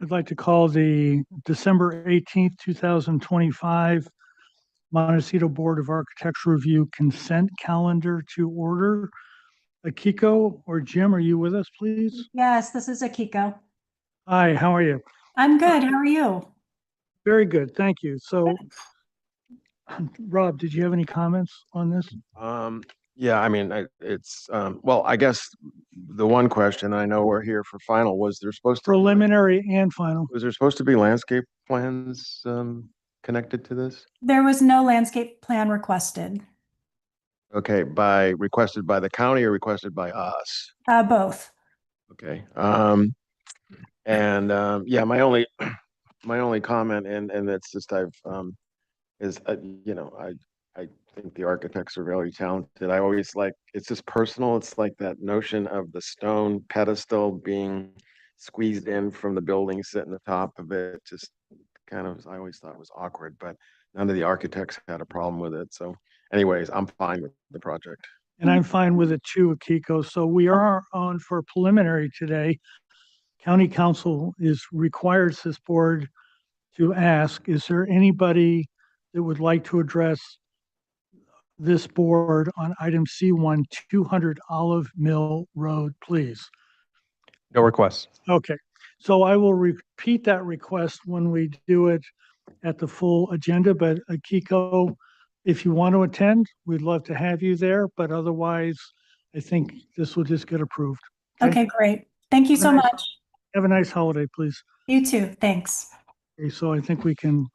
I'd like to call the December 18th, 2025 Montecito Board of Architecture Review consent calendar to order. Akiko or Jim, are you with us, please? Yes, this is Akiko. Hi, how are you? I'm Uh, good. How are you? Very good, thank you. So, Rob, did you have any comments on this? Um, yeah, I mean, well, I guess the one question I know we're here for final Preliminary and final. was there supposed to be landscape plans connected to this? There was no landscape plan requested. Okay, requested by the county or requested by us? Both. Okay. Yeah, my only comment and that's just I've is I think the architects are very talented. I always like it's just personal. It's like that notion of the stone pedestal being squeezed in from the building, sitting on top of it. Just kind of I always thought was awkward, but none of the architects had a problem with it. So, anyways, I'm fine with the project. And I'm fine with it too, Akiko. So we are on for preliminary today. County Council requires this board to ask, is there anybody that would like to address this board on item C1, 200 Olive Mill Road, please? No requests. Okay, so I will repeat that request when we do it at the full agenda, but Akiko, if you want to attend, we'd love to have you there, but otherwise, I think this will just get approved. Okay, great. Thank you Have a so nice- much. Have a nice holiday, please. You too. Thanks. Okay, so I think we can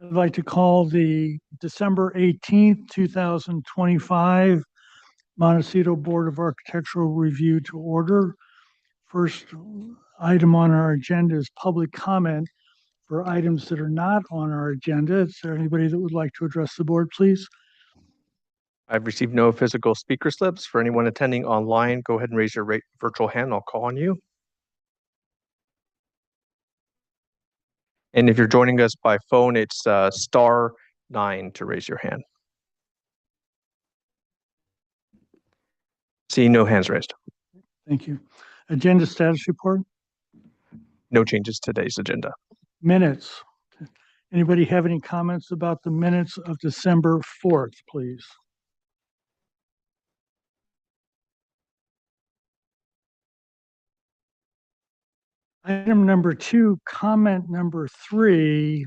I'd like to call the December 18th, 2025 Montecito Board of Architectural Review to order. First item on our agenda is public comment for items that are not on our agenda. Is there anybody that would like to address the board, please? I've received no physical speaker slips. For anyone attending online, go ahead and raise your virtual hand. I'll call on you. And if you're joining us by phone, it's *9 to raise your hand. See no hands raised. Thank you. Agenda status report, No changes to today's agenda. minutes. Anybody have any comments about the minutes of December 4th, please? Item number 2, comment number 3,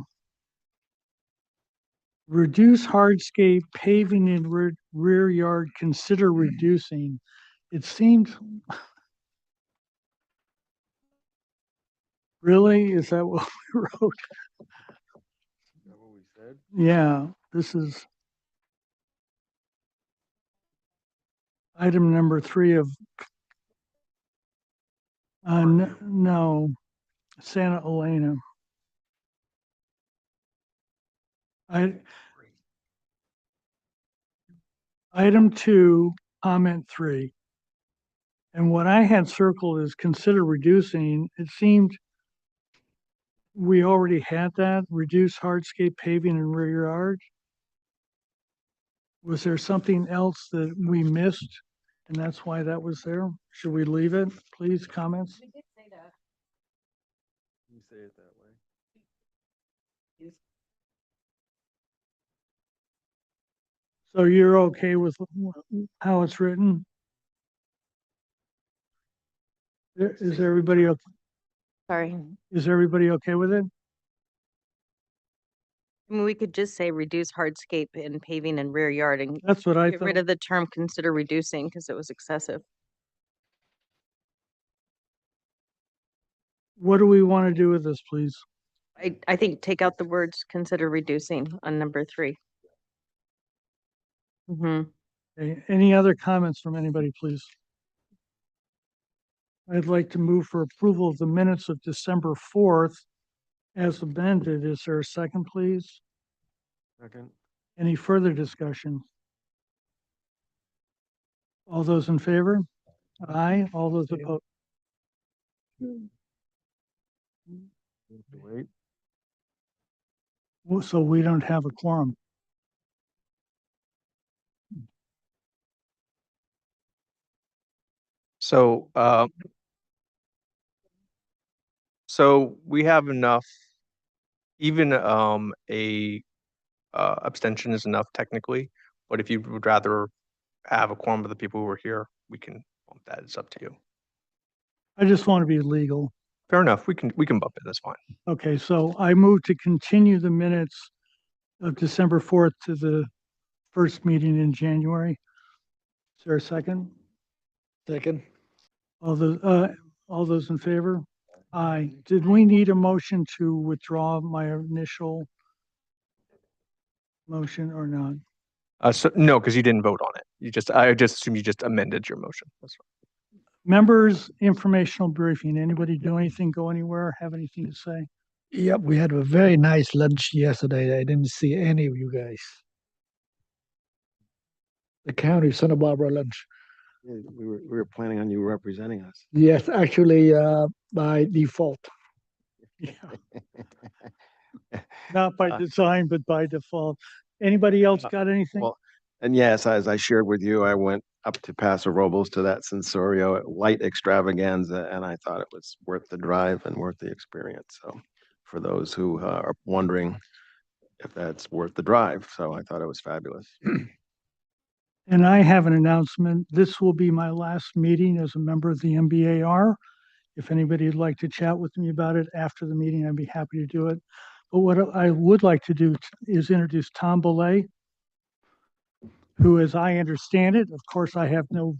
reduce hardscape paving in rear yard, consider reducing. It seemed, really, is that what we wrote? Is that what we said? Yeah, this is item number 3 of, no, Santa Elena. Item 2, comment 3. And what I had circled is consider reducing. It seemed we already had that, reduce hardscape paving in rear yard. Was there something else that we missed? And that's why that was there? Should we leave it? Please, comments? You say it that way. So you're okay with how it's written? Is everybody, Sorry. is everybody okay with it? I mean, we could just say reduce hardscape and paving and rear yard and That's what I get thought. rid of the term consider reducing because it was excessive. What do we want to do with this, please? I think take out the words consider reducing on number 3. Okay, any other comments from anybody, please? I'd like to move for approval of the minutes of December 4th as amended. Is there a second, please? Second. Any further discussion? All those in favor? Aye. All those opposed? Wait. So we don't have a quorum. So, so we have enough, even a abstention is enough technically, but if you would rather have a quorum of the people who are here, we can bump that. It's up to you. I just want to be legal. Fair enough. We can bump it. That's fine. Okay, so I move to continue the minutes of December 4th to the first meeting in January. Is there a second? Second. All those in favor? Aye. Did we need a motion to withdraw my initial motion or not? So no, because you didn't vote on it. I just assume you just amended your motion. That's right. Members, informational briefing. Anybody do anything, go anywhere, have anything to say? Yep, we had a very nice lunch yesterday. I didn't see any of you guys. The county Santa Barbara lunch. Yeah, we were planning on you representing us. Yes, actually, by default. Yeah. Not by design, but by default. Anybody else got anything? Well, and yes, as I shared with you, I went up to Paso Robles to that Sensorio light extravaganza, and I thought it was worth the drive and worth the experience. So for those who are wondering if that's worth the drive, so I thought it was fabulous. And I have an announcement. This will be my last meeting as a member of the MBAR. If anybody would like to chat with me about it after the meeting, I'd be happy to do it. But what I would like to do is introduce Tom Belay, who, as I understand it, of course, I have no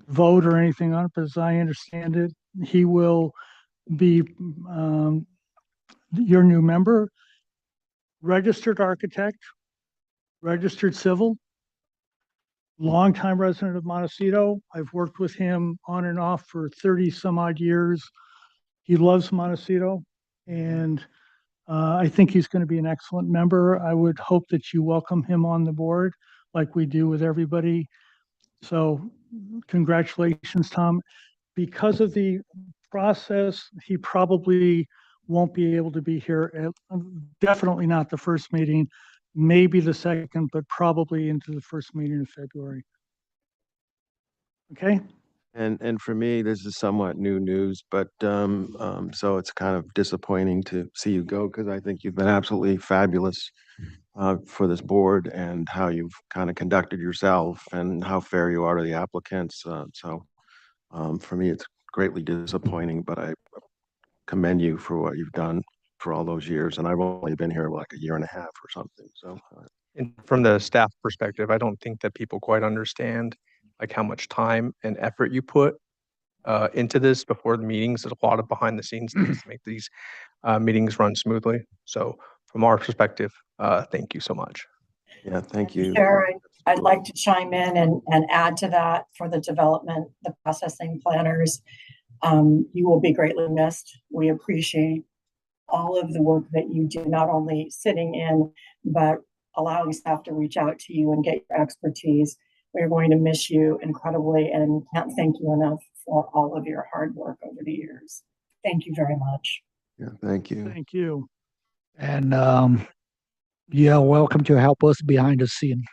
vote or anything on it, but as I understand it, he will be your new member. registered architect, registered civil, longtime resident of Montecito. I've worked with him on and off for 30 some odd years. He loves Montecito, and I think he's going to be an excellent member. I would hope that you welcome him on the board like we do with everybody. So congratulations, Tom. Because of the process, he probably won't be able to be here definitely not the first meeting, maybe the second, but probably into the first meeting in February. Okay? And for me, this is somewhat new news, but so it's kind of disappointing to see you go because I think you've been absolutely fabulous for this board and how you've kind of conducted yourself and how fair you are to the applicants. For me, it's greatly disappointing, but I commend you for what you've done for all those years. And I've only been here like a year and a half or something. So And from the staff perspective, I don't think that people quite understand like how much time and effort you put into this before the meetings. There's a lot of behind the scenes things to make these meetings run smoothly. So from our perspective, thank you so much. yeah, thank you. Chair, I'd like to chime in and add to that for the development, the processing planners. You will be greatly missed. We appreciate all of the work that you do, not only sitting in, but allowing staff to reach out to you and get your expertise. We're going to miss you incredibly and can't thank you enough for all of your hard work over the years. Thank you very much. Yeah, thank you. Thank you. And you are welcome to help us behind the scene.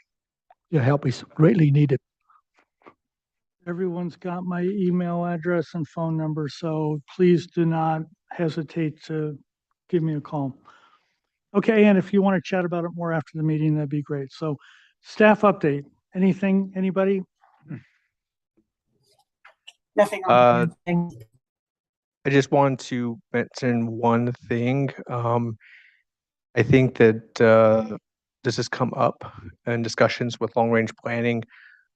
Your help is greatly needed. Everyone's got my email address and phone number, so please do not hesitate to give me a call. Okay, and if you want to chat about it more after the meeting, that'd be great. So staff update, anything, anybody? Nothing. I just wanted to mention one thing. I think that this has come up in discussions with long-range planning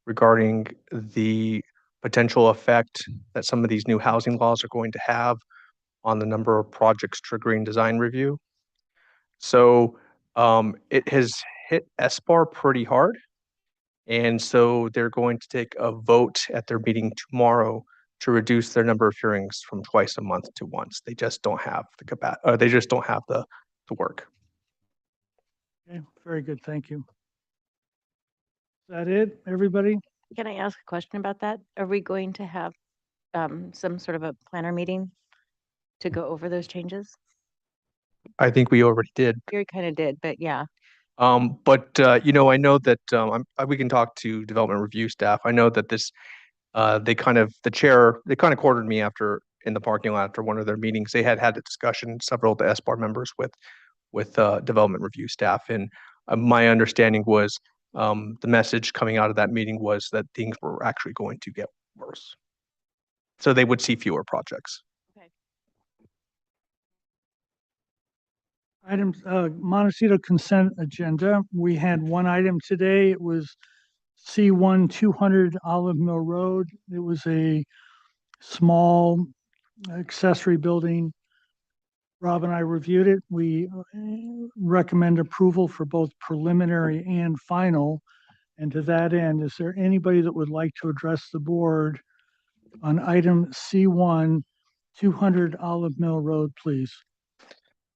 regarding the potential effect that some of these new housing laws are going to have on the number of projects triggering design review. So it has hit SBAR pretty hard. And so they're going to take a vote at their meeting tomorrow to reduce their number of hearings from twice a month to once. They just don't have the capacity, they just don't have the work. Okay, very good, thank you. Is that it, everybody? Can I ask a question about that? Are we going to have some sort of a planner meeting to go over those changes? I think we already did. You kind of did, but yeah. But I know that we can talk to development review staff. I know that this they kind of cornered me after in the parking lot after one of their meetings. They had a discussion, several of the SBAR members with development review staff, and my understanding was the message coming out of that meeting was that things were actually going to get worse. So they would see fewer projects. Items, Montecito consent agenda. We had one item today. It was C1 200 Olive Mill Road. It was a small accessory building. Rob and I reviewed it. We recommend approval for both preliminary and final. And to that end, is there anybody that would like to address the board on item C1 200 Olive Mill Road, please?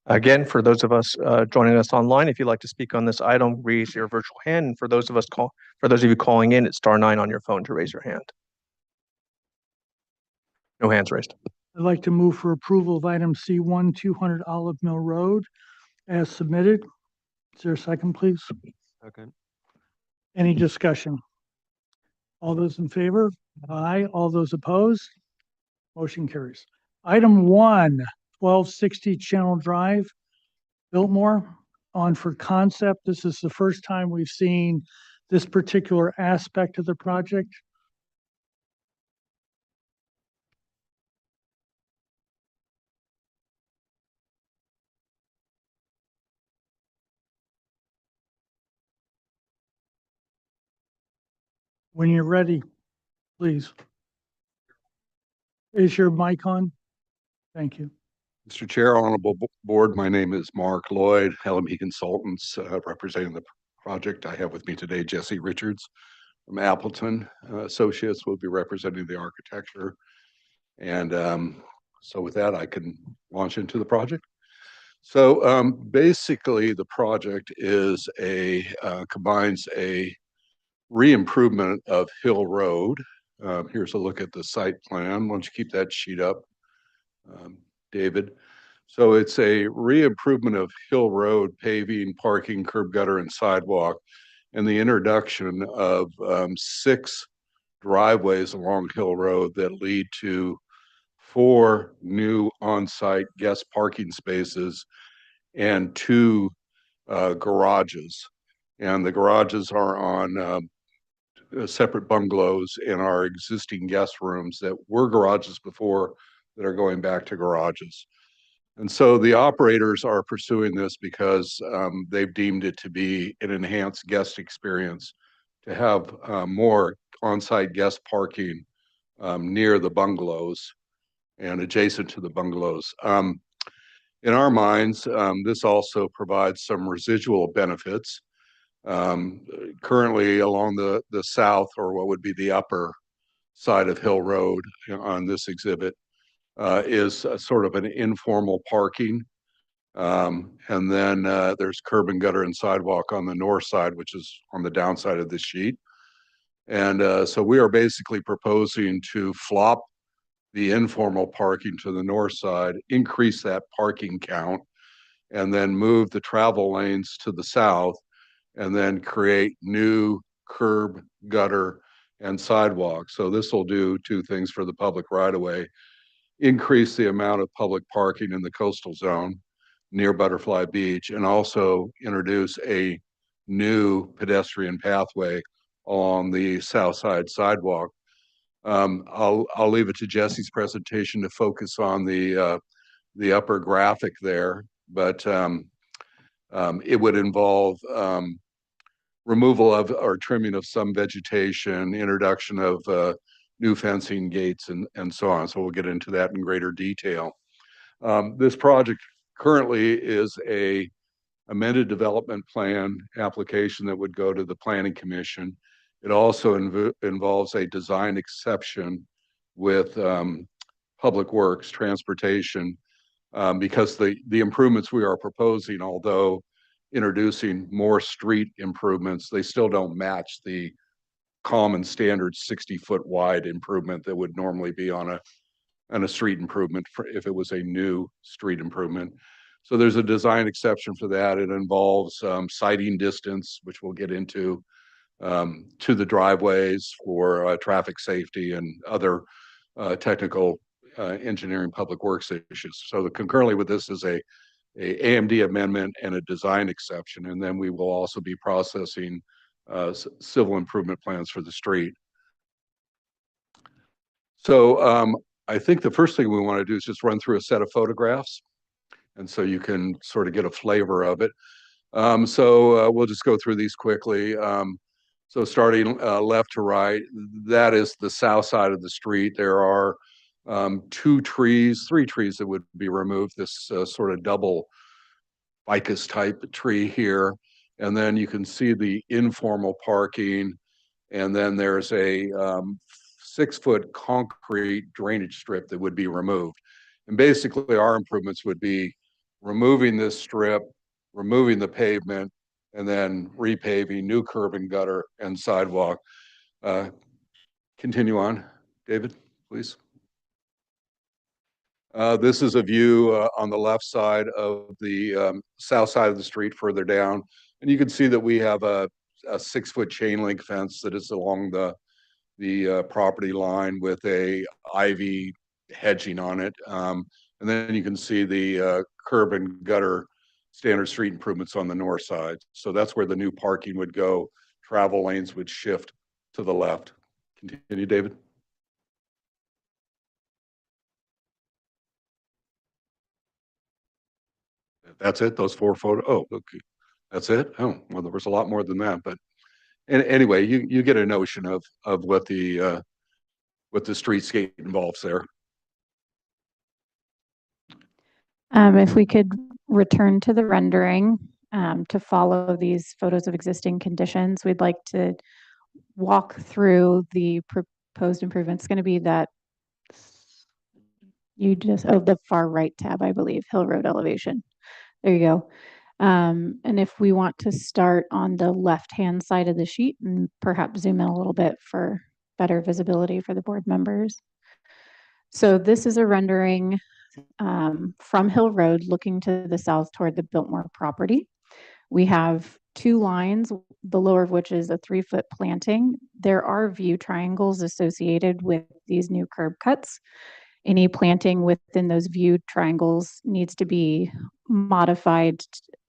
Again, for those of us joining us online, if you'd like to speak on this item, raise your virtual hand. And for those of you calling in, it's *9 on your phone to raise your hand. No hands raised. I'd like to move for approval of item C1 200 Olive Mill Road as submitted. Is there a second, please? Okay. Any discussion? All those in favor? Aye. All those opposed? Motion carries. Item 1, 1260 Channel Drive, Biltmore, on for concept. This is the first time we've seen this particular aspect of the project. When you're ready, please. Is your mic on? Thank you. Mr. Chair, Honorable Board, my name is Mark Lloyd, LME Consultants, representing the project. I have with me today Jesse Richards from Appleton Associates will be representing the architecture. And so with that, I can launch into the project. So basically, the project is combines a re-improvement of Hill Road. Here's a look at the site plan. Why don't you keep that sheet up, David? So it's a re-improvement of Hill Road, paving, parking, curb gutter, and sidewalk, and the introduction of 6 driveways along Hill Road that lead to 4 new on-site guest parking spaces and 2 garages. And the garages are on separate bungalows in our existing guest rooms that were garages before that are going back to garages. And so the operators are pursuing this because they've deemed it to be an enhanced guest experience to have more on-site guest parking near the bungalows and adjacent to the bungalows. In our minds, this also provides some residual benefits. Currently along the south, or what would be the upper side of Hill Road on this exhibit, is sort of an informal parking. And then there's curb and gutter and sidewalk on the north side, which is on the downside of this sheet. And so we are basically proposing to flop the informal parking to the north side, increase that parking count, and then move the travel lanes to the south, and then create new curb, gutter, and sidewalk. So this will do 2 things for the public right away: increase the amount of public parking in the coastal zone near Butterfly Beach, and also introduce a new pedestrian pathway along the south side sidewalk. I'll leave it to Jesse's presentation to focus on the upper graphic there, but it would involve removal of or trimming of some vegetation, introduction of new fencing, gates, and so on. So we'll get into that in greater detail. This project currently is a amended development plan application that would go to the Planning Commission. It also involves a design exception with Public Works, Transportation, because the improvements we are proposing, although introducing more street improvements, they still don't match the common standard 60-foot wide improvement that would normally be on a street improvement if it was a new street improvement. So there's a design exception for that. It involves sighting distance, which we'll get into, to the driveways for traffic safety and other technical engineering public works issues. So concurrently with this is a AMD amendment and a design exception, and then we will also be processing civil improvement plans for the street. So I think the first thing we want to do is just run through a set of photographs, and so you can sort of get a flavor of it. So we'll just go through these quickly. So starting left to right, that is the south side of the street. There are 3 trees that would be removed, this sort of double ficus type tree here. And then you can see the informal parking. And then there's a 6-foot concrete drainage strip that would be removed. And basically our improvements would be removing this strip, removing the pavement, and then repaving, new curb and gutter and sidewalk. Continue on, David, please. This is a view on the left side of the south side of the street further down. And you can see that we have a 6-foot chain link fence that is along the property line with a ivy hedging on it. And then you can see the curb and gutter standard street improvements on the north side. So that's where the new parking would go. Travel lanes would shift to the left. Continue, David. That's it, those 4 photos. Oh, okay. That's it? Oh, well, there was a lot more than that, but anyway, you get a notion of what the streetscape involves there. If we could return to the rendering to follow these photos of existing conditions, we'd like to walk through the proposed improvements. It's going to be that the far right tab, I believe, Hill Road elevation. There you go. And if we want to start on the left-hand side of the sheet and perhaps zoom in a little bit for better visibility for the board members. So this is a rendering from Hill Road looking to the south toward the Biltmore property. We have two lines, the lower of which is a 3-foot planting. There are view triangles associated with these new curb cuts. Any planting within those view triangles needs to be modified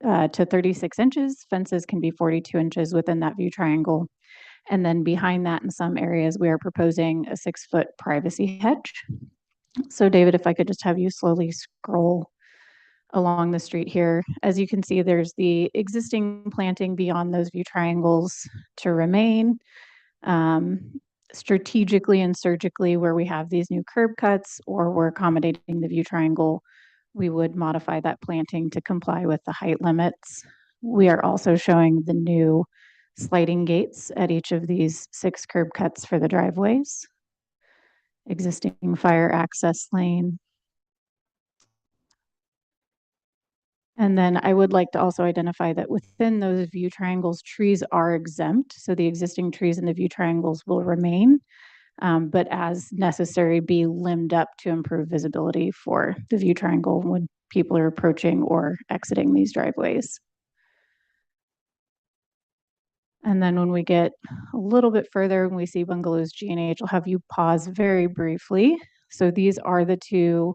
to 36 inches. Fences can be 42 inches within that view triangle. And then behind that, in some areas, we are proposing a 6-foot privacy hedge. So David, if I could just have you slowly scroll along the street here. As you can see, there's the existing planting beyond those view triangles to remain. Strategically and surgically, where we have these new curb cuts or we're accommodating the view triangle, we would modify that planting to comply with the height limits. We are also showing the new sliding gates at each of these 6 curb cuts for the driveways. Existing fire access lane. And then I would like to also identify that within those view triangles, trees are exempt. So the existing trees in the view triangles will remain, but as necessary, be limbed up to improve visibility for the view triangle when people are approaching or exiting these driveways. And then when we get a little bit further, when we see bungalows G and H, I'll have you pause very briefly. So these are the 2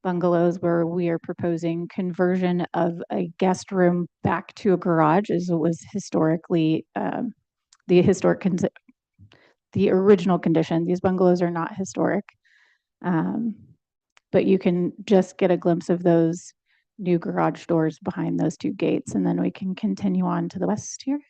bungalows where we are proposing conversion of a guest room back to a garage, as it was historically the original condition. These bungalows are not historic, but you can just get a glimpse of those new garage doors behind those 2 gates, and then we can continue on to the west here.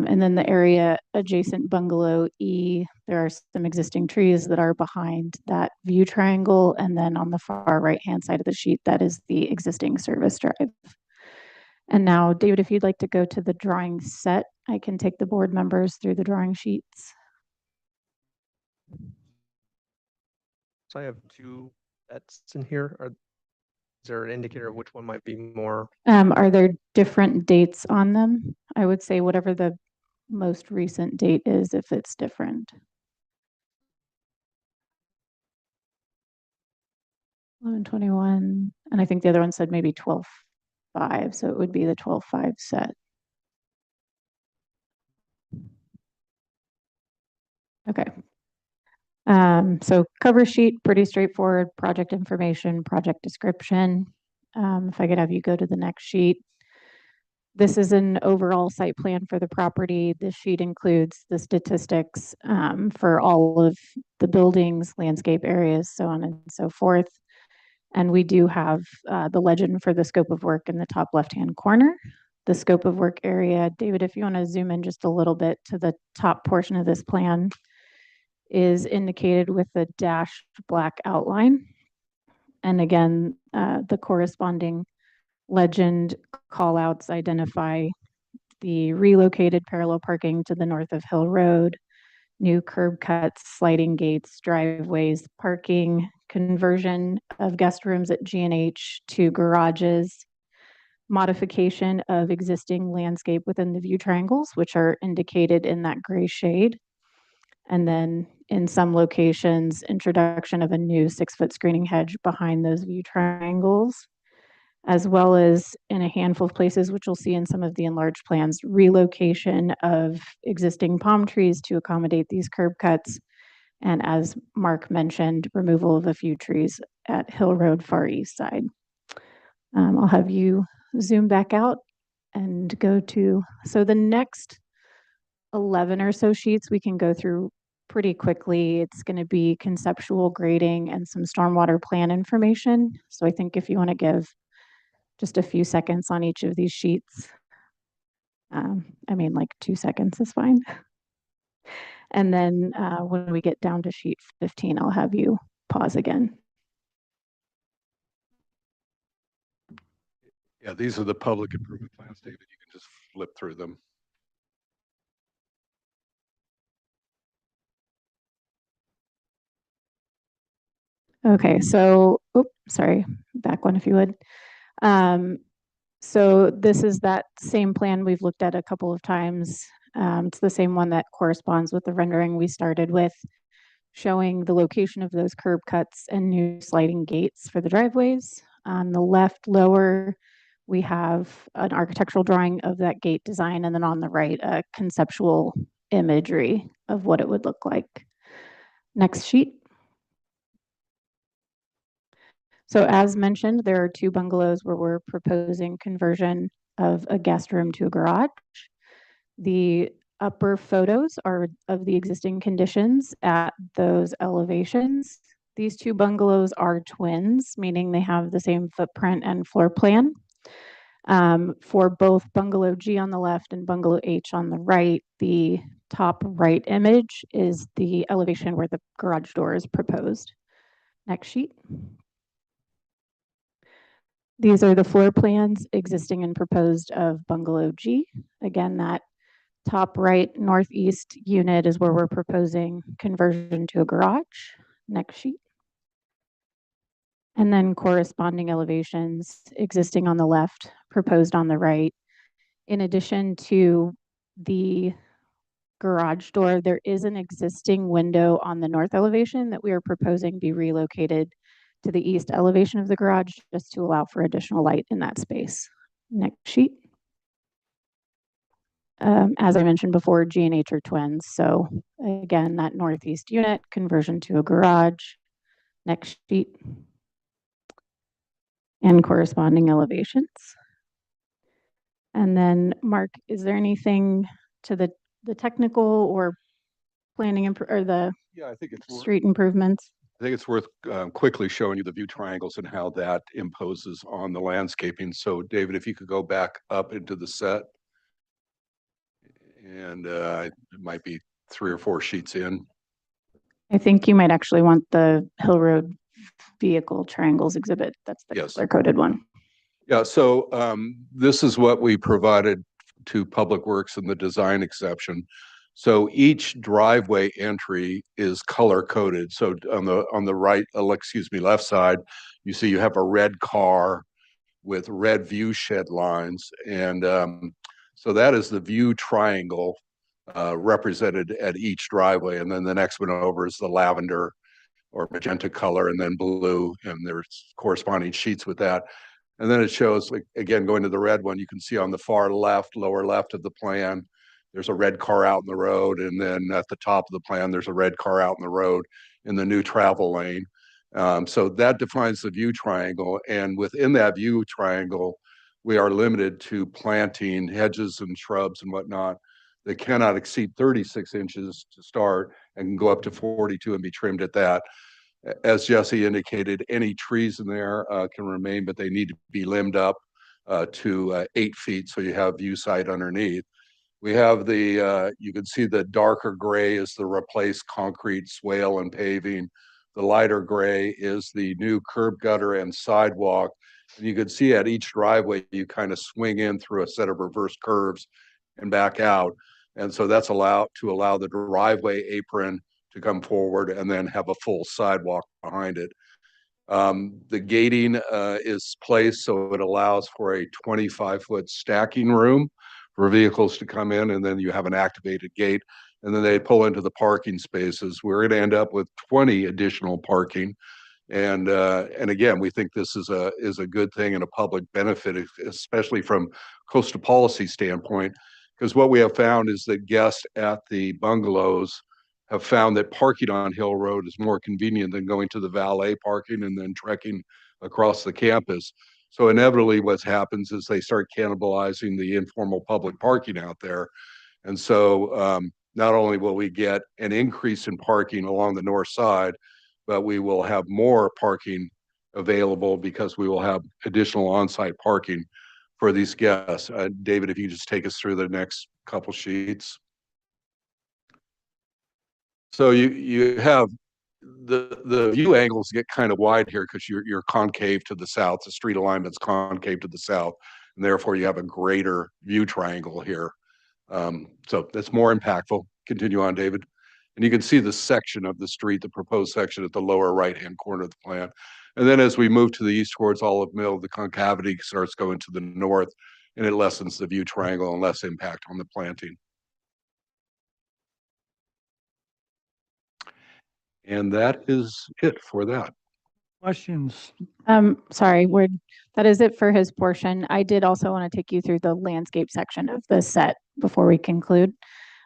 And then the area adjacent bungalow E, there are some existing trees that are behind that view triangle. And then on the far right-hand side of the sheet, that is the existing service drive. And now, David, if you'd like to go to the drawing set, I can take the board members through the drawing sheets. So I have 2 that's in here. Is there an indicator of which one might be more? Are there different dates on them? I would say whatever the most recent date is, if it's different. 11/21, and I think the other one said maybe 12/5, so it would be the 12/5 set. Okay. So cover sheet, pretty straightforward, project information, project description. If I could have you go to the next sheet. This is an overall site plan for the property. This sheet includes the statistics for all of the buildings, landscape areas, so on and so forth. And we do have the legend for the scope of work in the top left-hand corner. The scope of work area, David, if you want to zoom in just a little bit to the top portion of this plan, is indicated with the dashed black outline. And again, the corresponding legend callouts identify the relocated parallel parking to the north of Hill Road, new curb cuts, sliding gates, driveways, parking, conversion of guest rooms at G&H to garages, modification of existing landscape within the view triangles, which are indicated in that gray shade. And then in some locations, introduction of a new 6-foot screening hedge behind those view triangles, as well as in a handful of places, which you'll see in some of the enlarged plans, relocation of existing palm trees to accommodate these curb cuts. And as Mark mentioned, removal of a few trees at Hill Road far east side. I'll have you zoom back out and go to, so the next 11 or so sheets we can go through pretty quickly. It's going to be conceptual grading and some stormwater plan information. So I think if you want to give just a few seconds on each of these sheets, I mean, like 2 seconds is fine. And then when we get down to sheet 15, I'll have you pause again. Yeah, these are the public improvement plans, David. You can just flip through them. Okay, so, oops, sorry, back one if you would. So this is that same plan we've looked at a couple of times. It's the same one that corresponds with the rendering we started with, showing the location of those curb cuts and new sliding gates for the driveways. On the left lower, we have an architectural drawing of that gate design, and then on the right, a conceptual imagery of what it would look like. Next sheet. So as mentioned, there are two bungalows where we're proposing conversion of a guest room to a garage. The upper photos are of the existing conditions at those elevations. These two bungalows are twins, meaning they have the same footprint and floor plan. For both bungalow G on the left and bungalow H on the right, the top right image is the elevation where the garage door is proposed. Next sheet. These are the floor plans existing and proposed of bungalow G. Again, that top right northeast unit is where we're proposing conversion to a garage. Next sheet. And then corresponding elevations existing on the left, proposed on the right. In addition to the garage door, there is an existing window on the north elevation that we are proposing be relocated to the east elevation of the garage just to allow for additional light in that space. Next sheet. As I mentioned before, G and H are twins. So again, that northeast unit, conversion to a garage. Next sheet. And corresponding elevations. And then Mark, is there anything to the technical or planning or the Yeah, I think it's street improvements? I think it's worth quickly showing you the view triangles and how that imposes on the landscaping. So David, if you could go back up into the set. And it might be 3 or 4 sheets in. I think you might actually want the Hill Road vehicle triangles exhibit. That's the Yes. color coded one. Yeah, so this is what we provided to Public Works in the design exception. So each driveway entry is color coded. So on the right, left side, you see you have a red car with red view shed lines, and so that is the view triangle represented at each driveway. And then the next one over is the lavender or magenta color, and then blue, and there's corresponding sheets with that. And then it shows, like, again, going to the red one, you can see on the far left, lower left of the plan, there's a red car out in the road. And then at the top of the plan, there's a red car out in the road in the new travel lane. So that defines the view triangle. And within that view triangle, we are limited to planting hedges and shrubs and whatnot that cannot exceed 36 inches to start and can go up to 42 and be trimmed at that. As Jesse indicated, any trees in there can remain, but they need to be limbed up to 8 feet so you have view sight underneath. We have you can see the darker gray is the replaced concrete swale and paving. The lighter gray is the new curb gutter and sidewalk. And you can see at each driveway, you kind of swing in through a set of reverse curves and back out. And so that's to allow the driveway apron to come forward and then have a full sidewalk behind it. The gating is placed so it allows for a 25-foot stacking room for vehicles to come in, and then you have an activated gate, and then they pull into the parking spaces. We're going to end up with 20 additional parking. And again, we think this is a good thing and a public benefit, especially from coastal policy standpoint, because what we have found is that guests at the bungalows have found that parking on Hill Road is more convenient than going to the valet parking and then trekking across the campus. So inevitably what happens is they start cannibalizing the informal public parking out there. And so not only will we get an increase in parking along the north side, but we will have more parking available because we will have additional on-site parking for these guests. David, if you just take us through the next couple sheets. So you have the view angles get kind of wide here because you're concave to the south. The street alignment's concave to the south, and therefore you have a greater view triangle here. So that's more impactful. Continue on, David. And you can see the section of the street, the proposed section at the lower right-hand corner of the plan. And then as we move to the east towards Olive Mill, the concavity starts going to the north, and it lessens the view triangle and less impact on the planting. And that is it for that. Questions? Sorry, that is it for his portion. I did also want to take you through the landscape section of the set before we conclude.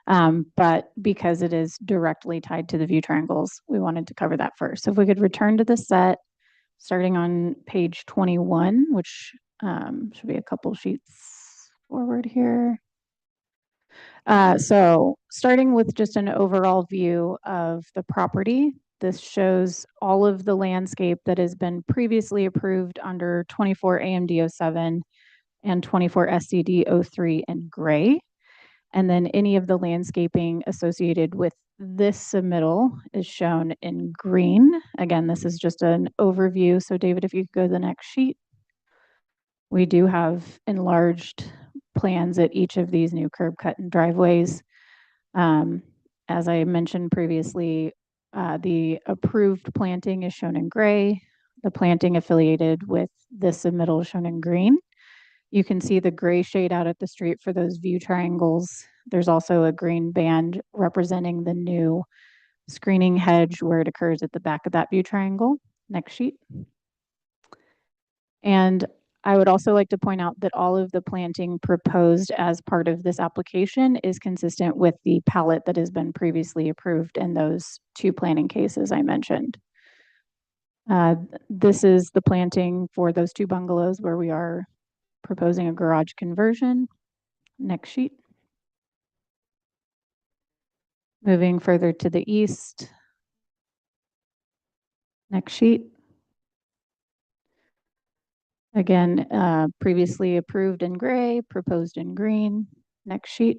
But because it is directly tied to the view triangles, we wanted to cover that first. So if we could return to the set, starting on page 21, which should be a couple sheets forward here. So starting with just an overall view of the property, this shows all of the landscape that has been previously approved under 24 AMD 07 and 24 SCD 03 in gray. And then any of the landscaping associated with this submittal is shown in green. Again, this is just an overview. So David, if you could go to the next sheet. We do have enlarged plans at each of these new curb cut and driveways. As I mentioned previously, the approved planting is shown in gray. The planting affiliated with this submittal is shown in green. You can see the gray shade out at the street for those view triangles. There's also a green band representing the new screening hedge where it occurs at the back of that view triangle. Next sheet. And I would also like to point out that all of the planting proposed as part of this application is consistent with the palette that has been previously approved in those two planning cases I mentioned. This is the planting for those two bungalows where we are proposing a garage conversion. Next sheet. Moving further to the east. Next sheet. Again, previously approved in gray, proposed in green. Next sheet.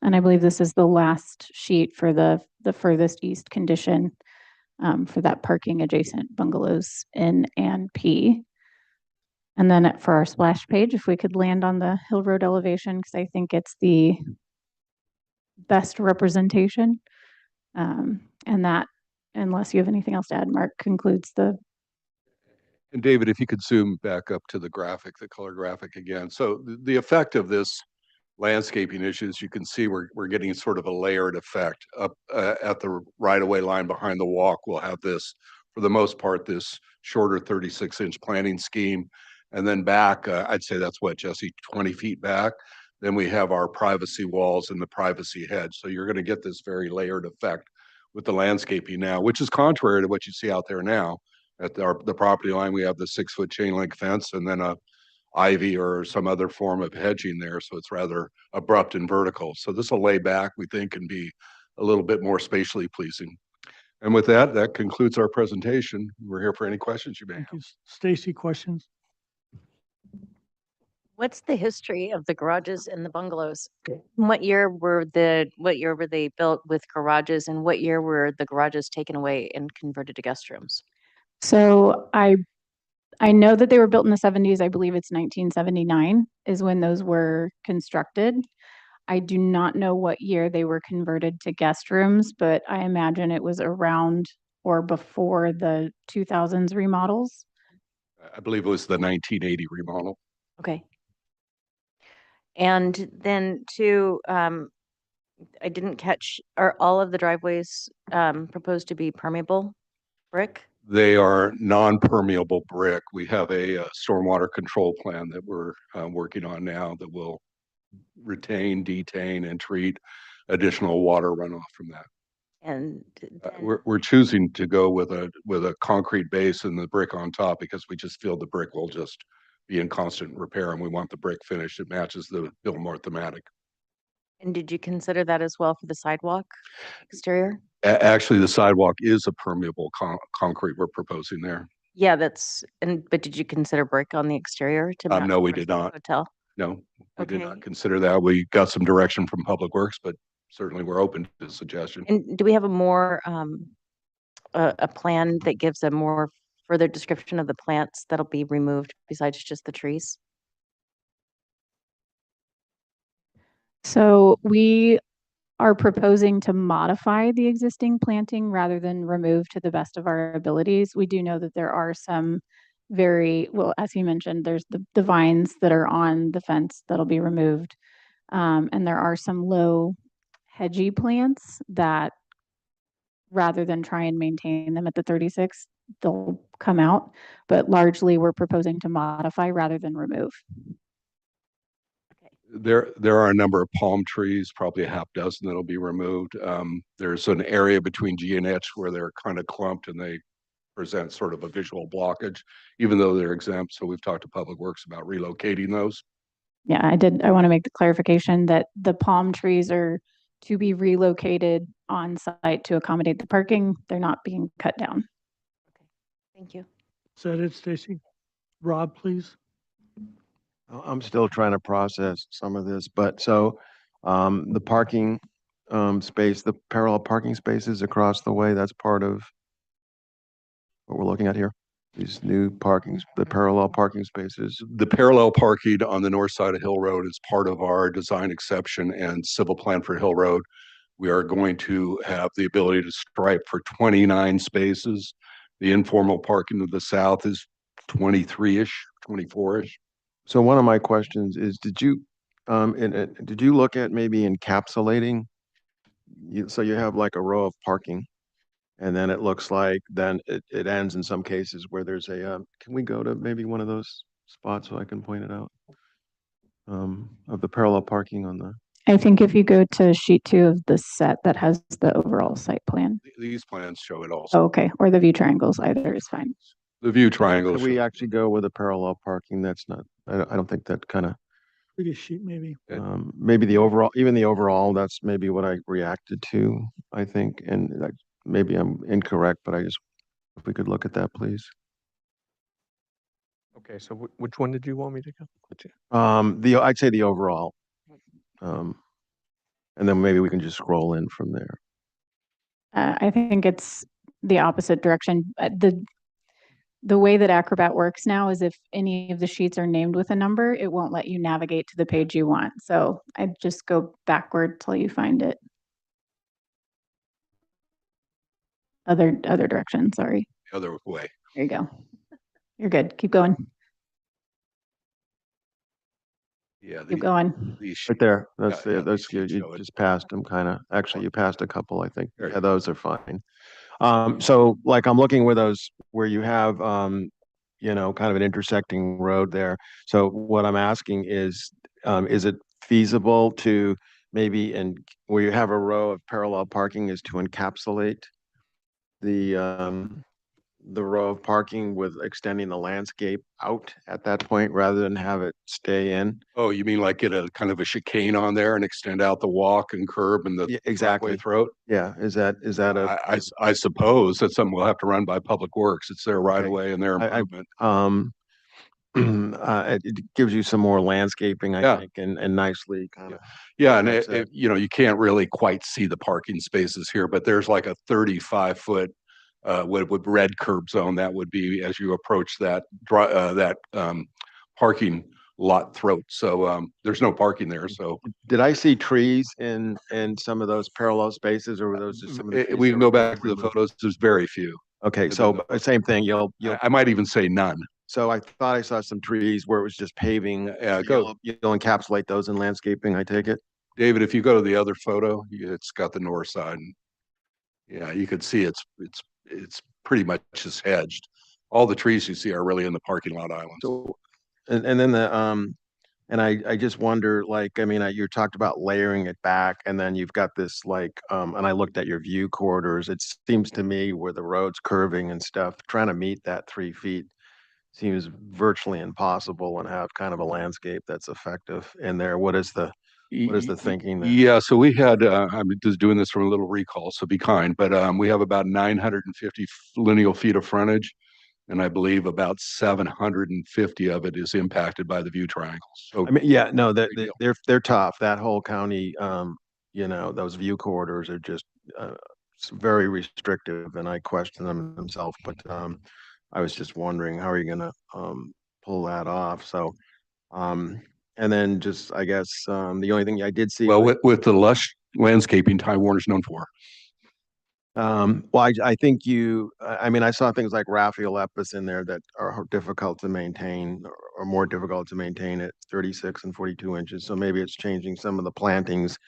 And I believe this is the last sheet for the furthest east condition for that parking adjacent bungalows N and P. And then for our splash page, if we could land on the Hill Road elevation, because I think it's the best representation. And that, unless you have anything else to add, Mark, concludes the. And David, if you could zoom back up to the graphic, the color graphic again. So the effect of this landscaping issues, you can see we're getting sort of a layered effect up at the right-of-way line behind the walk. We'll have this, for the most part, this shorter 36-inch planting scheme. And then back, I'd say that's what, Jesse, 20 feet back. Then we have our privacy walls and the privacy hedge. So you're going to get this very layered effect with the landscaping now, which is contrary to what you see out there now. At the property line, we have the 6-foot chain link fence and then a ivy or some other form of hedging there. So it's rather abrupt and vertical. So this will lay back, we think, and be a little bit more spatially pleasing. And with that, that concludes our presentation. We're here for any questions you may have. Thank you. Stacy, questions? What's the history of the garages and the bungalows? What year were they built with garages, and what year were the garages taken away and converted to guest rooms? So I know that they were built in the 70s. I believe it's 1979 is when those were constructed. I do not know what year they were converted to guest rooms, but I imagine it was around or before the 2000s remodels. I believe it was the 1980 remodel. Okay. And then I didn't catch, are all of the driveways proposed to be permeable brick? They are non-permeable brick. We have a stormwater control plan that we're working on now that will retain, detain, and treat additional water runoff from that. And We're choosing to go with a concrete base and the brick on top because we just feel the brick will just be in constant repair, and we want the brick finish that matches the Biltmore thematic. And did you consider that as well for the sidewalk exterior? Actually, the sidewalk is a permeable concrete we're proposing there. Yeah, but did you consider brick on the exterior to match No, we the did rest of the not. Hotel? No, we did Okay. not consider that. We got some direction from Public Works, but certainly we're open to suggestion. And do we have a more a plan that gives a more further description of the plants that'll be removed besides just the trees? So we are proposing to modify the existing planting rather than remove to the best of our abilities. We do know that there are some well, as you mentioned, there's the vines that are on the fence that'll be removed. And there are some low hedgy plants that rather than try and maintain them at the 36, they'll come out. But largely we're proposing to modify rather than remove. There are a number of palm trees, probably a half dozen that'll be removed. There's an area between G and H where they're kind of clumped and they present sort of a visual blockage, even though they're exempt. So we've talked to Public Works about relocating those. Yeah, I want to make the clarification that the palm trees are to be relocated on site to accommodate the parking. They're not being cut down. Thank you. Is that it, Stacy? Rob, please. I'm still trying to process some of this, but so the parking space, the parallel parking spaces across the way, that's part of what we're looking at here. These new the parallel parking spaces. The parallel parking on the north side of Hill Road is part of our design exception and civil plan for Hill Road. We are going to have the ability to stripe for 29 spaces. The informal parking to the south is 23-ish, 24-ish. So one of my questions is, did you look at maybe encapsulating? So you have like a row of parking, and then it looks like then it ends in some cases where there's a. Can we go to maybe one of those spots so I can point it out? Of the parallel parking on the. I think if you go to sheet 2 of the set that has the overall site plan. These plans show it also. Oh, okay. Or the view triangles, either is fine. The view triangles. Could we actually go with a parallel parking? That's not. I don't think that kind of. Previous sheet, maybe. Maybe the overall, even the overall, that's maybe what I reacted to, I think, and maybe I'm incorrect, but if we could look at that, please. Okay, so which one did you want me to go? I'd say the overall. And then maybe we can just scroll in from there. I think it's the opposite direction. The way that Acrobat works now is if any of the sheets are named with a number, it won't let you navigate to the page you want. So I just go backward till you find it. Other direction, sorry. The other way. There you go. You're good. Keep going. Yeah. Keep going. Right there. That's Yeah, those these sheets you show it. just passed them kind of. Actually, you passed a couple, I think. There you Yeah, those are fine. So like I'm looking where you have kind of an intersecting road there. So what I'm asking is it feasible to maybe where you have a row of parallel parking is to encapsulate the row of parking with extending the landscape out at that point rather than have it stay in? Oh, you mean like get a kind of a chicane on there and extend out the walk and curb and the Yeah, exactly. throat? Yeah, is that I suppose that's something we'll have to run by Public Works. It's their right of Okay. way and their I- improvement. it gives you some more landscaping, I Yeah. think, and nicely kind of. Yeah, and That's it. you can't really quite see the parking spaces here, but there's like a 35-foot with red curb zone. That would be as you approach that parking lot throat. So there's no parking there. So Did I see trees in some of those parallel spaces, or were those just some of the trees we that can were go being back to the removed? photos. There's very few. Okay, so same thing. You'll. I might even say none. So I thought I saw some trees where it was just paving. Yeah, So you'll encapsulate those in landscaping, I take it? David, if you go to the other photo, it's got the north side. And yeah, you could see it's pretty much just hedged. All the trees you see are really in the parking lot islands. So, and then and I just wonder, like, I mean, you talked about layering it back, and then you've got this and I looked at your view corridors. It seems to me where the road's curving and stuff, trying to meet that 3 feet seems virtually impossible and have kind of a landscape that's effective in there. What is the thinking there? Yeah, so we had, I'm just doing this from a little recall, so be kind, but we have about 950 lineal feet of frontage, and I believe about 750 of it is impacted by the view triangles. So I mean, yeah, no, Big deal. they're tough. That whole county, those view corridors are just very restrictive, and I question them themselves, but I was just wondering, how are you gonna pull that off? So and then just, I guess, the only thing I did see Well, was, with the lush landscaping Time Warner's known for. well, I think I mean, I saw things like Raphiolepis in there that are difficult to maintain, or more difficult to maintain at 36 and 42 inches. So maybe it's changing some of the plantings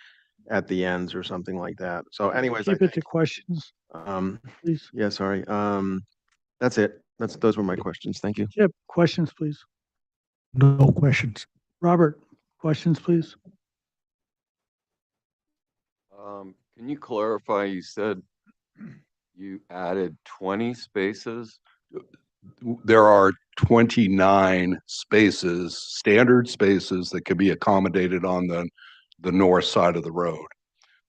at the ends or something like that. So anyways, I Keep it to think, questions, please. yeah, sorry. That's it. Those were my questions. Thank you. Chip, questions, please. No questions. Robert, questions, please. Can you clarify, you said you added 20 spaces? There are 29 spaces, standard spaces that can be accommodated on the north side of the road.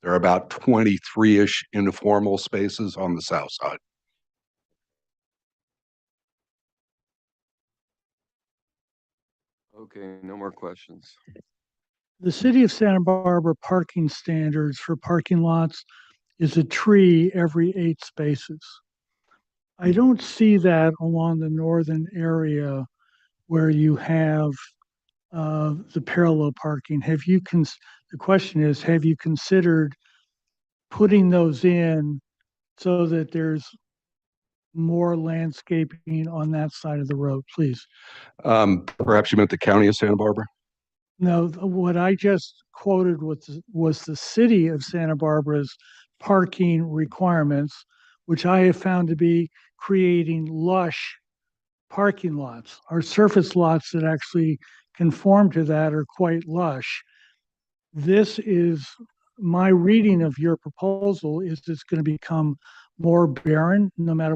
There are about 23-ish informal spaces on the south side. Okay, no more questions. The city of Santa Barbara parking standards for parking lots is a tree every 8 spaces. I don't see that along the northern area where you have the parallel parking. The question is, have you considered putting those in so that there's more landscaping on that side of the road, please? Perhaps you meant the county of Santa Barbara? No, what I just quoted was the city of Santa Barbara's parking requirements, which I have found to be creating lush parking lots. Our surface lots that actually conform to that are quite lush. This is my reading of your proposal is it's going to become more barren no matter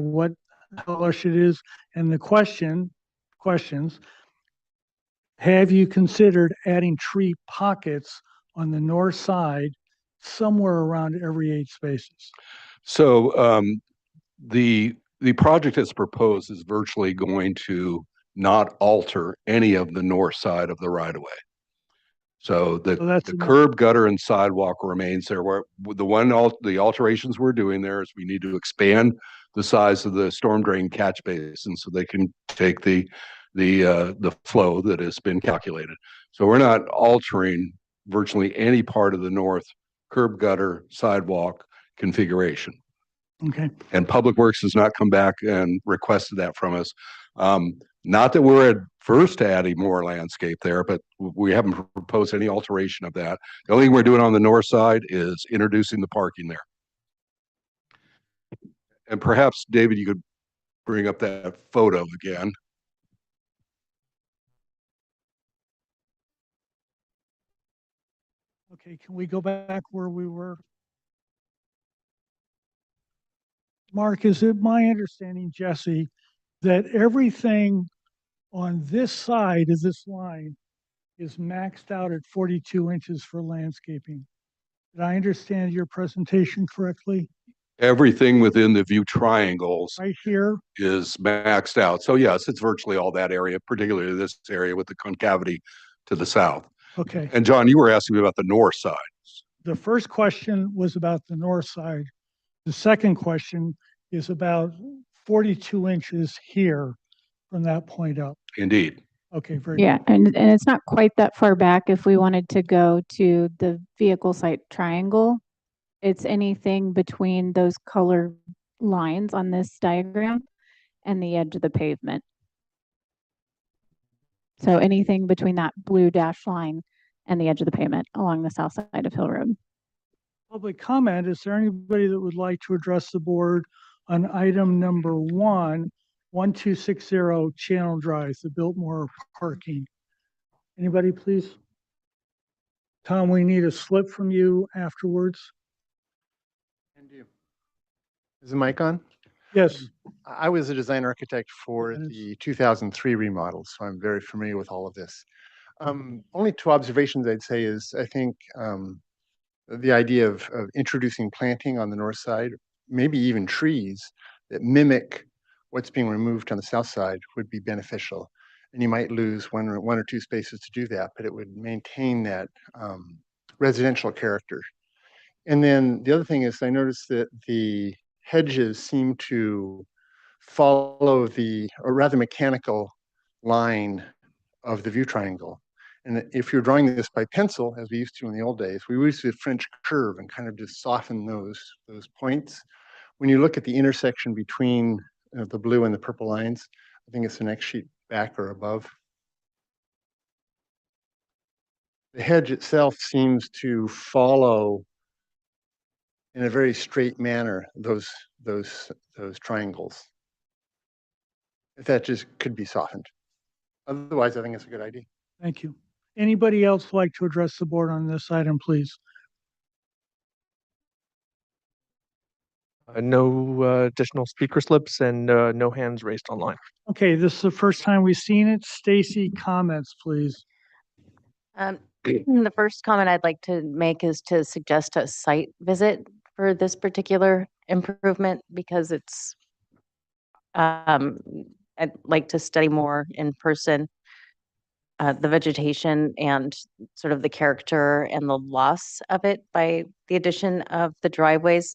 how lush it is. And the questions, have you considered adding tree pockets on the north side somewhere around every 8 spaces? So the project as proposed is virtually going to not alter any of the north side of the right of way. So the curb, gutter, and sidewalk remains there. Where the alterations we're doing there is we need to expand the size of the storm drain catch basin so they can take the flow that has been calculated. So we're not altering virtually any part of the north curb, gutter, sidewalk configuration. Okay. And Public Works has not come back and requested that from us. Not that we're adverse to adding more landscape there, but we haven't proposed any alteration of that. The only thing we're doing on the north side is introducing the parking there. And perhaps, David, you could bring up that photo again. Okay, can we go back where we were? Mark, is it my understanding, Jesse, that everything on this side of this line is maxed out at 42 inches for landscaping? Did I understand your presentation correctly? Everything within the view triangles right here is maxed out. So yes, it's virtually all that area, particularly this area with the concavity to the south. Okay. And John, you were asking me about the north side. The first question was about the north side. The second question is about 42 inches here from that point up. Indeed. Okay, very Yeah, good. and it's not quite that far back if we wanted to go to the vehicle site triangle. It's anything between those color lines on this diagram and the edge of the pavement. So anything between that blue dash line and the edge of the pavement along the south side of Hill Road. Public comment, is there anybody that would like to address the board on item number 1260 Channel Drive, the Biltmore parking? Anybody, please? Tom, we need a slip from you afterwards. Is the mic on? Yes. I was a design architect for the 2003 remodel, so I'm very familiar with all of this. Only 2 observations I'd say is I think the idea of introducing planting on the north side, maybe even trees that mimic what's being removed on the south side would be beneficial. And you might lose one or two spaces to do that, but it would maintain that residential character. And then the other thing is I noticed that the hedges seem to follow the, or rather mechanical line of the view triangle. And if you're drawing this by pencil, as we used to in the old days, we used to French curve and kind of just soften those points. When you look at the intersection between the blue and the purple lines, I think it's the next sheet back or above. The hedge itself seems to follow in a very straight manner those triangles. If that just could be softened. Otherwise, I think it's a good idea. Thank you. Anybody else like to address the board on this item, please? No additional speaker slips and no hands raised online. Okay, this is the first time we've seen it. Stacy, comments, please. The first comment I'd like to make is to suggest a site visit for this particular improvement because it's, I'd like to study more in person the vegetation and sort of the character and the loss of it by the addition of the driveways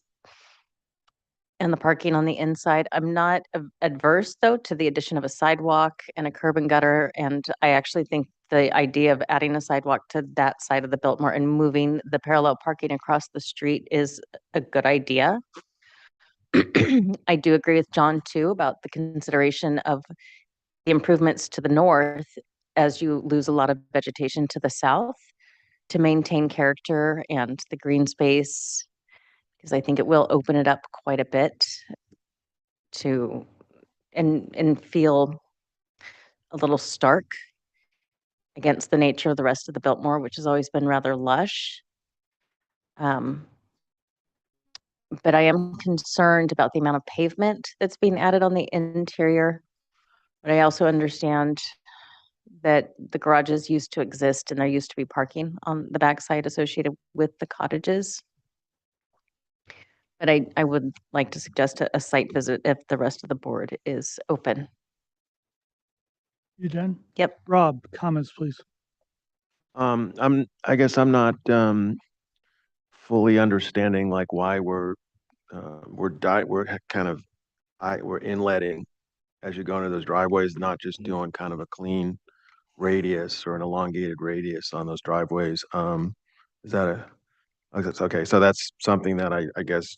and the parking on the inside. I'm not adverse though to the addition of a sidewalk and a curb and gutter. And I actually think the idea of adding a sidewalk to that side of the Biltmore and moving the parallel parking across the street is a good idea. I do agree with John too about the consideration of the improvements to the north as you lose a lot of vegetation to the south to maintain character and the green space, because I think it will open it up quite a bit to and feel a little stark against the nature of the rest of the Biltmore, which has always been rather lush. But I am concerned about the amount of pavement that's being added on the interior. But I also understand that the garages used to exist and there used to be parking on the backside associated with the cottages. But I would like to suggest a site visit if the rest of the board is open. You done? Yep. Rob, comments, please. I guess I'm not fully understanding like why we're kind of we're inletting as you go into those driveways, not just doing kind of a clean radius or an elongated radius on those driveways. Is that that's okay? So that's something that I guess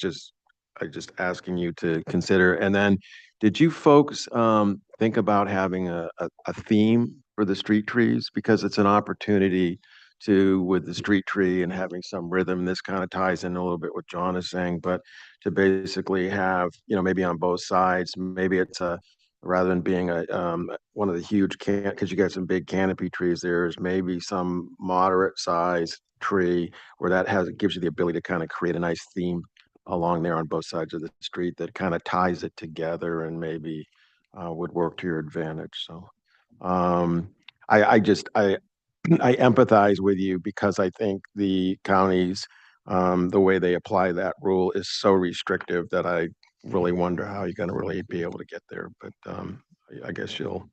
I just asking you to consider. And then, did you folks think about having a theme for the street trees, because it's an opportunity to, with the street tree and having some rhythm, this kind of ties in a little bit what John is saying, but to basically have, maybe on both sides, maybe it's a, rather than being a one of the huge because you got some big canopy trees, there's maybe some moderate size tree where it gives you the ability to kind of create a nice theme along there on both sides of the street that kind of ties it together and maybe would work to your advantage. So I I empathize with you because I think the counties, the way they apply that rule is so restrictive that I really wonder how you're going to really be able to get there. But I guess you'll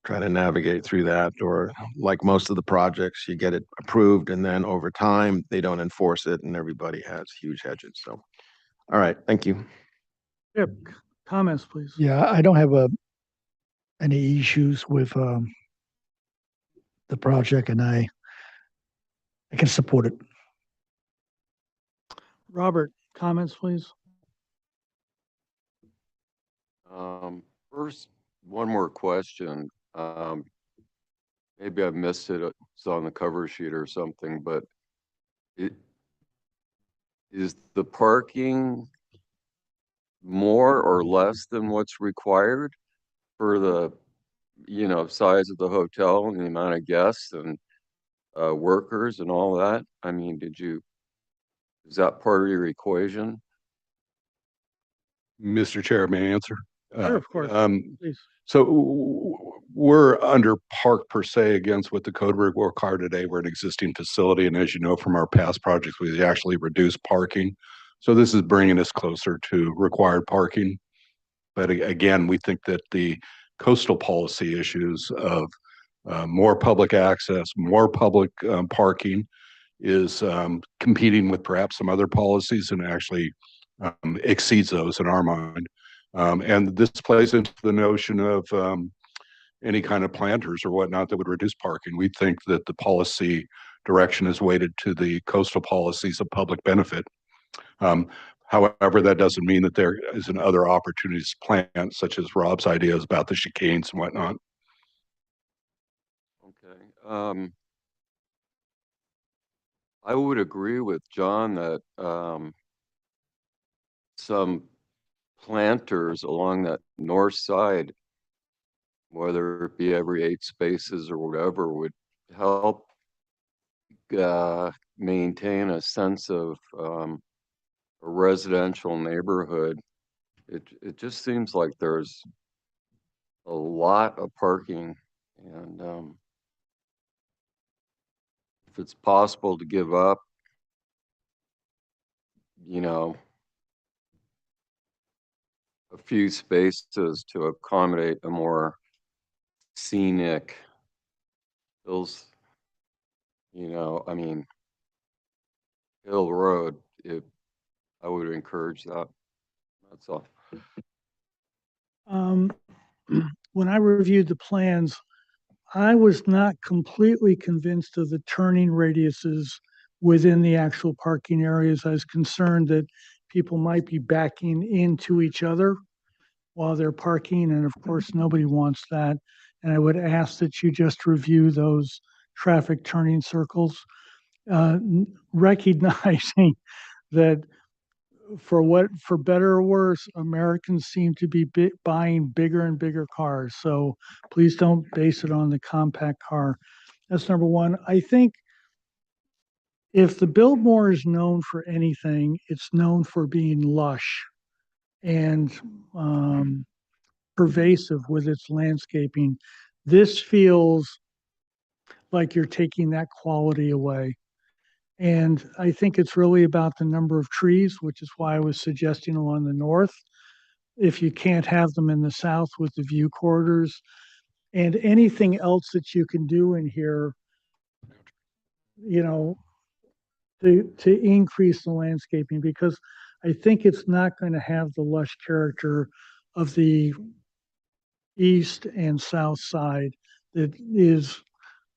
try to navigate through that, or like most of the projects, you get it approved and then over time they don't enforce it and everybody has huge hedges. So, all right, thank you. Yep. Comments, please. Yeah, I don't have any issues with the project, and I can support it. Robert, comments, please. First, one more question. Maybe I missed it. It's on the cover sheet or something, but is the parking more or less than what's required for the, size of the hotel and the amount of guests and workers and all that? I mean, is that part of your equation? Mr. Chair, may I answer? Sure, of course. Please. So we're under park per se against what the code require today. We're an existing facility, and as you know from our past projects, we actually reduced parking. So this is bringing us closer to required parking. But again, we think that the coastal policy issues of more public access, more public parking, is competing with perhaps some other policies and actually exceeds those in our mind. And this plays into the notion of any kind of planters or whatnot that would reduce parking. We think that the policy direction is weighted to the coastal policies of public benefit. However, that doesn't mean that there isn't other opportunities to plant, such as Rob's ideas about the chicanes and whatnot. Okay. I would agree with John that some planters along that north side, whether it be every 8 spaces or whatever, would help maintain a sense of a residential neighborhood. It just seems like there's a lot of parking, and if it's possible to give up, you know, a few spaces to accommodate a more scenic hills, I mean, Hill Road, I would encourage that. That's all. When I reviewed the plans, I was not completely convinced of the turning radiuses within the actual parking areas. I was concerned that people might be backing into each other while they're parking, and of course, nobody wants that. And I would ask that you just review those traffic turning circles, recognizing that for better or worse, Americans seem to be buying bigger and bigger cars. So please don't base it on the compact car. That's number one. I think if the Biltmore is known for anything, it's known for being lush and pervasive with its landscaping. This feels like you're taking that quality away. And I think it's really about the number of trees, which is why I was suggesting along the north. If you can't have them in the south with the view corridors, and anything else that you can do in here, you know, to increase the landscaping, because I think it's not going to have the lush character of the east and south side that is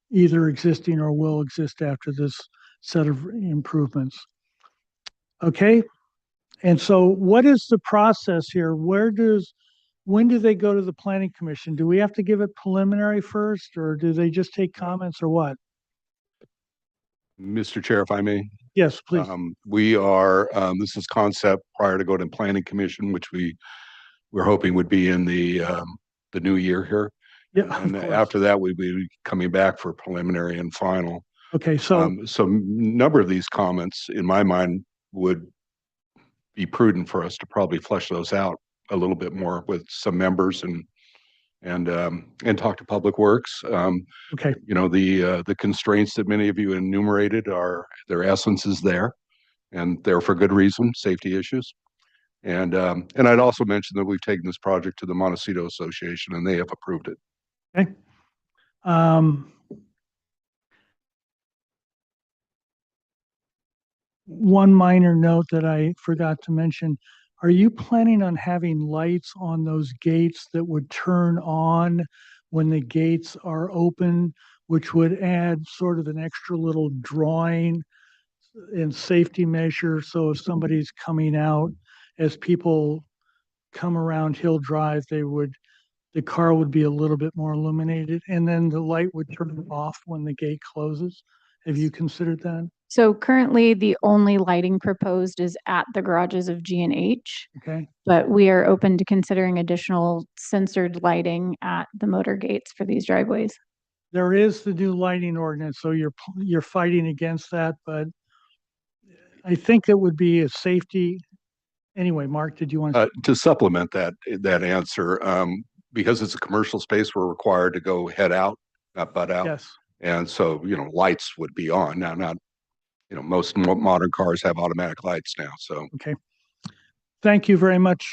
either existing or will exist after this set of improvements. Okay, and so what is the process here? When do they go to the planning commission? Do we have to give it preliminary first, or do they just take comments, or what? Mr. Chair, if I may. Yes, please. We are, this is concept prior to going to planning commission, which we're hoping would be in the new year here. Yeah, And of course. after that, we'd be coming back for preliminary and final. Okay, so So number of these comments in my mind would be prudent for us to probably flesh those out a little bit more with some members and talk to Public Works. okay, The constraints that many of you enumerated their essence is there, and they're for good reason, safety issues. And I'd also mention that we've taken this project to the Montecito Association, and they have approved it. okay. One minor note that I forgot to mention, are you planning on having lights on those gates that would turn on when the gates are open, which would add sort of an extra little drawing and safety measure? So if somebody's coming out, as people come around Hill Drive, the car would be a little bit more illuminated, and then the light would turn off when the gate closes. Have you considered that? So currently, the only lighting proposed is at the garages of G and H, Okay, but we are open to considering additional censored lighting at the motor gates for these driveways. there is the new lighting ordinance, so you're fighting against that, but I think it would be a safety. Anyway, Mark, did you want to? To supplement that answer, because it's a commercial space, we're required to go head out, not butt out. Yes, And so, lights would be on now, not, most modern cars have automatic lights now. So okay. Thank you very much.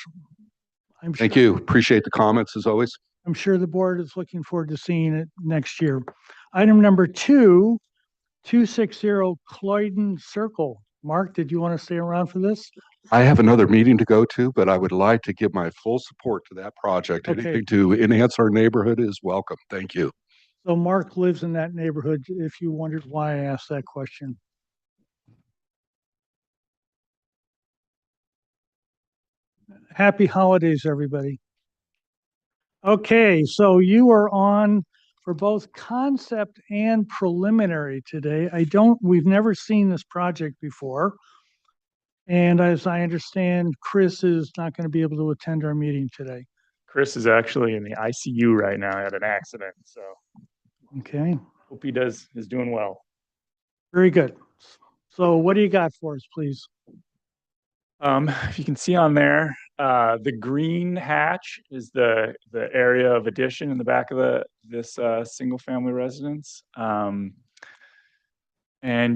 thank you. Appreciate the comments as always. I'm sure the board is looking forward to seeing it next year. Item number 2, 260 Cloyden Circle. Mark, did you want to stay around for this? I have another meeting to go to, but I would like to give my full support to that project. Okay. Anything to enhance our neighborhood is welcome. Thank you. So Mark lives in that neighborhood, if you wondered why I asked that question. Happy holidays, everybody. Okay, so you are on for both concept and preliminary today. We've never seen this project before. And as I understand, Chris is not going to be able to attend our meeting today. Chris is actually in the ICU right now. He had an accident, so Okay, hope he is doing well. very good. So what do you got for us, please? If you can see on there, the green hatch is the area of addition in the back of this single family residence. And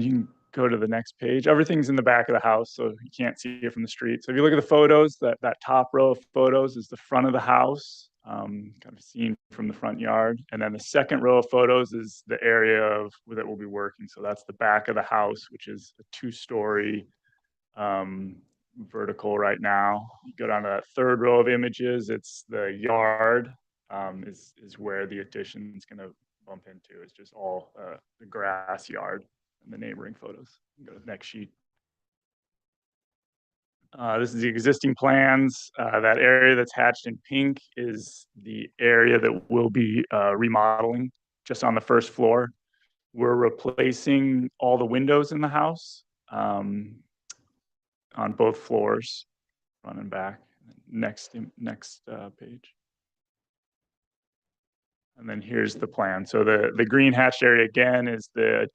you can go to the next page. Everything's in the back of the house, so you can't see it from the street. So if you look at the photos, that top row of photos is the front of the house, kind of seen from the front yard. And then the second row of photos is the area that we'll be working. So that's the back of the house, which is a 2-story vertical right now. You go down to that third row of images, it's the yard is where the addition is going to bump into. It's just all the grass yard and the neighboring photos. Go to the next sheet. This is the existing plans. That area that's hatched in pink is the area that we'll be remodeling just on the first floor. We're replacing all the windows in the house on both floors, front and back. Next page. And then here's the plan. So the green hatched area again is the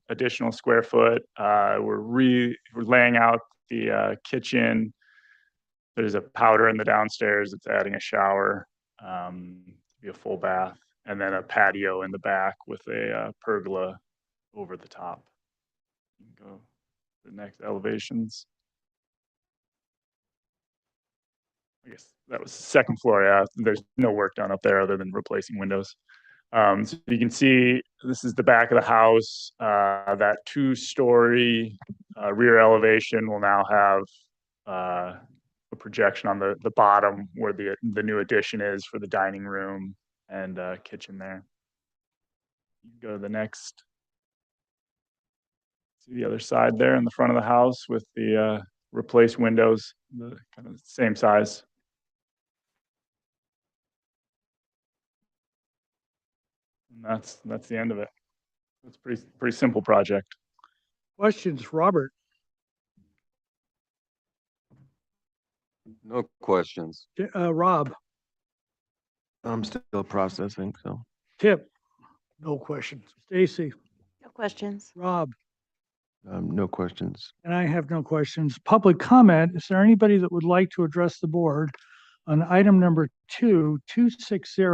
additional square foot. We're laying out the kitchen. There's a powder in the downstairs. It's adding a shower, be a full bath, and then a patio in the back with a pergola over the top. You can go to the next elevations. I guess that was the second floor. Yeah, there's no work done up there other than replacing windows. So you can see this is the back of the house. That 2-story rear elevation will now have a projection on the bottom where the new addition is for the dining room and kitchen there. You can go to the next. See the other side there in the front of the house with the replaced windows, the kind of same size. And that's the end of it. It's pretty simple project. Questions, Robert? No questions. Rob? I'm still processing, so. Tip? No questions. Stacy? No questions. Rob? No questions. And I have no questions. Public comment, is there anybody that would like to address the board on item number 260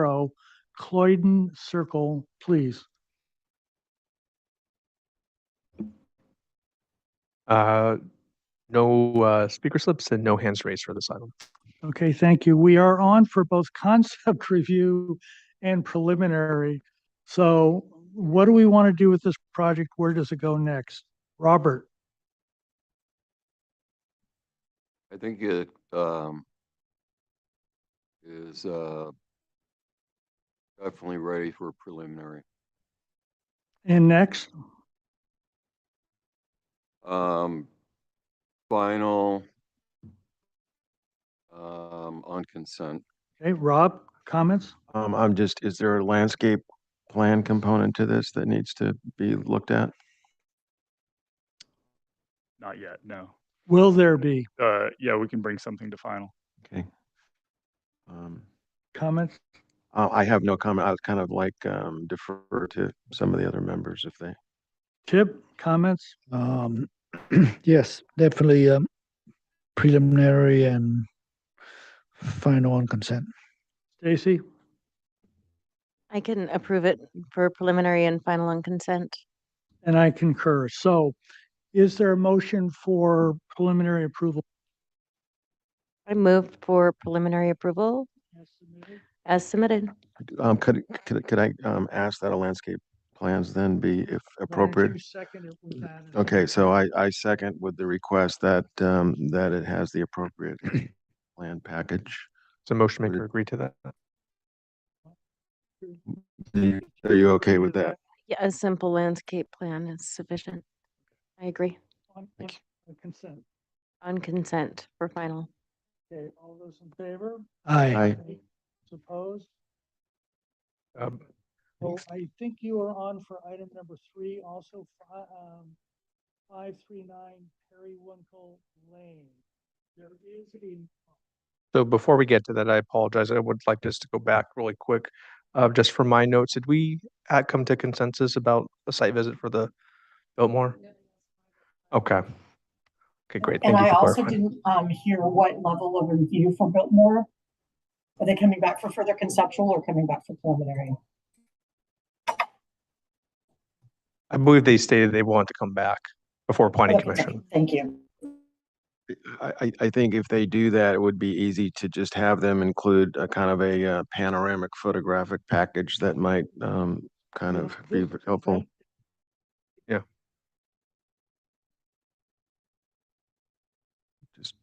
Cloyden Circle, please? No speaker slips and no hands raised for this item. Okay, thank you. We are on for both concept review and preliminary. So what do we want to do with this project? Where does it go next? Robert? I think it is definitely ready for preliminary. And next? Final on consent. Okay, Rob, comments? Is there a landscape plan component to this that needs to be looked at? Not yet, no. Will there be Yeah, we can bring something to final. Okay. comments? I have no comment. I was kind of like defer to some of the other members if they. Tip, comments? Yes, definitely preliminary and final on consent. Stacy? I can approve it for preliminary and final on consent. And I concur. So is there a motion for preliminary approval? I moved for preliminary approval as submitted. Could I ask that a landscape plans then be, if Why don't appropriate? you second it with that? Okay, so I second with the request that, that it has the appropriate plan package. So motion Would maker it- agree to that? Are you okay with that? Yeah, a simple landscape plan is sufficient. I agree. On consent. On consent for final. Okay, all those in favor? Aye. Aye. Opposed? Um, Oh, I think you are on for item number 3, also 539 Periwinkle Lane. There is a, So before we get to that, I apologize. I would like just to go back really quick. Just for my notes, did we come to consensus about a site visit for the Biltmore? Okay. Okay, great. And Thank you I for also clarifying. didn't hear what level of review for Biltmore. Are they coming back for further conceptual or coming back for preliminary? I believe they stated they want to come back before planning Okay, commission. thank you. I think if they do that, it would be easy to just have them include a kind of a panoramic photographic package that might kind of be helpful. Yeah. Just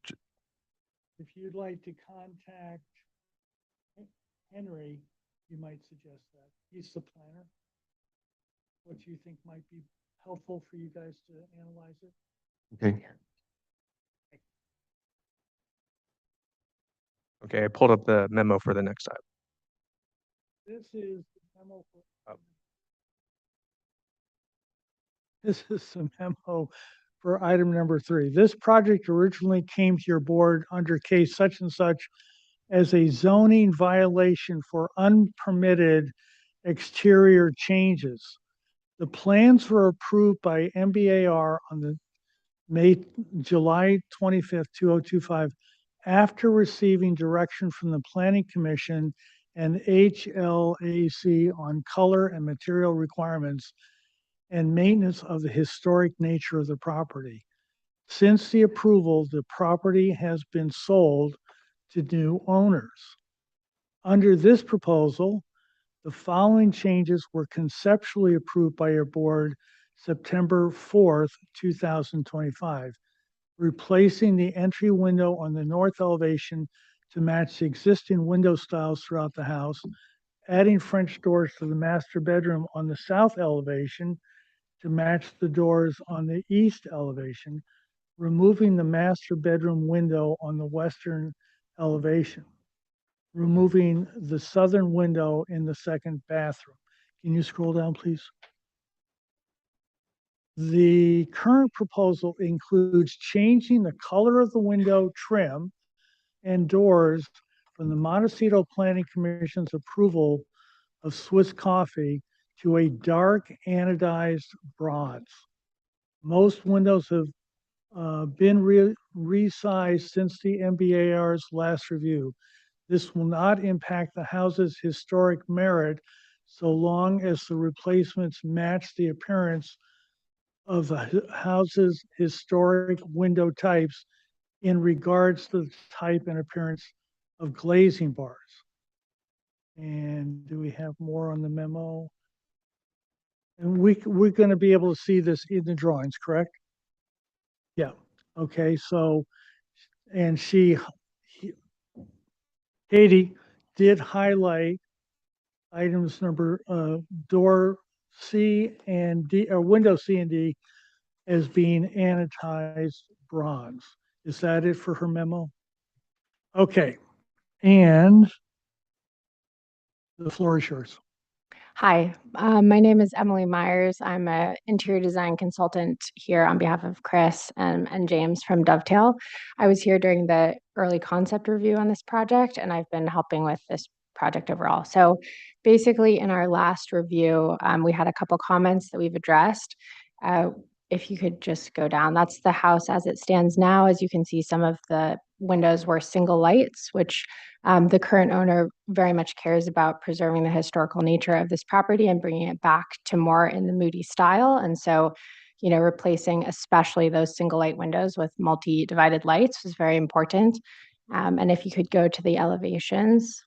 if you'd like to contact Henry, you might suggest that. He's the planner. What do you think might be helpful for you guys to analyze it? okay. Okay, I pulled up the memo for the next item. This is the memo for. Oh. This is the memo for item number 3. This project originally came to your board under case such and such as a zoning violation for unpermitted exterior changes. The plans were approved by MBAR on the July 25th, 2025, after receiving direction from the Planning Commission and HLAC on color and material requirements and maintenance of the historic nature of the property. Since the approval, the property has been sold to new owners. Under this proposal, the following changes were conceptually approved by your board September 4th, 2025, replacing the entry window on the north elevation to match the existing window styles throughout the house, adding French doors to the master bedroom on the south elevation to match the doors on the east elevation, removing the master bedroom window on the western elevation, removing the southern window in the second bathroom. Can you scroll down, please? The current proposal includes changing the color of the window trim and doors from the Montecito Planning Commission's approval of Swiss coffee to a dark anodized bronze. Most windows have been resized since the MBAR's last review. This will not impact the house's historic merit so long as the replacements match the appearance of the house's historic window types in regards to the type and appearance of glazing bars. And do we have more on the memo? And we're going to be able to see this in the drawings, correct? Yeah. Okay. So, and Katie did highlight items door C and D, or window C and D as being anodized bronze. Is that it for her memo? Okay. And the floor is yours. Hi, my name is Emily Myers. I'm an interior design consultant here on behalf of Chris and James from Dovetail. I was here during the early concept review on this project, and I've been helping with this project overall. So basically, in our last review, we had a couple comments that we've addressed. If you could just go down, that's the house as it stands now. As you can see, some of the windows were single lights, which the current owner very much cares about preserving the historical nature of this property and bringing it back to more in the Moody style. And so, replacing especially those single light windows with multi-divided lights was very important. And if you could go to the elevations.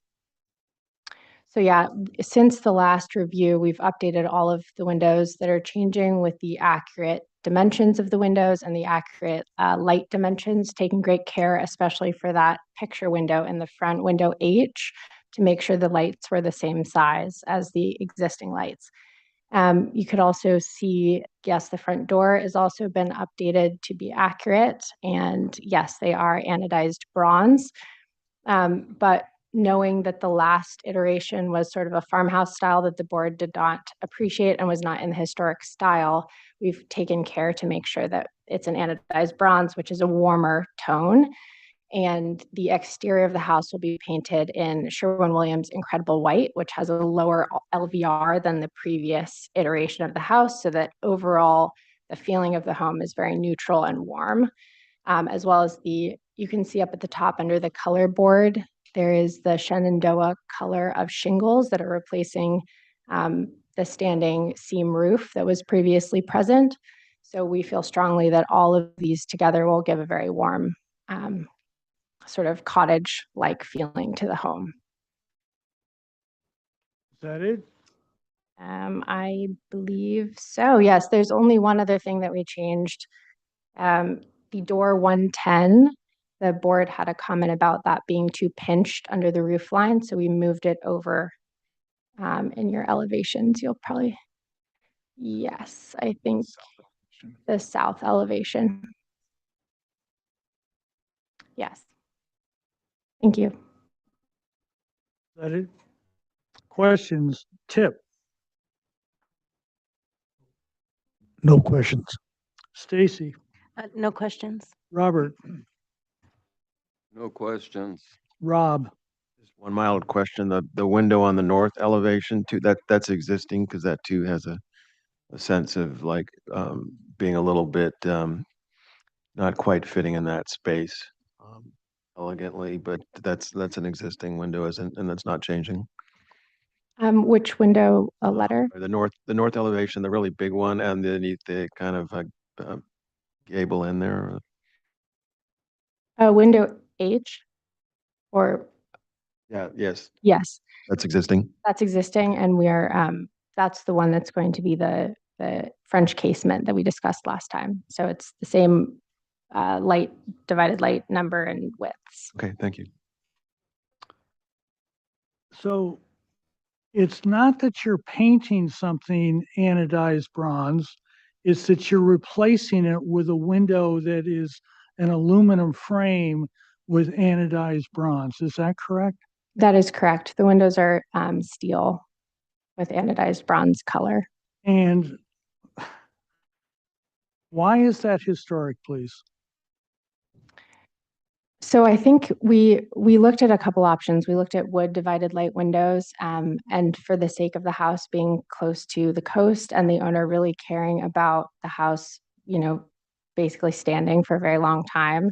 So yeah, since the last review, we've updated all of the windows that are changing with the accurate dimensions of the windows and the accurate light dimensions, taking great care, especially for that picture window in the front, window H, to make sure the lights were the same size as the existing lights. You could also see, yes, the front door has also been updated to be accurate. And yes, they are anodized bronze. But knowing that the last iteration was sort of a farmhouse style that the board did not appreciate and was not in the historic style, we've taken care to make sure that it's an anodized bronze, which is a warmer tone. And the exterior of the house will be painted in Sherwin-Williams Incredible White, which has a lower LVR than the previous iteration of the house, so that overall the feeling of the home is very neutral and warm. As well as you can see up at the top under the color board, there is the Shenandoah color of shingles that are replacing the standing seam roof that was previously present. So we feel strongly that all of these together will give a very warm sort of cottage-like feeling to the home. Is that it? I believe so. Yes, there's only one other thing that we changed. The door 110, the board had a comment about that being too pinched under the roof line, so we moved it over in your elevations. You'll probably, yes, I think the south elevation. Yes. Thank you. Is that it? Questions? Tip, No questions. Stacy, No questions. Robert, No questions. Rob. Just one mild question, the window on the north elevation too, that's existing, because that too has a sense of like, being a little bit, not quite fitting in that space, elegantly, but that's an existing window, isn't, and that's not changing. Which window, a letter? Or the north elevation, the really big one, and underneath the kind of uh, gable in there. Window H, or Yeah, yes, yes, that's existing. that's existing, and we are that's the one that's going to be the French casement that we discussed last time. So it's the same light, divided light number and widths. Okay, thank you. So it's not that you're painting something anodized bronze, it's that you're replacing it with a window that is an aluminum frame with anodized bronze. Is that correct? That is correct. The windows are steel with anodized bronze color. And why is that historic, please? So I think we looked at a couple options. We looked at wood divided light windows, and for the sake of the house being close to the coast and the owner really caring about the house, basically standing for a very long time,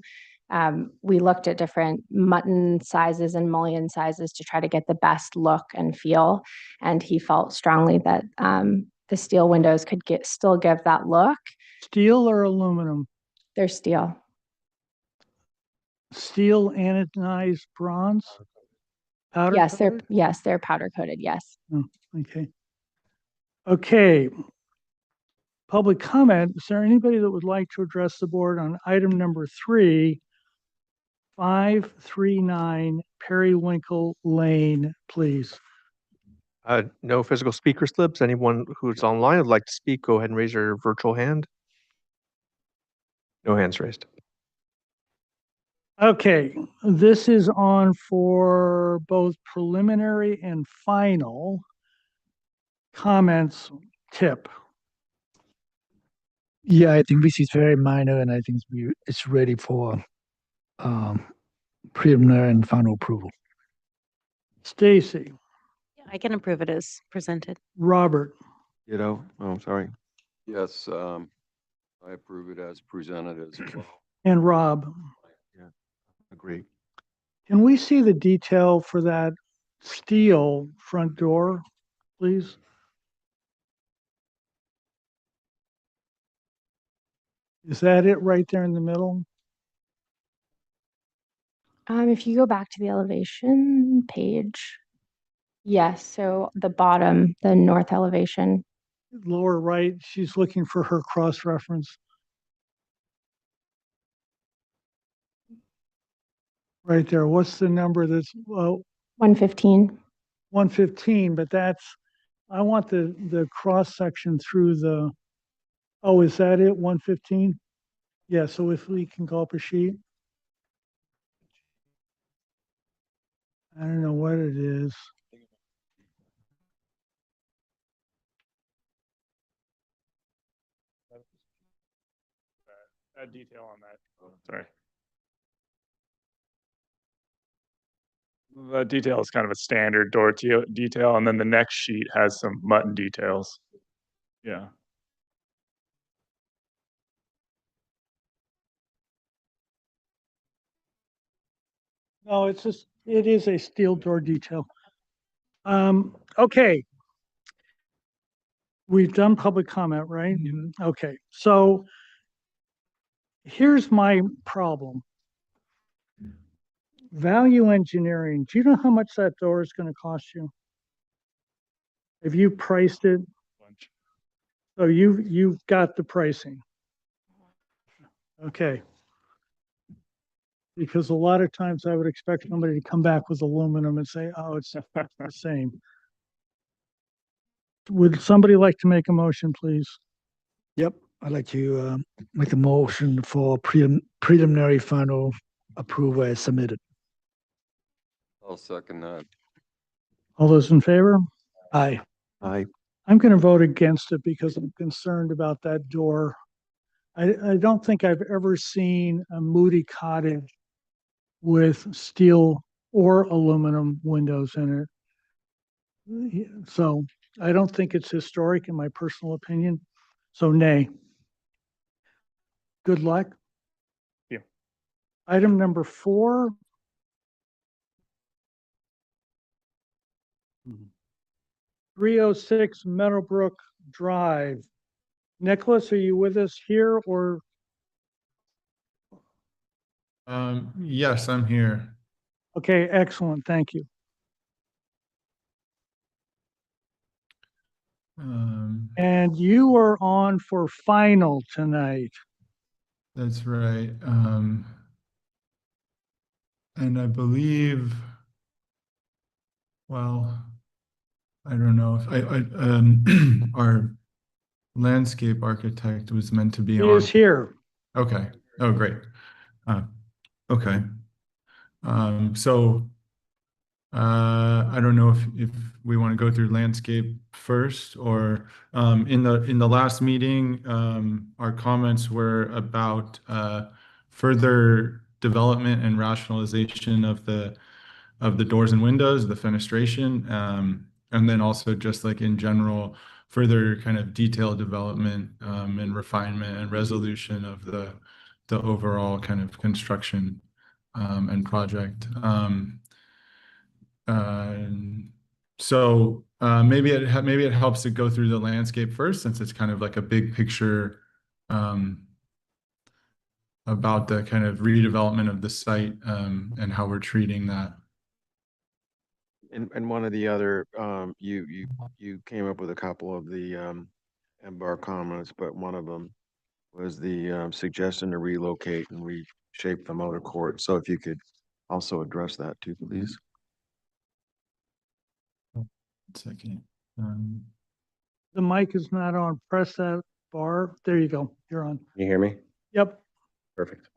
we looked at different mutton sizes and mullion sizes to try to get the best look and feel. And he felt strongly that the steel windows could still give that look. Steel or aluminum? They're steel. Steel anodized bronze? Powder Yes, coated? they're powder coated. Yes. Oh, okay. Okay. Public comment. Is there anybody that would like to address the board on item number 3, 539 Periwinkle Lane, please? No physical speaker slips. Anyone who's online would like to speak, go ahead and raise your virtual hand. No hands raised. Okay, this is on for both preliminary and final comments. Tip. Yeah, I think this is very minor, and I think it's ready for um, preliminary and final approval. Stacy, I can approve it as presented. Robert, Oh, sorry. Yes, I approve it as presented as well. and Rob. Agree. Can we see the detail for that steel front door, please? Is that it right there in the middle? If you go back to the elevation page, Yes, so the bottom, the north elevation. Lower right, she's looking for her cross-reference. Right there. What's the number that's, well, 115. 115, but that's, I want the cross-section through the, oh, is that it, 115? Yeah, so if we can go up a sheet. I don't know what it is. Add detail on that. Sorry. The detail is kind of a standard door detail, and then the next sheet has some mutton details. Yeah. No, it's just, it is a steel door detail. Okay. We've done public comment, right? Okay, so here's my problem. Value engineering, do you know how much that door is gonna cost you? Have you priced it? Bunch. So you've got the pricing. Okay. Because a lot of times I would expect somebody to come back with aluminum and say, oh, it's the same. Would somebody like to make a motion, please? Yep, I'd like to make a motion for preliminary final approval as submitted. I'll second that. All those in favor? Aye. I, I'm gonna vote against it because I'm concerned about that door. I don't think I've ever seen a Moody cottage with steel or aluminum windows in it. So I don't think it's historic in my personal opinion. So nay. Good luck. Yeah. Item number 4. 306 Meadowbrook Drive. Nicholas, are you with us here or? Yes, I'm here. Okay, excellent. Thank you. And you are on for final tonight. That's right. And I believe, well, I don't know if our landscape architect was meant to be He on. is here. Okay. Oh, great. Okay. So I don't know if we want to go through landscape first or in the last meeting, our comments were about further development and rationalization of the doors and windows, the fenestration, and then also just like in general, further kind of detailed development and refinement and resolution of the overall kind of construction and project. So maybe it helps to go through the landscape first, since it's kind of like a big picture about the kind of redevelopment of the site and how we're treating that. and one of the other, you came up with a couple of the MBAR comments, but one of them was the suggestion to relocate and reshape the motor court. So if you could also address that too, please. 1 second. The mic is not on. Press that bar. There you go. You're on. You hear me? Yep. Perfect.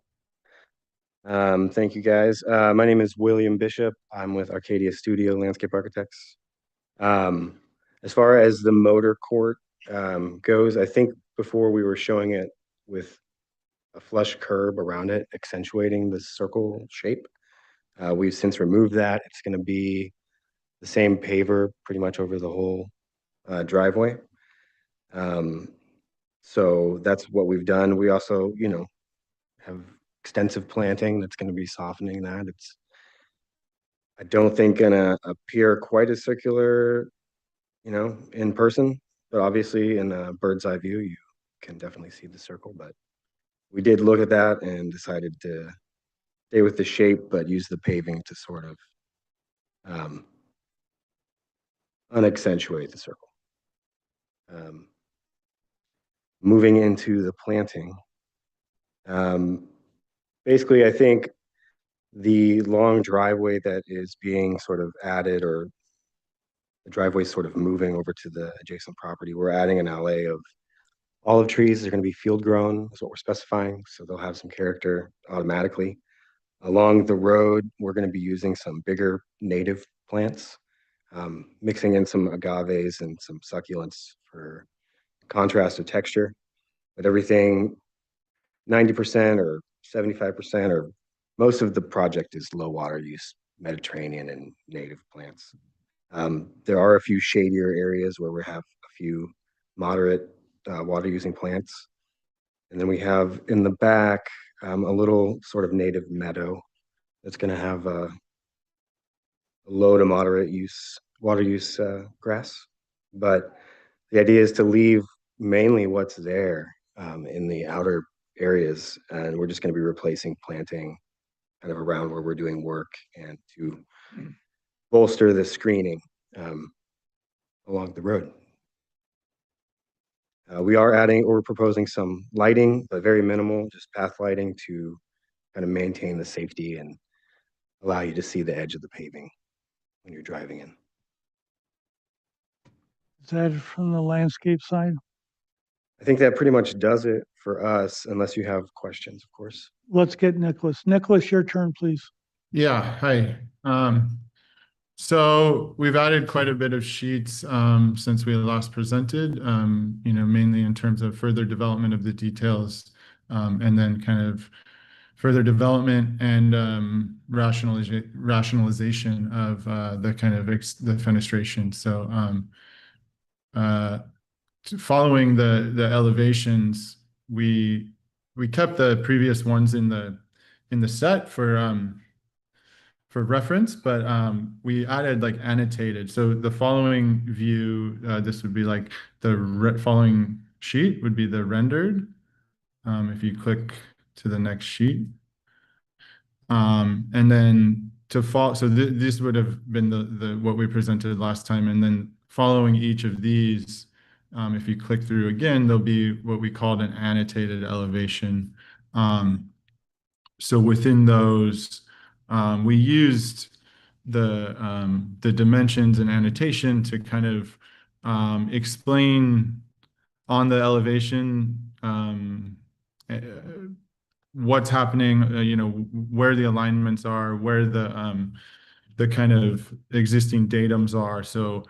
Thank you, guys. My name is William Bishop. I'm with Arcadia Studio Landscape Architects. As far as the motor court goes, I think before we were showing it with a flush curb around it, accentuating the circle shape. We've since removed that. It's going to be the same paver pretty much over the whole driveway. So that's what we've done. We also, have extensive planting that's going to be softening that. It's, I don't think gonna appear quite as circular, in person, but obviously in a bird's eye view, you can definitely see the circle. But we did look at that and decided to stay with the shape, but use the paving to sort of unaccentuate the circle. Moving into the planting, basically, I think the long driveway that is being sort of added, or the driveway sort of moving over to the adjacent property, we're adding an alley of olive trees. They're going to be field grown, is what we're specifying, so they'll have some character automatically. Along the road, we're going to be using some bigger native plants, mixing in some agaves and some succulents for contrast of texture. But everything 90% or 75% or most of the project is low water use, Mediterranean and native plants. There are a few shadier areas where we have a few moderate water using plants. And then we have in the back a little sort of native meadow that's going to have a low to moderate use water use grass. But the idea is to leave mainly what's there in the outer areas, and we're just going to be replacing planting kind of around where we're doing work and to bolster the screening along the road. We're proposing some lighting, but very minimal, just path lighting to kind of maintain the safety and allow you to see the edge of the paving when you're driving in. Is that from the landscape side? I think that pretty much does it for us, unless you have questions, of course. Let's get Nicholas. Nicholas, your turn, please. Yeah, hi. So we've added quite a bit of sheets since we last presented, mainly in terms of further development of the details, and then kind of further development and rationalization of the kind of the fenestration. So following the elevations, we kept the previous ones in the set for reference, but we added like annotated. So the following view, this would be like the following sheet would be the rendered. If you click to the next sheet, and then to follow, so this would have been the what we presented last time, and then following each of these, if you click through again, there'll be what we called an annotated elevation. So within those, we used the dimensions and annotation to kind of explain on the elevation what's happening, where the alignments are, where the kind of existing datums are. So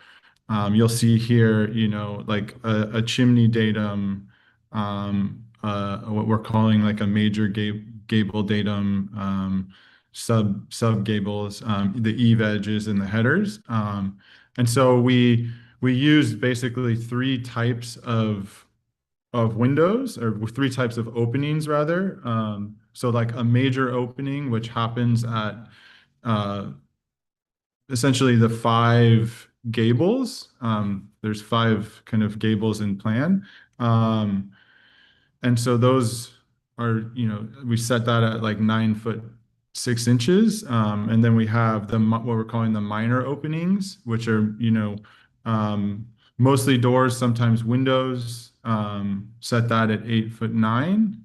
you'll see here, like a chimney datum, what we're calling like a major gable datum, sub gables, the eave edges and the headers. And so we used basically three types of windows, or three types of openings rather. So like a major opening, which happens at essentially the 5 gables. There's 5 kind of gables in plan. And so those are, we set that at like 9 foot 6 inches. And then we have what we're calling the minor openings, which are, mostly doors, sometimes windows, set that at 8 foot 9.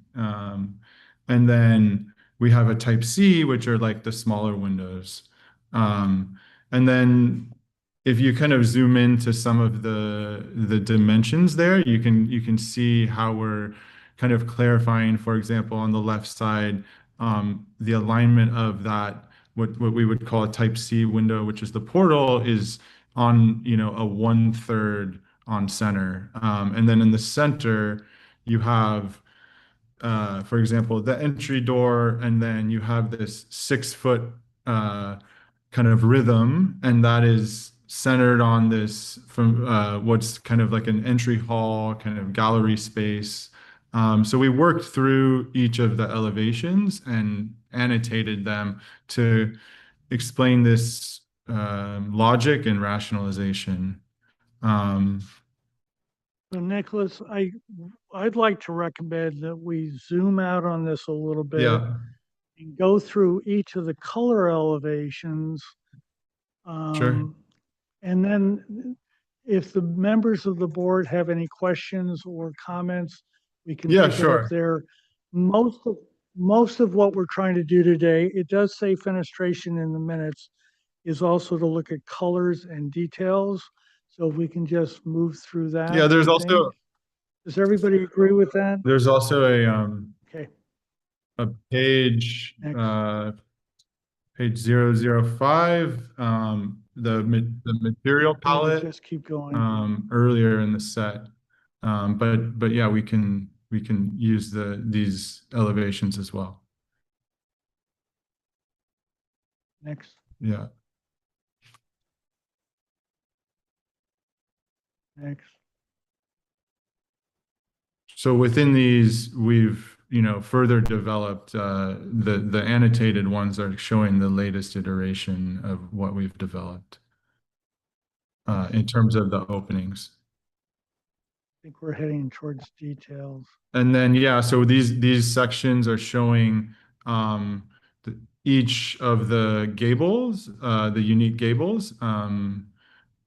And then we have a type C, which are like the smaller windows. And then if you kind of zoom into some of the dimensions there, you can see how we're kind of clarifying, for example, on the left side, the alignment of that, what we would call a type C window, which is the portal, is on, a 1/3 on center. And then in the center, you have, for example, the entry door, and then you have this 6 foot kind of rhythm, and that is centered on this from what's kind of like an entry hall, kind of gallery space. So we worked through each of the elevations and annotated them to explain this logic and rationalization. So Nicholas, I'd like to recommend that we zoom out on this a little bit. Yeah. And go through each of the color elevations. Sure. And then if the members of the board have any questions or comments, we can Yeah, pick it up sure. there. Most of what we're trying to do today, it does say fenestration in the minutes, is also to look at colors and details. So if we can just move through that. Yeah, there's I also think. Does everybody agree with that? there's also Okay, a page next. page 005, the material We would palette just keep going. earlier in the set. But yeah, we can use these elevations as well. Next, Yeah. next. So within these, we've, further developed, the annotated ones are showing the latest iteration of what we've developed, in terms of the openings. I think we're heading towards details. And then, yeah, so these sections are showing, each of the gables, the unique gables,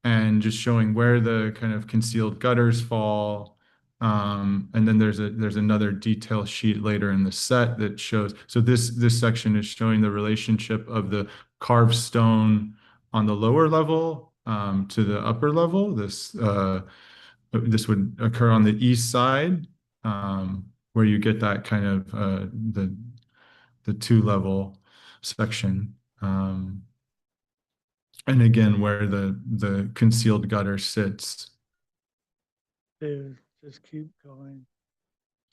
and just showing where the kind of concealed gutters fall. And then there's another detail sheet later in the set that shows, so this section is showing the relationship of the carved stone on the lower level, to the upper level. This would occur on the east side, where you get that kind of, the two-level section. And again, where the concealed gutter sits. Just keep going.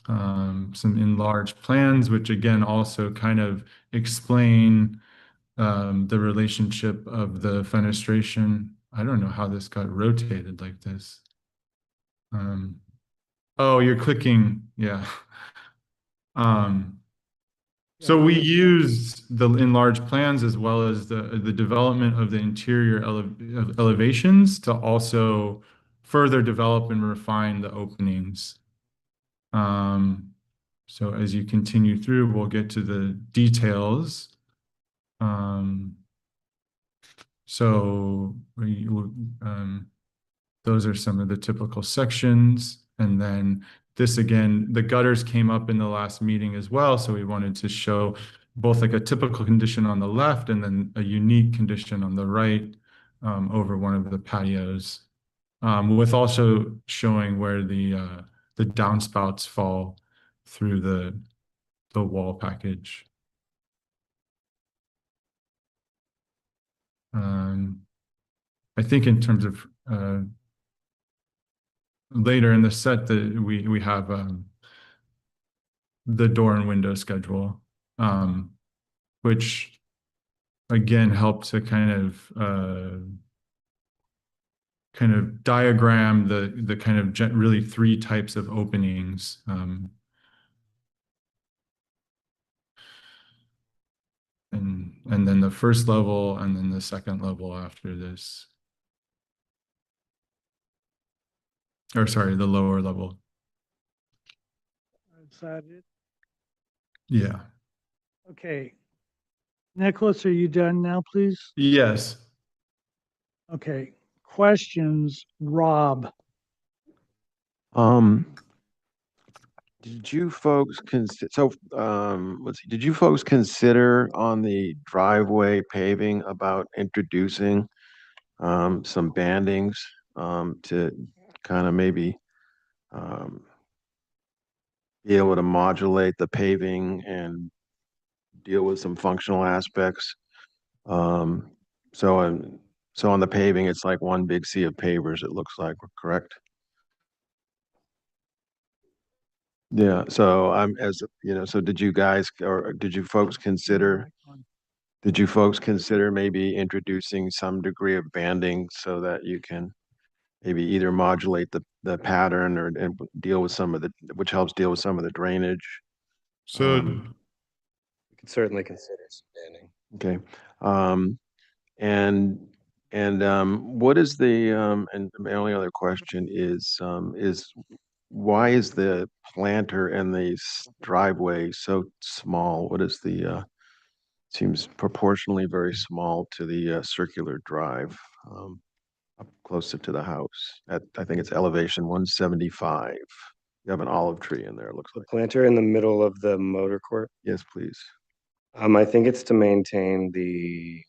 Some enlarged plans, which again also kind of explain, the relationship of the fenestration. I don't know how this got rotated like this. Oh, you're clicking, yeah. So we used the enlarged plans as well as the development of the interior elevations to also further develop and refine the openings. So as you continue through, we'll get to the details. So those are some of the typical sections. And then this again, the gutters came up in the last meeting as well. So we wanted to show both like a typical condition on the left and then a unique condition on the right, over one of the patios, with also showing where the downspouts fall through the wall package. I think in terms of, later in the set that we have, the door and window schedule, which again help to kind of diagram the kind of really three types of openings. And then the first level and then the second level after this. Or sorry, the lower level. Is that it? Yeah. Okay. Nicholas, are you done now, please? Yes. Okay. Questions, Rob? Did you folks let's see, did you folks consider on the driveway paving about introducing some bandings to kind of maybe be able to modulate the paving and deal with some functional aspects? Um, so on the paving, it's like one big sea of pavers, it looks like, correct? Yeah, so so did you guys, or did you folks consider maybe introducing some degree of banding so that you can maybe either modulate the pattern or and deal with which helps deal with some of the drainage? So We could certainly consider expanding. Okay. Um, and what is and my only other question is why is the planter and the driveway so small? What is seems proportionally very small to the circular drive? up closer to the house at, I think it's elevation 175. You have an olive tree in there, it looks The like. planter in the middle of the motor court. Yes, please. I think it's to maintain the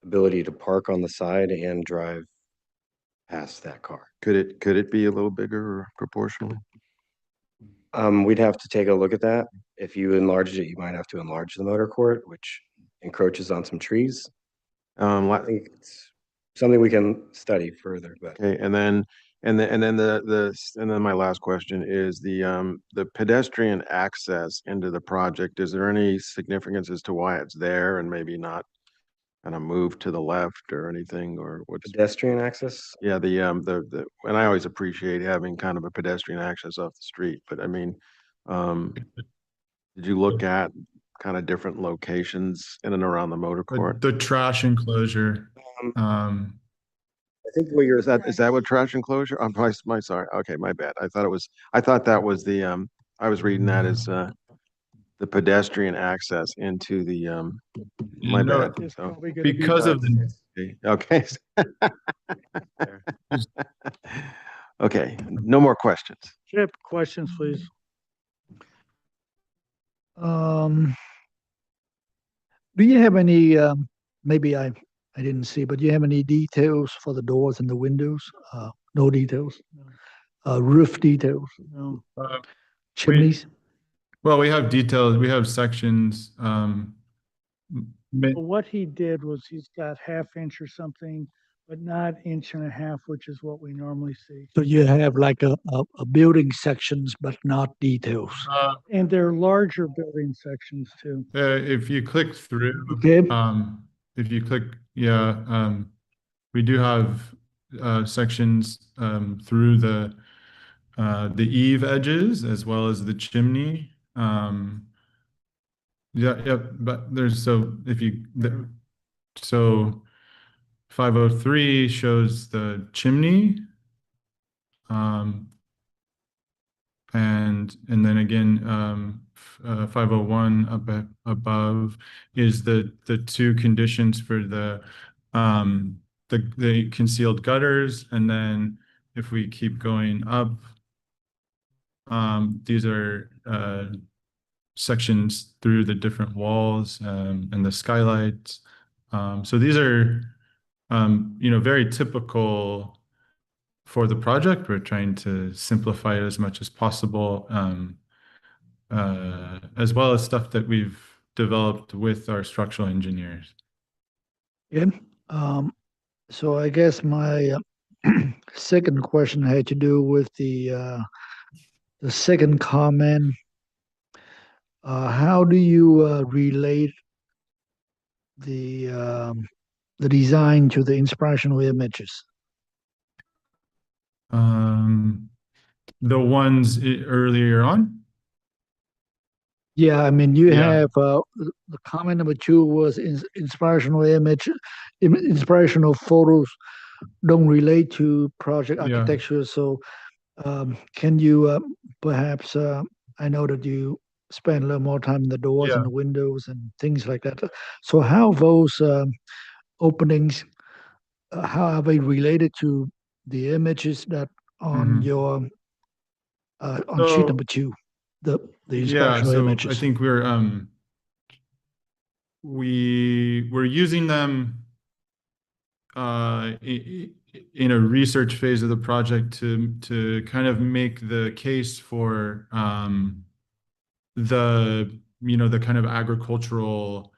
ability to park on the side and drive past that car. Could it be a little bigger or proportionally? We'd have to take a look at that. If you enlarge it, you might have to enlarge the motor court, which encroaches on some trees. I think it's something we can study further, but Okay, and then my last question is the pedestrian access into the project. Is there any significance as to why it's there and maybe not kind of move to the left or anything, or what's? pedestrian access. Yeah, and I always appreciate having kind of a pedestrian access off the street, but I mean, did you look at kind of different locations in and around the motor court? The trash enclosure. I think what you're Is that what trash enclosure? I'm sorry. Okay, my bad. I thought that was I was reading that as the pedestrian access into the my No, bad. It's So probably gonna be because of both. the okay. Okay, no more questions. Chip, questions, please. Um, do you have any, maybe I didn't see, but do you have any details for the doors and the windows? No details. Roof details, No. chimneys? Well, we have details, we have sections, But what he did was he's got half inch or something, but not inch and a half, which is what we normally see. So you have like a building sections, but not details. And they're larger building sections too. if you click through, Okay. if you click, we do have sections through the eave edges as well as the chimney. But there's so 503 shows the chimney, and then again 501 up above is the two conditions for the concealed gutters, and then if we keep going up, these are sections through the different walls and the skylights. So these are very typical for the project. We're trying to simplify it as much as possible, as well as stuff that we've developed with our structural engineers. Yeah. So I guess my second question had to do with the second comment. How do you relate the design to the inspirational images? The ones earlier on? Yeah, I mean, you Yeah. have the comment number 2 was inspirational image, inspirational photos don't relate to project Yeah. architecture. So, can you perhaps? I know that you spend a little more time in the doors Yeah. and the windows and things like that. So, how those openings, how are they related to the images that on Mhm. your on sheet So- number 2, the Yeah, inspirational so images? I think we're using them in a research phase of the project to kind of make the case for the kind of agricultural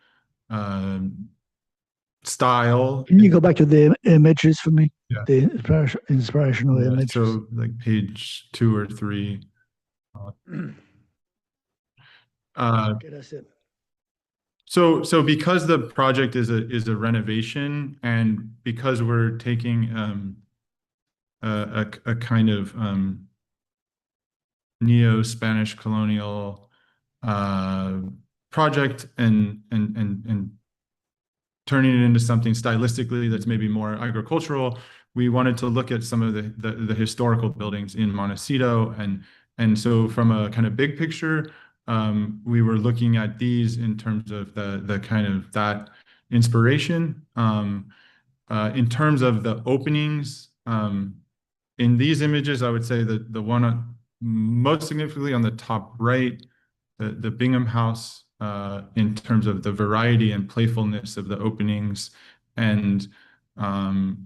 style. Can you go back to the images for me? Yeah. The inspirational Yeah, images. so like page 2 or 3. Okay, that's it. So because the project is a renovation, and because we're taking a kind of neo-Spanish colonial project and turning it into something stylistically that's maybe more agricultural, we wanted to look at some of the historical buildings in Montecito, and so from a kind of big picture, we were looking at these in terms of the kind of that inspiration. in terms of the openings, in these images, I would say that the one most significantly on the top right, the Bingham House, in terms of the variety and playfulness of the openings, and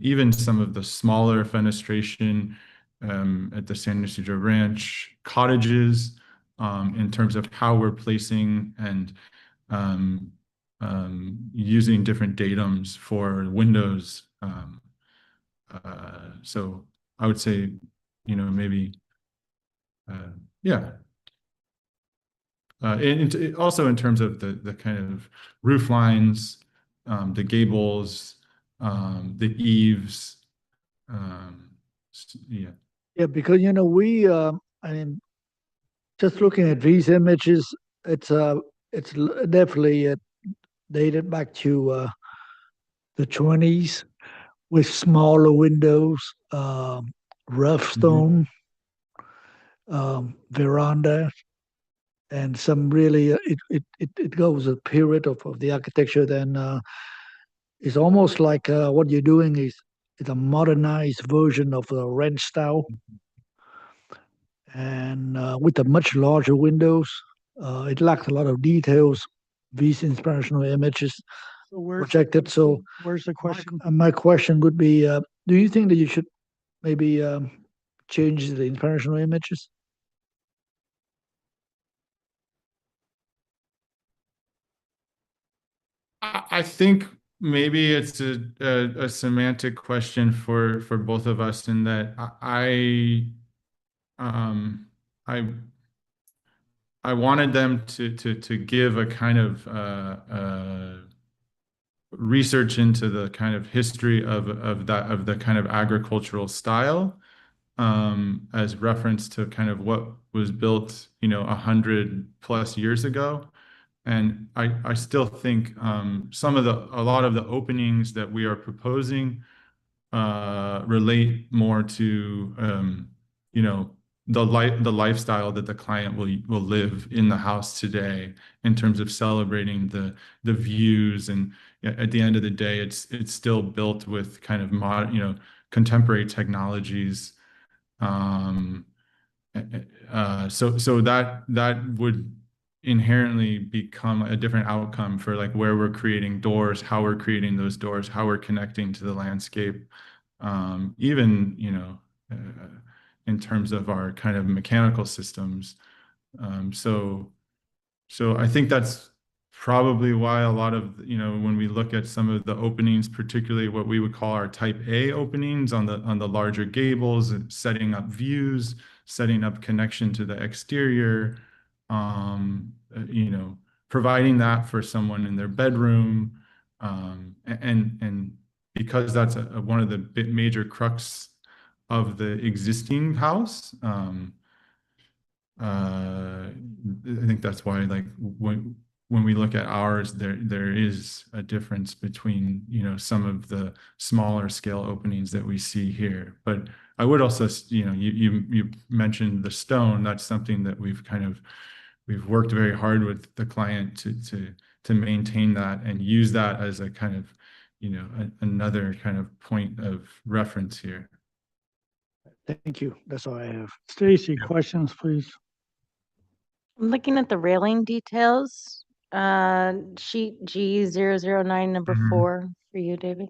even some of the smaller fenestration at the San Ysidro Ranch cottages, in terms of how we're placing and using different datums for windows. So I would say, maybe, yeah. Also in terms of the kind of roof lines, the gables, the eaves, yeah. Yeah, because I mean, just looking at these images, it's definitely dated back to the 20s with smaller windows, rough stone, veranda, and some really it goes a period of the architecture. Then it's almost like what you're doing is a modernized version of the ranch style, and with the much larger windows. It lacked a lot of details. These inspirational images So where's, projected. So where's the question? my question would be: do you think that you should maybe change the inspirational images? I think maybe it's a semantic question for both of us, in that um I I wanted them to give a kind of research into the kind of history of the kind of agricultural style, as reference to kind of what was built 100+ years ago. And I still think a lot of the openings that we are proposing relate more to the lifestyle that the client will live in the house today, in terms of celebrating the views. And at the end of the day, it's still built with kind of modern, contemporary technologies. So that would inherently become a different outcome for like where we're creating doors, how we're creating those doors, how we're connecting to the landscape, even in terms of our kind of mechanical systems. So I think that's probably why a lot of, when we look at some of the openings, particularly what we would call our type A openings on the larger gables, and setting up views, setting up connection to the exterior, providing that for someone in their bedroom. And because that's one of the major crux of the existing house, I think that's why, like, when we look at ours, there is a difference between some of the smaller scale openings that we see here. But I would also, you mentioned the stone. That's something that we've worked very hard with the client to maintain that and use that as a kind of another kind of point of reference here. Thank you. That's all I have. Stacy, questions, please. I'm looking at the railing details, sheet G009, number 4 for you, David.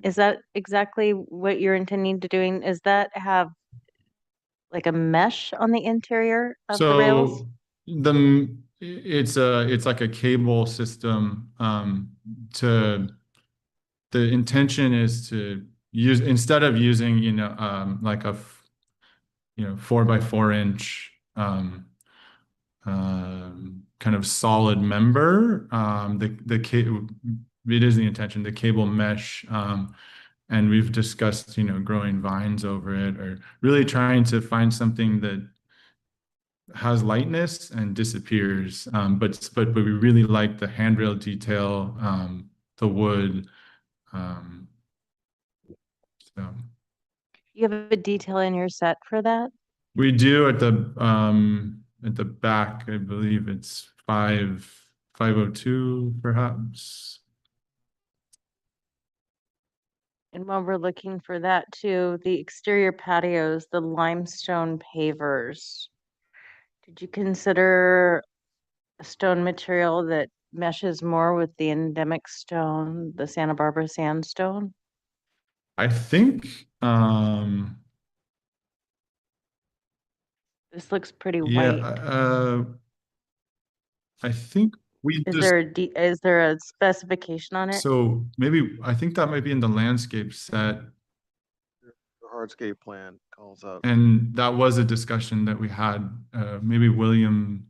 Is that exactly what you're intending to doing? Is that have like a mesh on the interior of the rails? It's like a cable system. The intention is to use, instead of using like a 4x4 inch kind of solid member, it is the intention, the cable mesh, and we've discussed growing vines over it, or really trying to find something that has lightness and disappears, but we really like the handrail detail, the wood. So You have a detail in your set for that? we do at the back. I believe it's 502, perhaps. And while we're looking for that too, the exterior patios, the limestone pavers. Did you consider a stone material that meshes more with the endemic stone, the Santa Barbara sandstone? I think, This looks pretty yeah, white. I think we Is just, there is there a specification on it? so maybe, I think that might be in the landscape set. The hardscape plan calls out. And that was a discussion that we had, maybe William.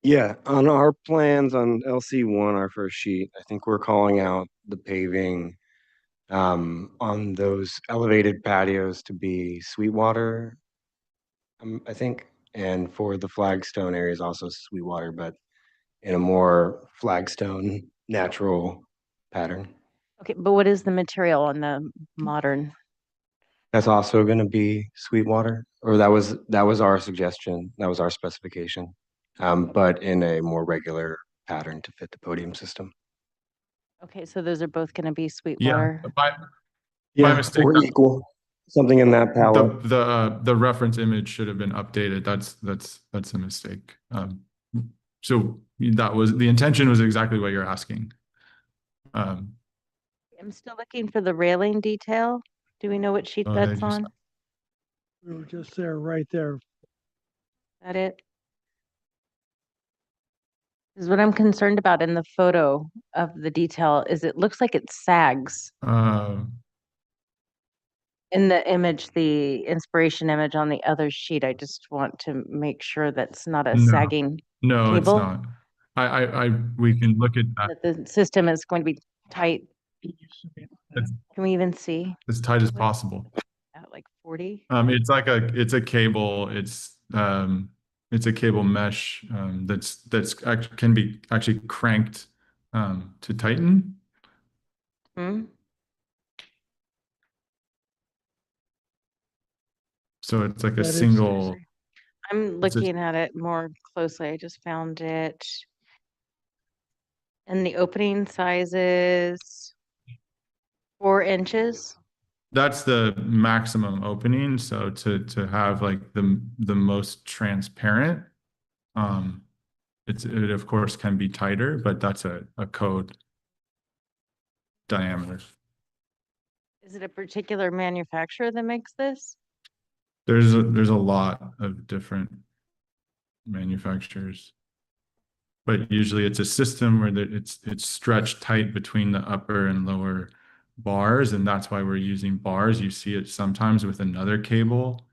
Yeah, on our plans on LC1, our first sheet, I think we're calling out the paving on those elevated patios to be Sweetwater, I think, and for the flagstone areas also Sweetwater, but in a more flagstone natural pattern. Okay, but what is the material on the modern? That's also going to be Sweetwater, or that was our suggestion. That was our specification, but in a more regular pattern to fit the podium system. Okay, so those are both going to be Yeah, Sweetwater. by Yeah, mistake, or equal, something in that palette. the reference image should have been updated. That's a mistake. So that was, the intention was exactly what you're asking. I'm still looking for the railing detail. Do we know what sheet I that's just- on? We were just there, right there. Is that it? Is what I'm concerned about in the photo of the detail is it looks like it sags. In the image, the inspiration image on the other sheet, I just want to make sure that's not a No. sagging No, it's cable. not. We can look at that. That the system is going to be tight. It's Can we even see as tight as possible. at like 40? It's like it's a cable. It's a cable mesh can be actually cranked to tighten. Hmm? So it's like a That is- single. I'm It's a- looking at it more closely. I just found it. And the opening size is 4 inches. That's the maximum opening. So to have like the most transparent, it of course can be tighter, but that's a code diameter. Is it a particular manufacturer that makes this? There's a lot of different manufacturers, but usually it's a system where it's stretched tight between the upper and lower bars, and that's why we're using bars. You see it sometimes with another cable,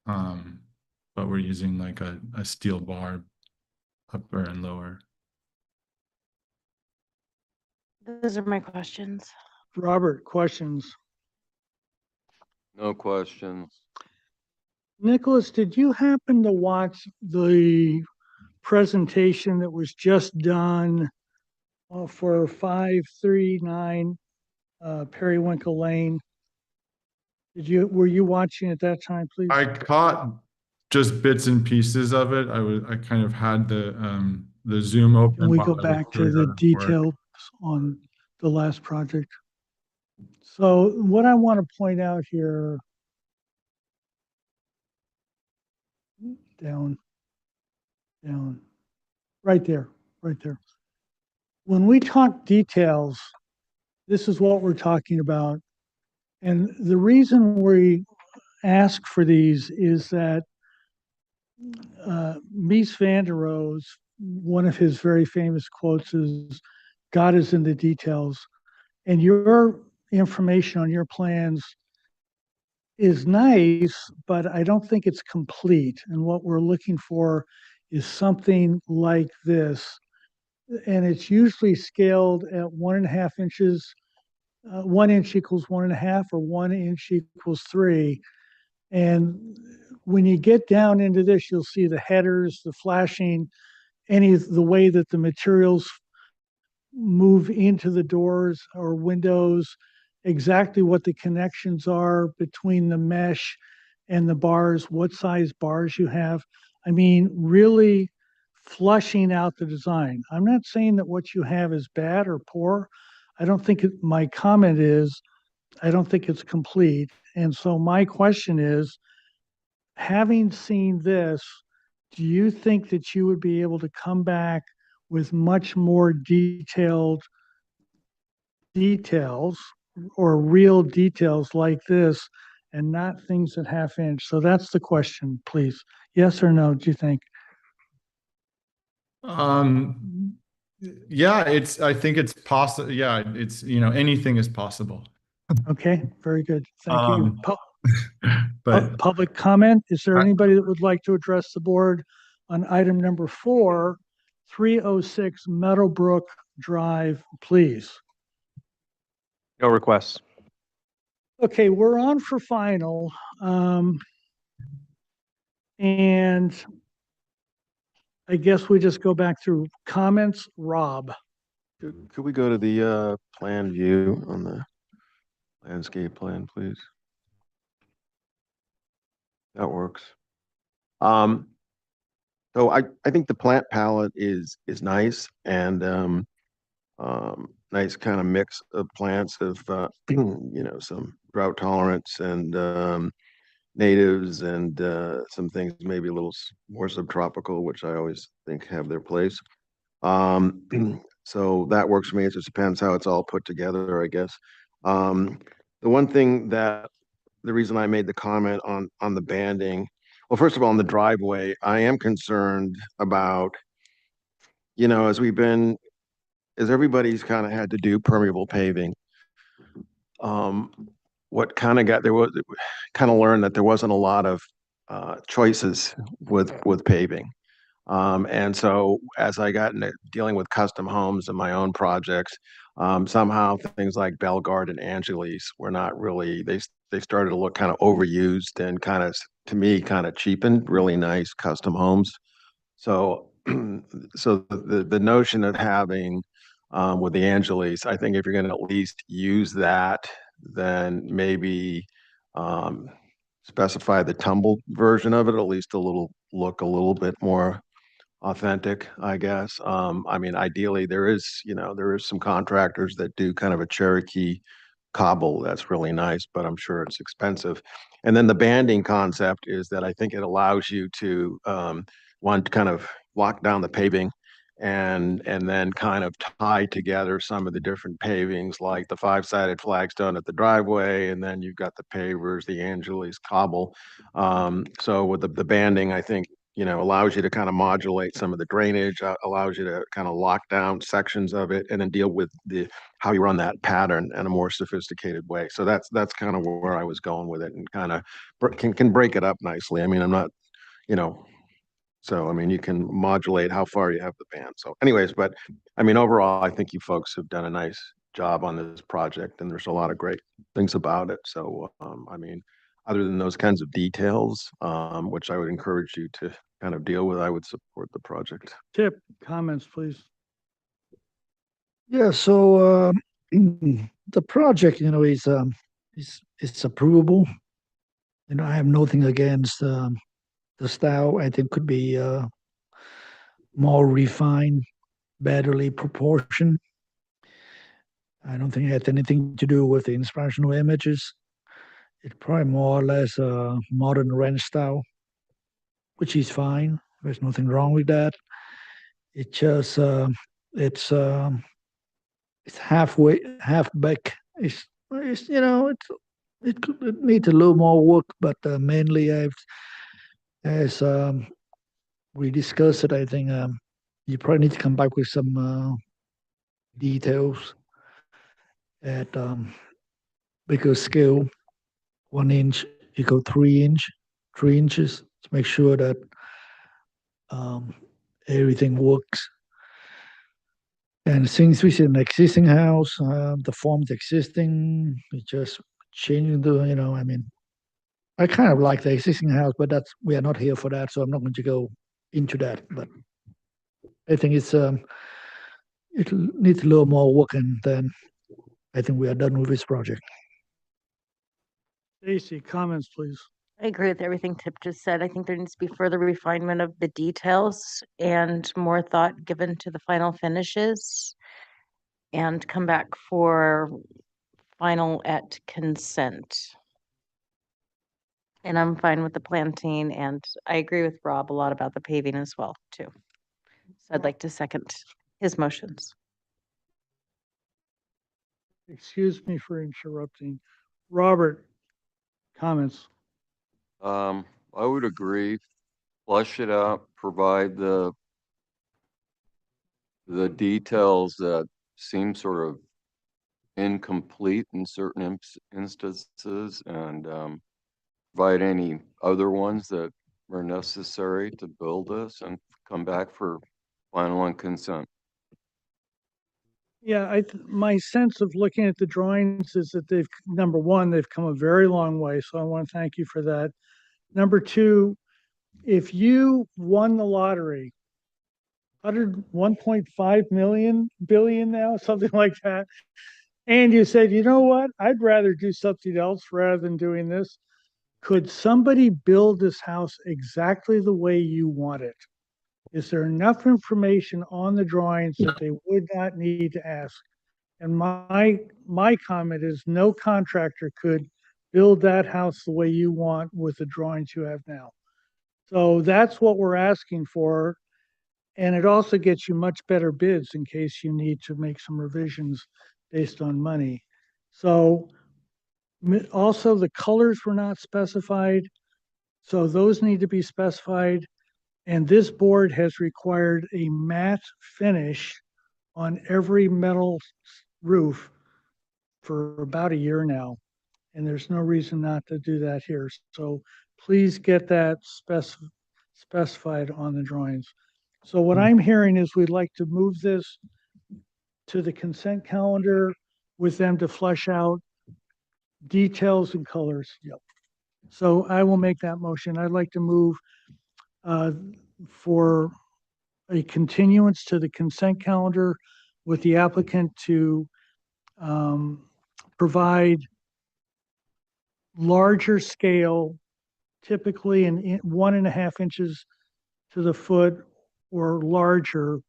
but we're using like a steel bar, upper and lower. Those are my questions. Robert, questions? No questions. Nicholas, did you happen to watch the presentation that was just done for 539 Periwinkle Lane? Were you watching at that time, please? I caught just bits and pieces of it. I kind of had the Zoom open. Can we while go I was back to doing the other work. details on the last project? So what I want to point out here, down, right there. When we talk details, this is what we're talking about. And the reason we ask for these is that Mies van der Rohe, one of his very famous quotes is, "God is in the details." And your information on your plans is nice, but I don't think it's complete. And what we're looking for is something like this. And it's usually scaled at 1.5 inches. 1 inch equals 1.5, or 1 inch equals 3. And when you get down into this, you'll see the headers, the flashing, the way that the materials move into the doors or windows, exactly what the connections are between the mesh and the bars, what size bars you have. I mean, really flushing out the design. I'm not saying that what you have is bad or poor. I don't think my comment is, I don't think it's complete. And so my question is, having seen this, do you think that you would be able to come back with much more detailed details or real details like this and not things at half inch? So that's the question, please. Yes or no, do you think? Yeah, I think it's possible. Yeah, it's, anything is possible. Okay, very good. Thank you. But Public comment, is there I- anybody that would like to address the board on item number 4, 306 Meadowbrook Drive, please? No requests. Okay, we're on for final. And I guess we just go back through comments. Rob, Could we go to the plan view on the landscape plan, please? That works. So I think the plant palette is nice and nice kind of mix of plants of some drought tolerance and natives and some things maybe a little more subtropical, which I always think have their place. So that works for me. It just depends how it's all put together, I guess. The one thing that the reason I made the comment on the banding, well, first of all, on the driveway, I am concerned about, as everybody's kind of had to do permeable paving. What kind of got there was kind of learned that there wasn't a lot of choices with paving. And so as I got into dealing with custom homes and my own projects, somehow things like Bellegarde and Angeles were not really, they started to look kind of overused and kind of, to me, kind of cheapened really nice custom homes. So, so the notion of having with the Angeles, I think if you're going to at least use that, then maybe specify the tumbled version of it, at least look a little bit more authentic, I guess. I mean, ideally, there is some contractors that do kind of a Cherokee cobble that's really nice, but I'm sure it's expensive. And then the banding concept is that I think it allows you to one, kind of lock down the paving and then kind of tie together some of the different pavings, like the 5-sided flagstone at the driveway, and then you've got the pavers, the Angeles cobble. So with the banding, I think allows you to kind of modulate some of the drainage, allows you to kind of lock down sections of it, and then deal with how you run that pattern in a more sophisticated way. So that's kind of where I was going with it, and kind of can break it up nicely. I mean, I'm not, so I mean, you can modulate how far you have the band. So, anyways, but I mean, overall, I think you folks have done a nice job on this project, and there's a lot of great things about it. So, I mean, other than those kinds of details, which I would encourage you to kind of deal with, I would support the project. Tip, comments, please. Yeah, so the project, is it's approvable. I have nothing against the style. I think could be more refined, betterly proportioned. I don't think it has anything to do with the inspirational images. It's probably more or less a modern ranch style, which is fine. There's nothing wrong with that. It just it's halfway, half back. It needs a little more work, but mainly as we discussed it, I think you probably need to come back with some details at bigger scale, 1 inch equal 3 inch, 3 inches to make sure that everything works. And since we see an existing house, the form's existing, it's just changing I mean, I kind of like the existing house, but we are not here for that, so I'm not going to go into that. But I think it needs a little more work, and then I think we are done with this project. Stacy, comments, please. I agree with everything Tip just said. I think there needs to be further refinement of the details and more thought given to the final finishes and come back for final at consent. And I'm fine with the planting, and I agree with Rob a lot about the paving as well, too. So I'd like to second his motions. Excuse me for interrupting. Robert, comments? I would agree, flush it out, provide the details that seem sort of incomplete in certain instances, and provide any other ones that are necessary to build this, and come back for final and consent. Yeah, my sense of looking at the drawings is that number one, they've come a very long way, so I want to thank you for that. Number two, if you won the lottery, 1.5 billion now, something like that, and you said, you know what, I'd rather do something else rather than doing this, could somebody build this house exactly the way you want it? Is there enough information on the drawings that they would not need to ask? And my comment is no contractor could build that house the way you want with the drawings you have now. So that's what we're asking for. And it also gets you much better bids in case you need to make some revisions based on money. So also the colors were not specified. So those need to be specified. And this board has required a matte finish on every metal roof for about a year now. And there's no reason not to do that here. So please get that specified on the drawings. So what I'm hearing is we'd like to move this to the consent calendar with them to flesh out details and colors. Yep. So I will make that motion. I'd like to move for a continuance to the consent calendar with the applicant to provide larger scale, typically in 1.5 inches to the foot or larger,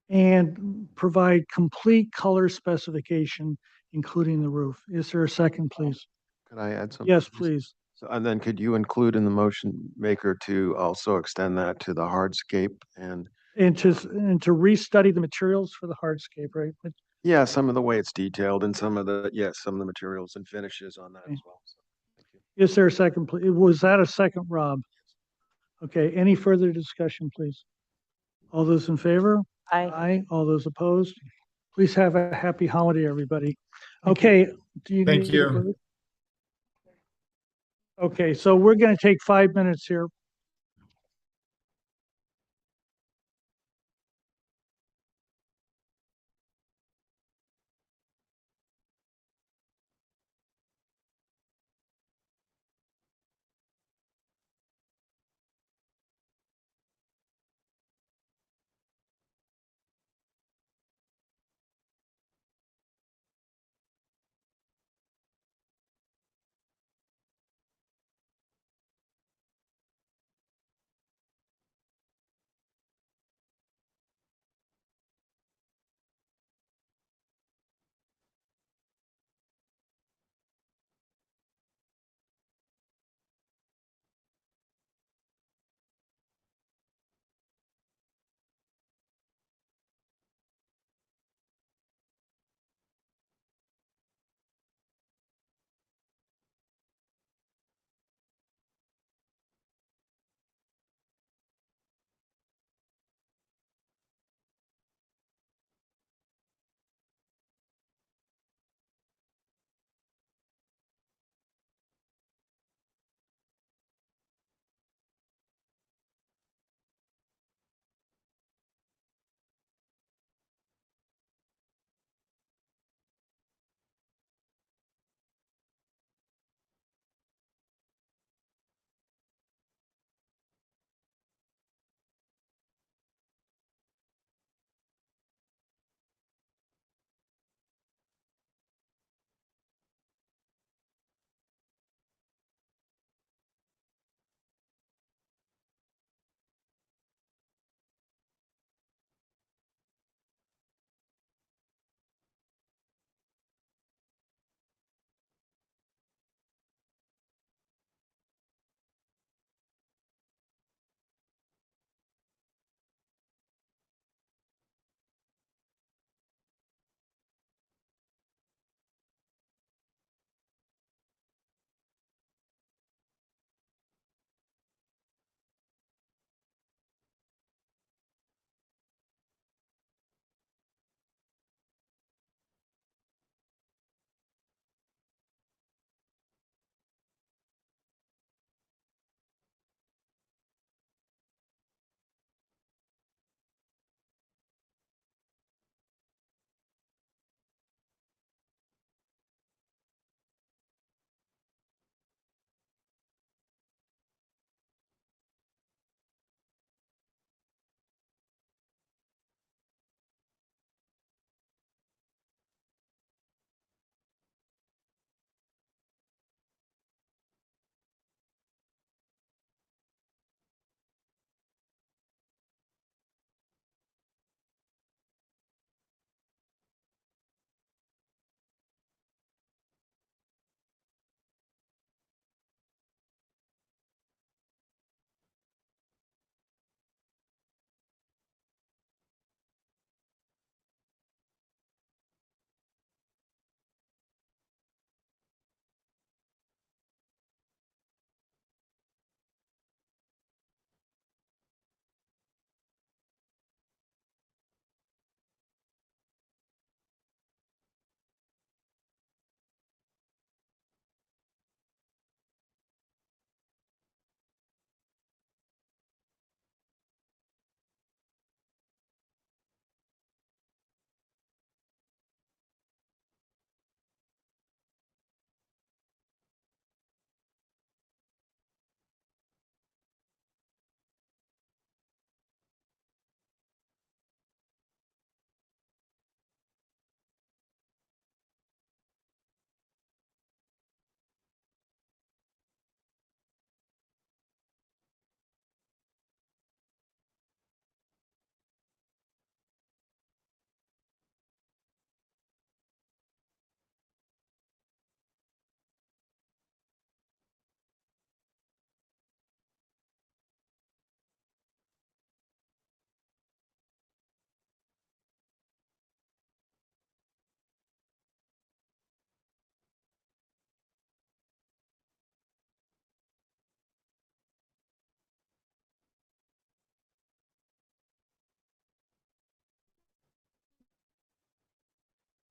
and provide complete color specification, including the roof. Is there a second, please? Could I add something? Yes, please. So, and then could you include in the motion maker to also extend that to the hardscape and And to restudy the materials for the hardscape, right? yeah, some of the way it's detailed and some of the, yes, some of the materials and finishes on that as well. So, thank you. Is there a second, please? Was that a second, Rob? Okay, any further discussion, please? All those in favor? Aye. Aye. All those opposed? Please have a happy holiday, everybody. Thank you. Okay, do you Thank need you. a break? Okay, so we're going to take 5 minutes here.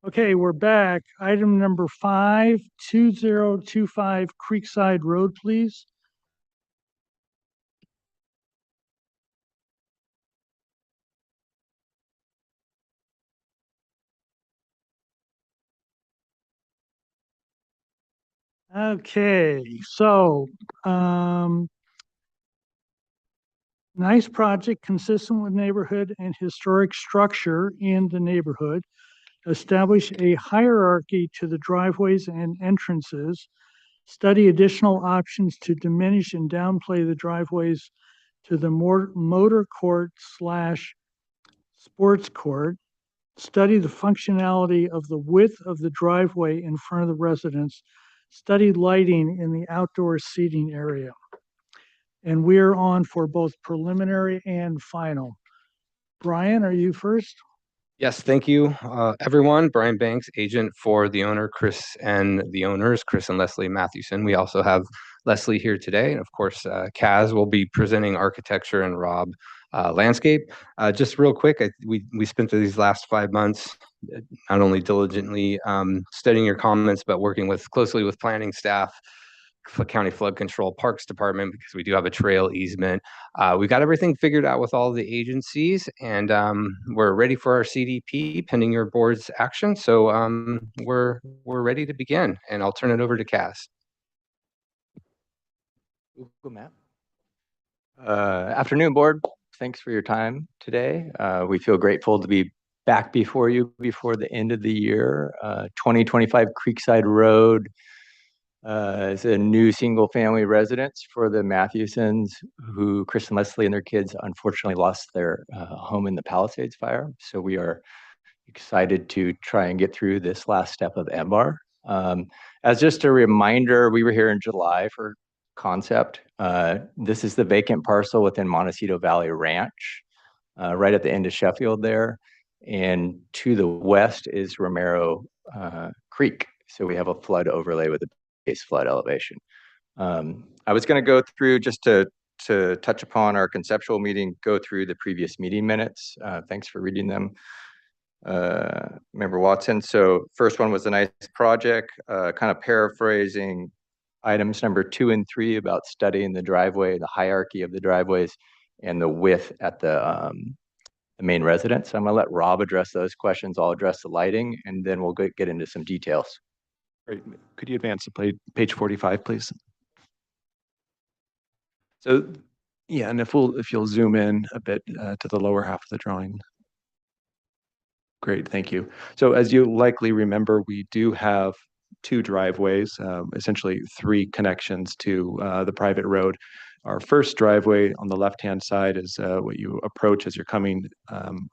Okay, we're back. Item number 5, 2025 Creekside Road, please. Okay, so, nice project consistent with neighborhood and historic structure in the neighborhood. Establish a hierarchy to the driveways and entrances. Study additional options to diminish and downplay the driveways to the motor court slash sports court. Study the functionality of the width of the driveway in front of the residence. Study lighting in the outdoor seating area. And we're on for both preliminary and final. Brian, are you first? Yes, thank you, everyone. Brian Banks, agent for the owner, Chris, and the owners, Chris and Leslie Mathewson. We also have Leslie here today. And of course, Kaz will be presenting architecture and Rob landscape. Just real quick, we spent these last 5 months not only diligently studying your comments, but working closely with planning staff, County Flood Control, Parks Department, because we do have a trail easement. We've got everything figured out with all the agencies, and we're ready for our CDP pending your board's action. So we're ready to begin, and I'll turn it over to Cass. Google Map. Afternoon, board. Thanks for your time today. We feel grateful to be back before you before the end of the year. 2025 Creekside Road is a new single-family residence for the Mathewsons, who Chris and Leslie and their kids unfortunately lost their home in the Palisades fire. So we are excited to try and get through this last step of MBAR. As just a reminder, we were here in July for concept. This is the vacant parcel within Montecito Valley Ranch, right at the end of Sheffield there. And to the west is Romero Creek. So we have a flood overlay with a base flood elevation. I was going to go through just to touch upon our conceptual meeting, go through the previous meeting minutes. Thanks for reading them, Member Watson. So first one was a nice project, kind of paraphrasing items number 2 and 3 about studying the driveway, the hierarchy of the driveways, and the width at the main residence. So I'm going to let Rob address those questions. I'll address the lighting, and then we'll get into some details. Great. Could you advance to page 45, please? So, yeah, and if you'll zoom in a bit to the lower half of the drawing. Great, thank you. So as you likely remember, we do have 2 driveways, essentially 3 connections to the private road. Our first driveway on the left-hand side is what you approach as you're coming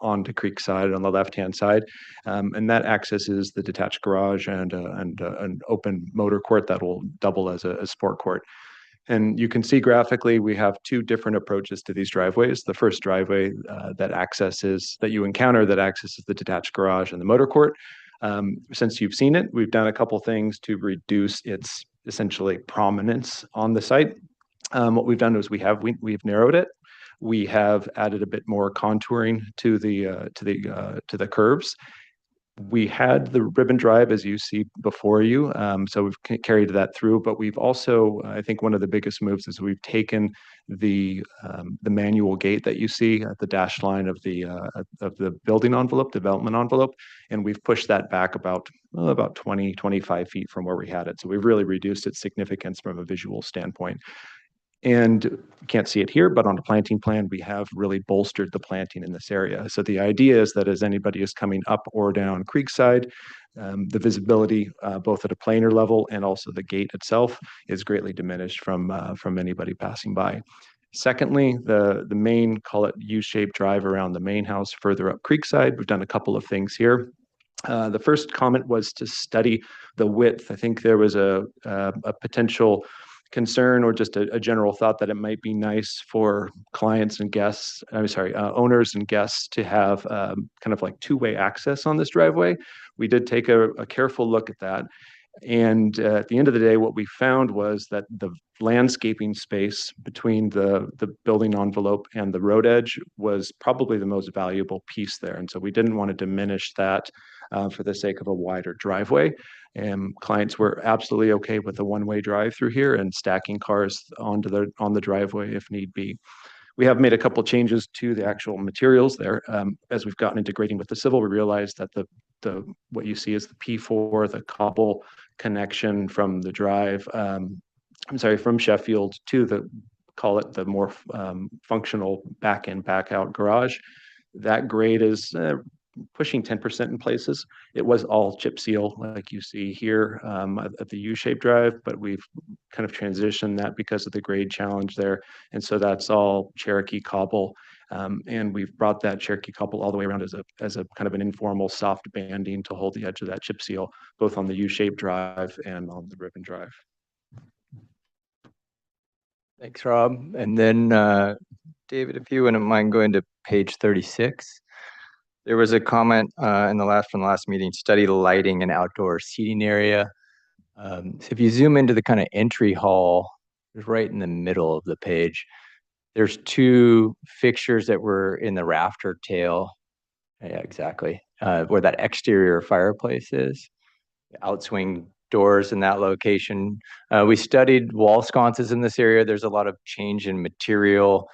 onto Creekside on the left-hand side. And that accesses the detached garage and an open motor court that will double as a sport court. And you can see graphically, we have 2 different approaches to these driveways. The first driveway that you encounter that accesses the detached garage and the motor court. Since you've seen it, we've done a couple things to reduce its essentially prominence on the site. What we've done is we've narrowed it. We have added a bit more contouring to the curves. We had the ribbon drive, as you see before you, so we've carried that through. But we've also, I think, one of the biggest moves is we've taken the manual gate that you see at the dashed line of the building envelope, development envelope, and we've pushed that back about 20, 25 feet from where we had it. So we've really reduced its significance from a visual standpoint. And you can't see it here, but on the planting plan, we have really bolstered the planting in this area. So the idea is that as anybody is coming up or down Creekside, the visibility, both at a planar level and also the gate itself, is greatly diminished from anybody passing by. Secondly, the main, call it U-shaped drive around the main house further up Creekside, we've done a couple of things here. The first comment was to study the width. I think there was a potential concern or just a general thought that it might be nice for clients and guests, owners and guests to have kind of like 2-way access on this driveway. We did take a careful look at that. And at the end of the day, what we found was that the landscaping space between the building envelope and the road edge was probably the most valuable piece there. And so we didn't want to diminish that for the sake of a wider driveway. And clients were absolutely okay with a one-way drive through here and stacking cars on the driveway if need be. We have made a couple changes to the actual materials there. As we've gotten into grading with the civil, we realized that the what you see is the P4, the cobble connection from the drive, from Sheffield to call it the more functional back in, back out garage. That grade is pushing 10% in places. It was all chip seal like you see here at the U-shaped drive, but we've kind of transitioned that because of the grade challenge there. And so that's all Cherokee cobble. And we've brought that Cherokee cobble all the way around as a kind of an informal soft banding to hold the edge of that chip seal, both on the U-shaped drive and on the ribbon drive. Thanks, Rob. And then, David, if you wouldn't mind going to page 36. There was a comment from the last meeting, study the lighting and outdoor seating area. So if you zoom into the kind of entry hall, right in the middle of the page, there's two fixtures that were in the rafter tail. Yeah, exactly. Where that exterior fireplace is. Outswing doors in that location. We studied wall sconces in this area. There's a lot of change in material.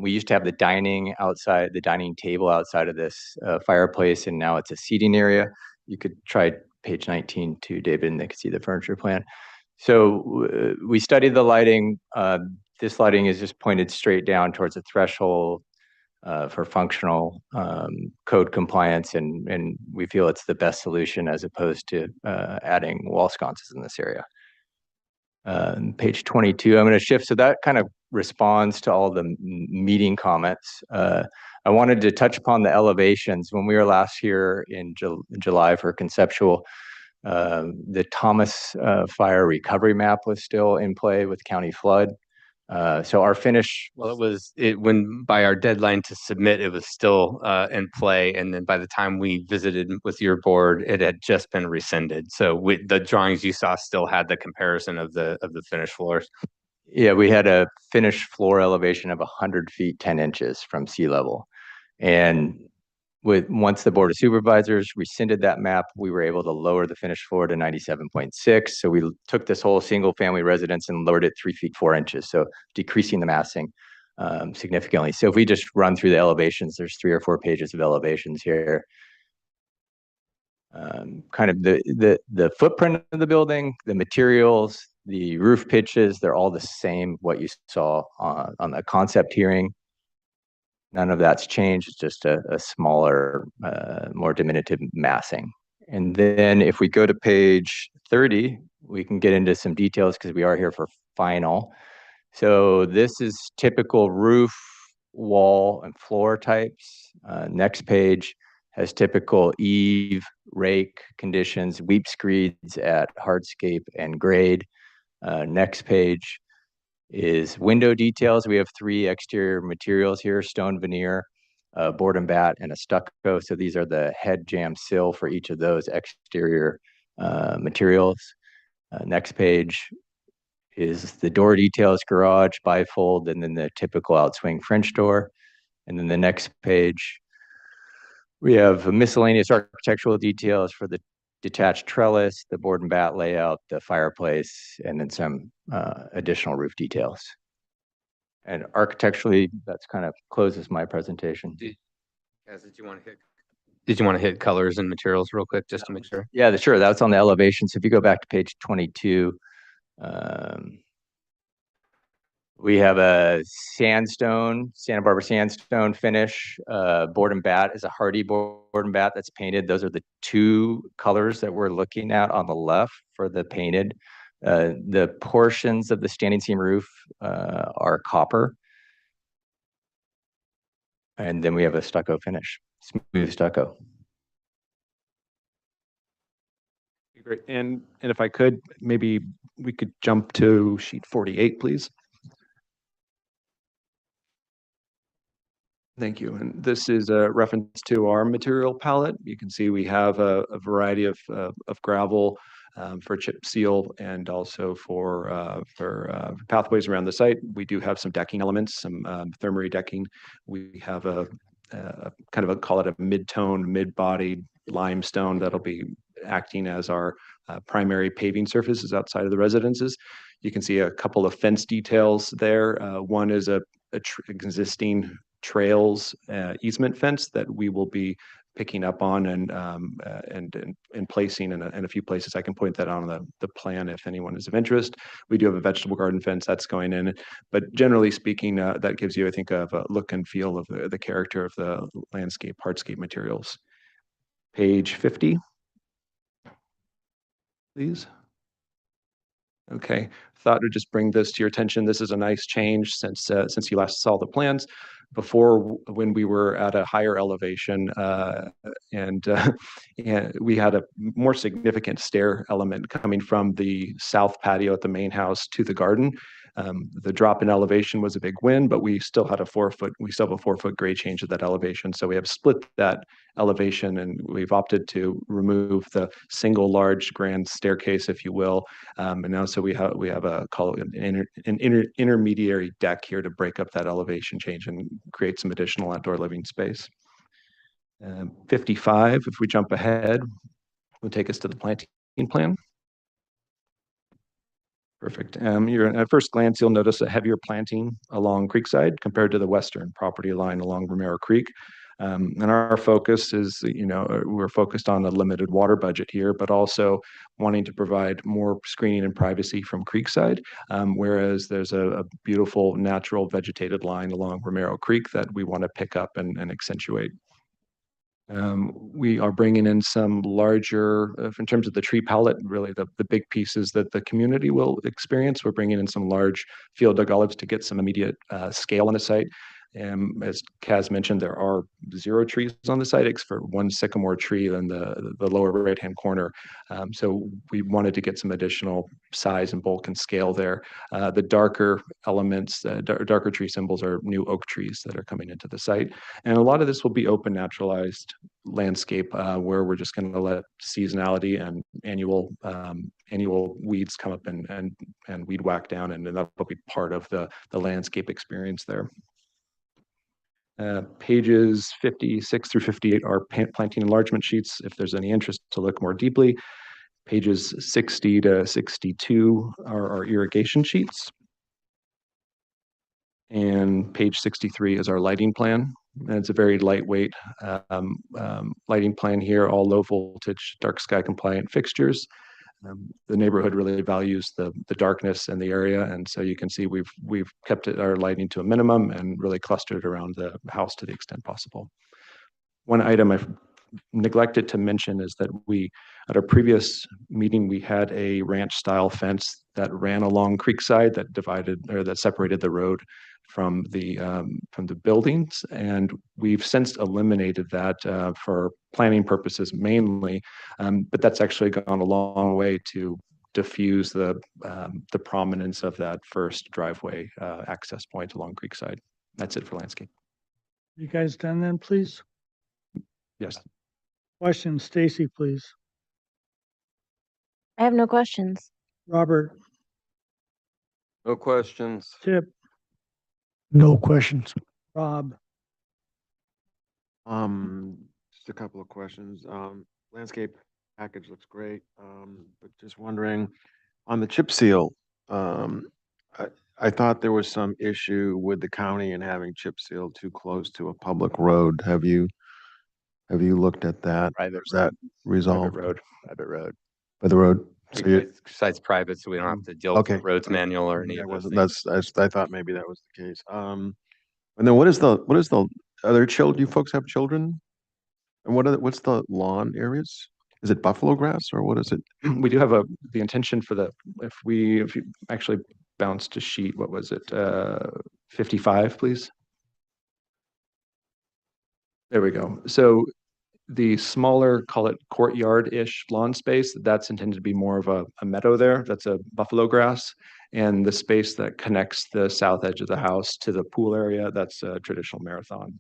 We used to have the dining table outside of this fireplace, and now it's a seating area. You could try page 19 too, David, and they could see the furniture plan. So we studied the lighting. This lighting is just pointed straight down towards the threshold for functional code compliance, and we feel it's the best solution as opposed to adding wall sconces in this area. Page 22, I'm going to shift. So that kind of responds to all the meeting comments. I wanted to touch upon the elevations. When we were last here in July for conceptual, the Thomas fire recovery map was still in play with county flood. So our finish, Well, when by our deadline to submit, it was still in play, and then by the time we visited with your board, it had just been rescinded. So the drawings you saw still had the comparison of the finished floors. Yeah, we had a finished floor elevation of 100 feet 10 inches from sea level, and once the Board of Supervisors rescinded that map, we were able to lower the finished floor to 97.6. So we took this whole single family residence and lowered it 3 feet 4 inches. So decreasing the massing significantly. So if we just run through the elevations, there's 3 or 4 pages of elevations here. Kind of the footprint of the building, the materials, the roof pitches, they're all the same, what you saw on the concept hearing. None of that's changed. It's just a smaller, more diminutive massing. And then if we go to page 30, we can get into some details because we are here for final. So this is typical roof, wall, and floor types. Next page has typical eave, rake conditions, weep screeds at hardscape and grade. Next page is window details. We have 3 exterior materials here: stone veneer, board and bat, and a stucco. So these are the head jamb sill for each of those exterior materials. Next page is the door details: garage, bifold, and then the typical outswing French door. And then the next page, we have miscellaneous architectural details for the detached trellis, the board and bat layout, the fireplace, and then some additional roof details. And architecturally, that's kind of closes my presentation. Did you want to hit colors and materials real quick just to make sure? Yeah, sure. That's on the elevation. So if you go back to page 22, we have a sandstone, Santa Barbara sandstone finish. Board and bat is a hardy board and bat that's painted. Those are the 2 colors that we're looking at on the left for the painted. The portions of the standing seam roof are copper. And then we have a stucco finish, smooth stucco. Great. And if I could, maybe we could jump to sheet 48, please. Thank you. And this is a reference to our material palette. You can see we have a variety of gravel for chip seal and also for pathways around the site. We do have some decking elements, some thermary decking. We have a kind of a, call it a mid-tone, mid-bodied limestone that'll be acting as our primary paving surfaces outside of the residences. You can see a couple of fence details there. One is a existing trails easement fence that we will be picking up on and placing in a few places. I can point that out on the plan if anyone is of interest. We do have a vegetable garden fence that's going in, but generally speaking, that gives you, I think, a look and feel of the character of the landscape, hardscape materials. Page 50, please. Okay, thought to just bring this to your attention. This is a nice change since you last saw the plans. Before, when we were at a higher elevation, and we had a more significant stair element coming from the south patio at the main house to the garden. The drop in elevation was a big win, but we still had a 4-foot grade change at that elevation. So we have split that elevation, and we've opted to remove the single large grand staircase, if you will. And now, so we have a, call it an intermediary deck here to break up that elevation change and create some additional outdoor living space. 55, if we jump ahead, will take us to the planting plan. Perfect. At first glance, you'll notice a heavier planting along Creekside compared to the western property line along Romero Creek. And our focus is, we're focused on a limited water budget here, but also wanting to provide more screening and privacy from Creekside, whereas there's a beautiful natural vegetated line along Romero Creek that we want to pick up and accentuate. We are bringing in some larger, in terms of the tree palette, really the big pieces that the community will experience. We're bringing in some large field dug olives to get some immediate scale on the site. As Kaz mentioned, there are 0 trees on the site except for one sycamore tree in the lower right-hand corner. So we wanted to get some additional size and bulk and scale there. The darker elements, darker tree symbols are new oak trees that are coming into the site. And a lot of this will be open naturalized landscape where we're just going to let seasonality and annual weeds come up and weed whack down, and that'll be part of the landscape experience there. Pages 56 through 58 are planting enlargement sheets if there's any interest to look more deeply. Pages 60 to 62 are our irrigation sheets. And page 63 is our lighting plan. And it's a very lightweight lighting plan here, all low voltage, dark sky compliant fixtures. The neighborhood really values the darkness in the area, and so you can see we've kept our lighting to a minimum and really clustered around the house to the extent possible. One item I've neglected to mention is that at our previous meeting, we had a ranch style fence that ran along Creekside that separated the road from the buildings, and we've since eliminated that for planning purposes mainly, but that's actually gone a long way to diffuse the prominence of that first driveway access point along Creekside. That's it for landscape. You guys done then, please? Yes. Question, Stacy, please. I have no questions. Robert, No questions. Chip, No questions. Rob, Just a couple of questions. Landscape package looks great, but just wondering on the chip seal. I thought there was some issue with the county and having chip seal too close to a public road. Have you looked at that? Private, Is that resolved private road. by the road? So Site's private, so we don't have to deal with the roads manual or any of those things. I thought maybe that was the case. And then what is the other children? Do you folks have children? And what's the lawn areas? Is it buffalo grass or what is it? We do have the intention for if you actually bounce to sheet, what was it? 55, please. There we go. So the smaller, call it courtyard-ish lawn space, that's intended to be more of a meadow there. That's a buffalo grass. And the space that connects the south edge of the house to the pool area, that's a traditional marathon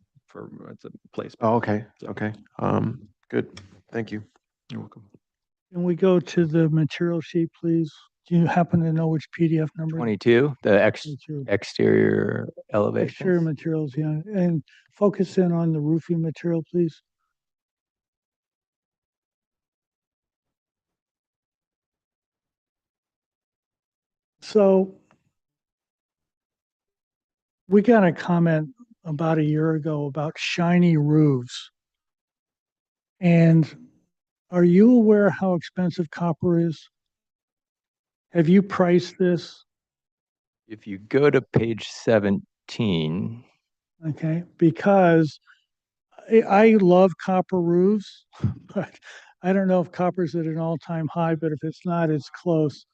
it's a place. Oh, okay. Okay. Good. Thank you. You're welcome. Can we go to the material sheet, please? Do you happen to know which PDF number? 22, the 22. exterior Exterior elevations. materials, yeah, and focus in on the roofing material, please. So we got a comment about a year ago about shiny roofs. And are you aware how expensive copper is? Have you priced this? If you go to page 17, Okay, because I love copper roofs, but I don't know if copper's at an all-time high, but if it's not, it's close.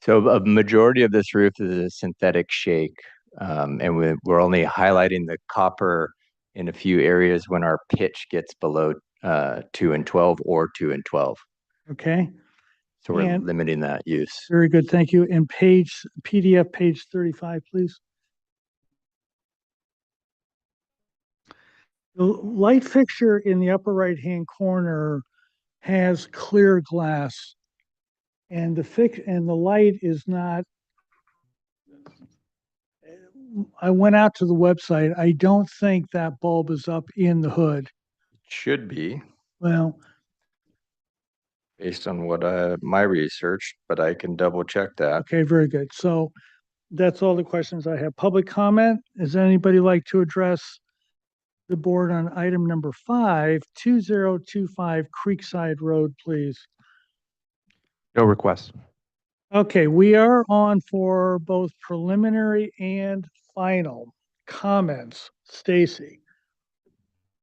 so a majority of this roof is a synthetic shake. And we're only highlighting the copper in a few areas when our pitch gets below 2 and 12 or 2 and 12. Okay, So we're And- limiting that use. very good, thank you. And PDF page 35, please. The light fixture in the upper right-hand corner has clear glass, and the light is not. I went out to the website. I don't think that bulb is up in the hood. Should be Well, based on what my research, but I can double check that. okay, very good. So that's all the questions I have. Public comment? Does anybody like to address the board on item number 5, 2025 Creekside Road, please? No requests. Okay, we are on for both preliminary and final comments. Stacy.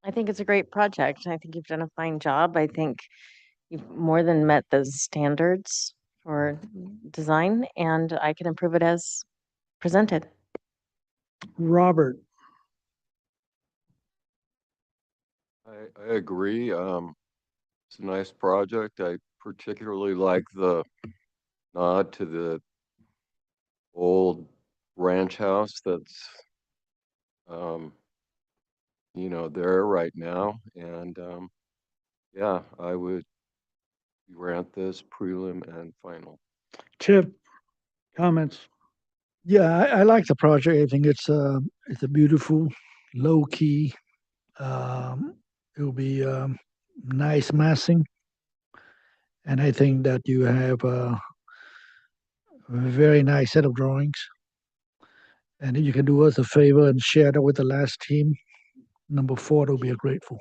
I think it's a great project. I think you've done a fine job. I think you've more than met those standards for design, and I can approve it as presented. Robert. I agree. It's a nice project. I particularly like the nod to the old ranch house that's, there right now. And yeah, I would grant this prelim and final. Chip, comments? Yeah, I like the project. I think it's a beautiful, low key. It'll be nice massing, and I think that you have a very nice set of drawings. And if you can do us a favor and share that with the last team, number 4, they'll be grateful.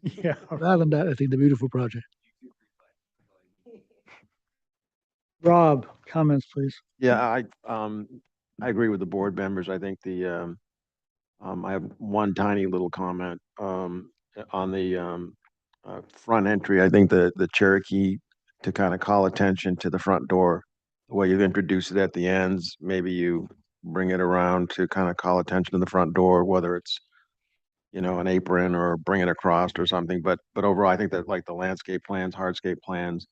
Yeah. Rather than that, I think the beautiful project. Rob, comments, please. Yeah, I agree with the board members. I think I have one tiny little comment, on the, front entry. I think the Cherokee, to kind of call attention to the front door, the way you've introduced it at the ends, maybe you bring it around to kind of call attention to the front door, whether it's, an apron or bring it across or something. But overall, I think that, like, the landscape plans, hardscape plans,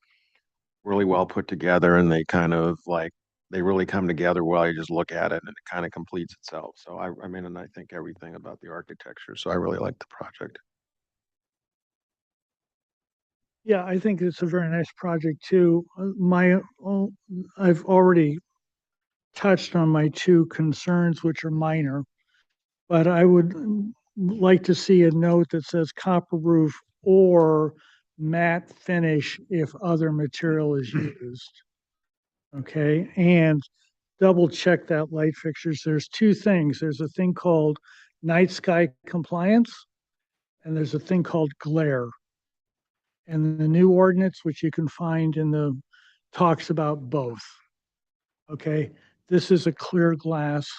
really well put together, and they kind of like, they really come together well. You just look at it and it kind of completes itself. So I mean, and I think everything about the architecture. So I really like the project. Yeah, I think it's a very nice project too. I've already touched on my 2 concerns, which are minor, but I would like to see a note that says copper roof or matte finish if other material is used. Okay, and double check that light fixtures. There's 2 things. There's a thing called night sky compliance, and there's a thing called glare. And the new ordinance, which you can find in the, talks about both. Okay, this is a clear glass,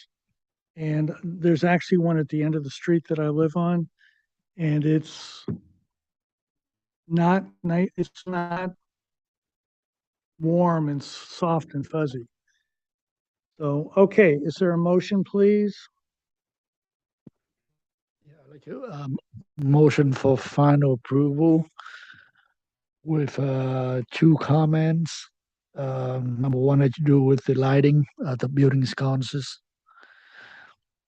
and there's actually one at the end of the street that I live on, and it's not nice. It's not warm and soft and fuzzy. So, okay, is there a motion, please? Yeah, I'd like to motion for final approval with 2 comments. Number 1 had to do with the lighting at the building sconces.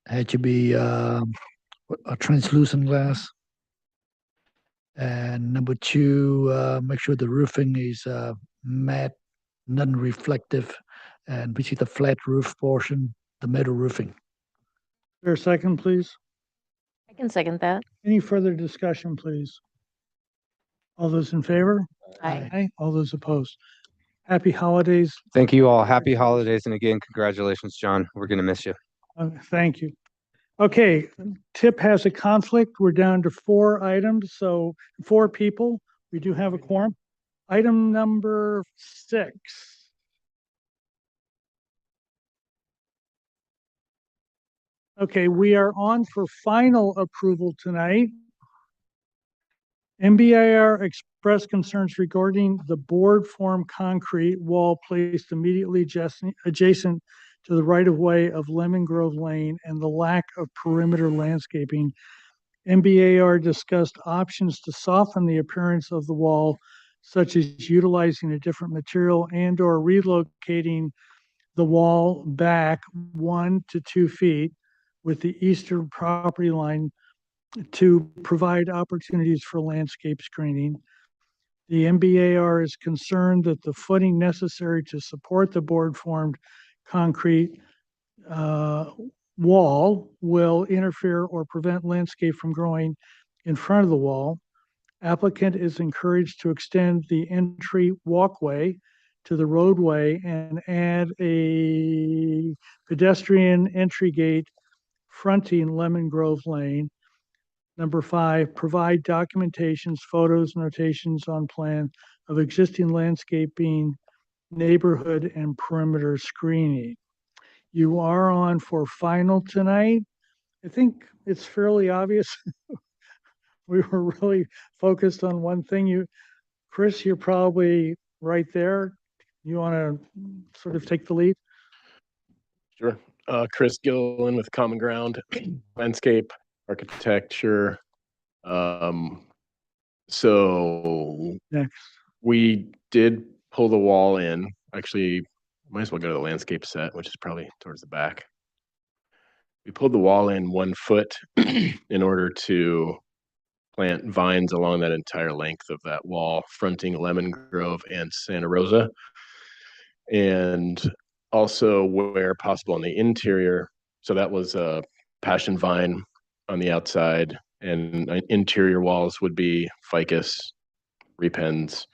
Had to be a translucent glass. And number 2, make sure the roofing is matte, non-reflective, and we see the flat roof portion, the metal roofing. There a second, please? I can second that. Any further discussion, please? All those in favor? Aye. Aye. All those opposed? Happy holidays. Thank you all. Happy holidays. And again, congratulations, John. We're going to miss you. Thank you. Okay, Tip has a conflict. We're down to 4 items, so 4 people. We do have a quorum. Item number 6. Okay, we are on for final approval tonight. MBIR expressed concerns regarding the board form concrete wall placed immediately adjacent to the right-of-way of Lemon Grove Lane and the lack of perimeter landscaping. MBAR discussed options to soften the appearance of the wall, such as utilizing a different material and/or relocating the wall back 1 to 2 feet with the eastern property line to provide opportunities for landscape screening. The MBAR is concerned that the footing necessary to support the board-formed concrete wall will interfere or prevent landscape from growing in front of the wall. Applicant is encouraged to extend the entry walkway to the roadway and add a pedestrian entry gate fronting Lemon Grove Lane. Number 5, provide documentations, photos, notations on plan of existing landscaping, neighborhood and perimeter screening. You are on for final tonight. I think it's fairly obvious. We were really focused on one thing. Chris, you're probably right there. You want to sort of take the lead? Sure. Chris Gillen with Common Ground, landscape architecture. So Next. we did pull the wall in. Actually, might as well go to the landscape set, which is probably towards the back. We pulled the wall in 1 foot in order to plant vines along that entire length of that wall, fronting Lemon Grove and Santa Rosa. And also where possible on the interior. So that was a passion vine on the outside, and interior walls would be ficus, repens.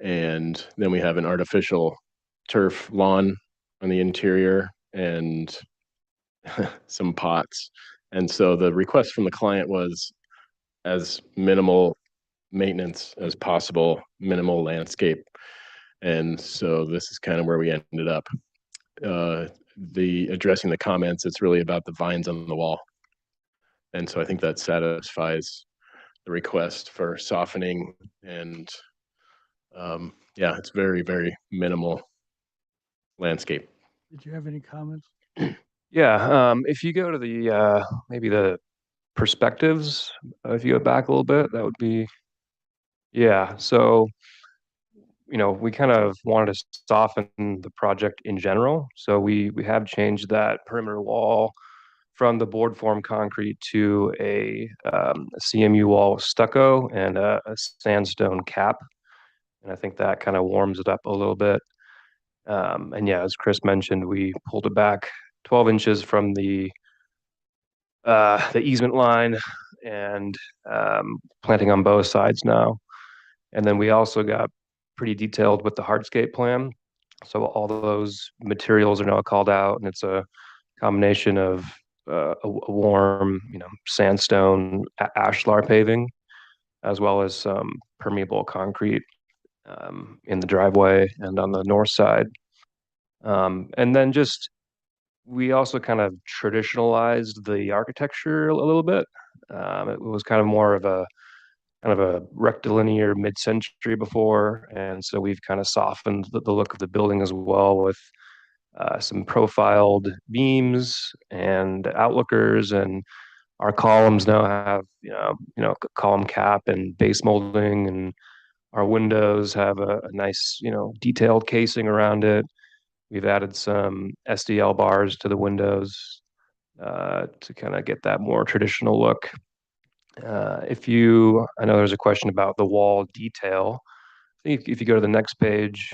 And then we have an artificial turf lawn on the interior and some pots. And so the request from the client was as minimal maintenance as possible, minimal landscape. And so this is kind of where we ended up. The addressing the comments, it's really about the vines on the wall. And so I think that satisfies the request for softening and yeah, it's very, very minimal landscape. Did you have any comments? Yeah, if you go to the maybe the perspectives, if you go back a little bit, that would be, yeah. So, we kind of wanted to soften the project in general. So we have changed that perimeter wall from the board form concrete to a CMU wall with stucco and a sandstone cap. And I think that kind of warms it up a little bit. And yeah, as Chris mentioned, we pulled it back 12 inches from the easement line and planting on both sides now. And then we also got pretty detailed with the hardscape plan. So all those materials are now called out, and it's a combination of a warm, sandstone ashlar paving, as well as some permeable concrete in the driveway and on the north side. And then we also kind of traditionalized the architecture a little bit. It was kind of a rectilinear mid-century before, and so we've kind of softened the look of the building as well with some profiled beams and outlookers, and our columns now have column cap and base molding, and our windows have a nice detailed casing around it. We've added some SDL bars to the windows to kind of get that more traditional look. I know there's a question about the wall detail. think if you go to the next page,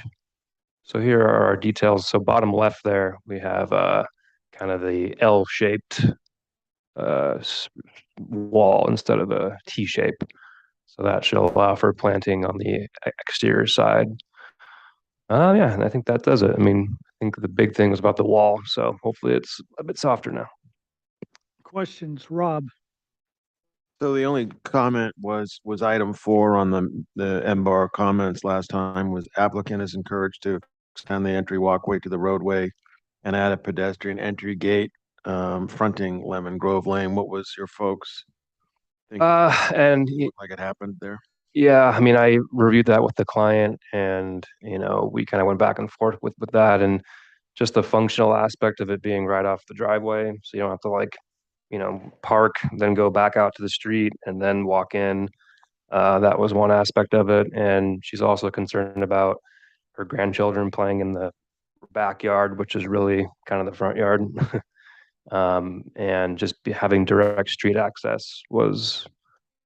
so here are our details. So bottom left there, we have kind of the L-shaped wall instead of a T shape. So that should allow for planting on the exterior side. Yeah, and I think that does it. I mean, I think the big thing was about the wall, so hopefully it's a bit softer now. Questions, Rob? So the only comment was item 4 on the MBAR comments last time was applicant is encouraged to extend the entry walkway to the roadway and add a pedestrian entry gate fronting Lemon Grove Lane. What was your folks think? And Like it happened there? yeah, I mean, I reviewed that with the client, and we kind of went back and forth with that, and just the functional aspect of it being right off the driveway, so you don't have to park, then go back out to the street and then walk in. That was one aspect of it, and she's also concerned about her grandchildren playing in the backyard, which is really kind of the front yard. And just having direct street access was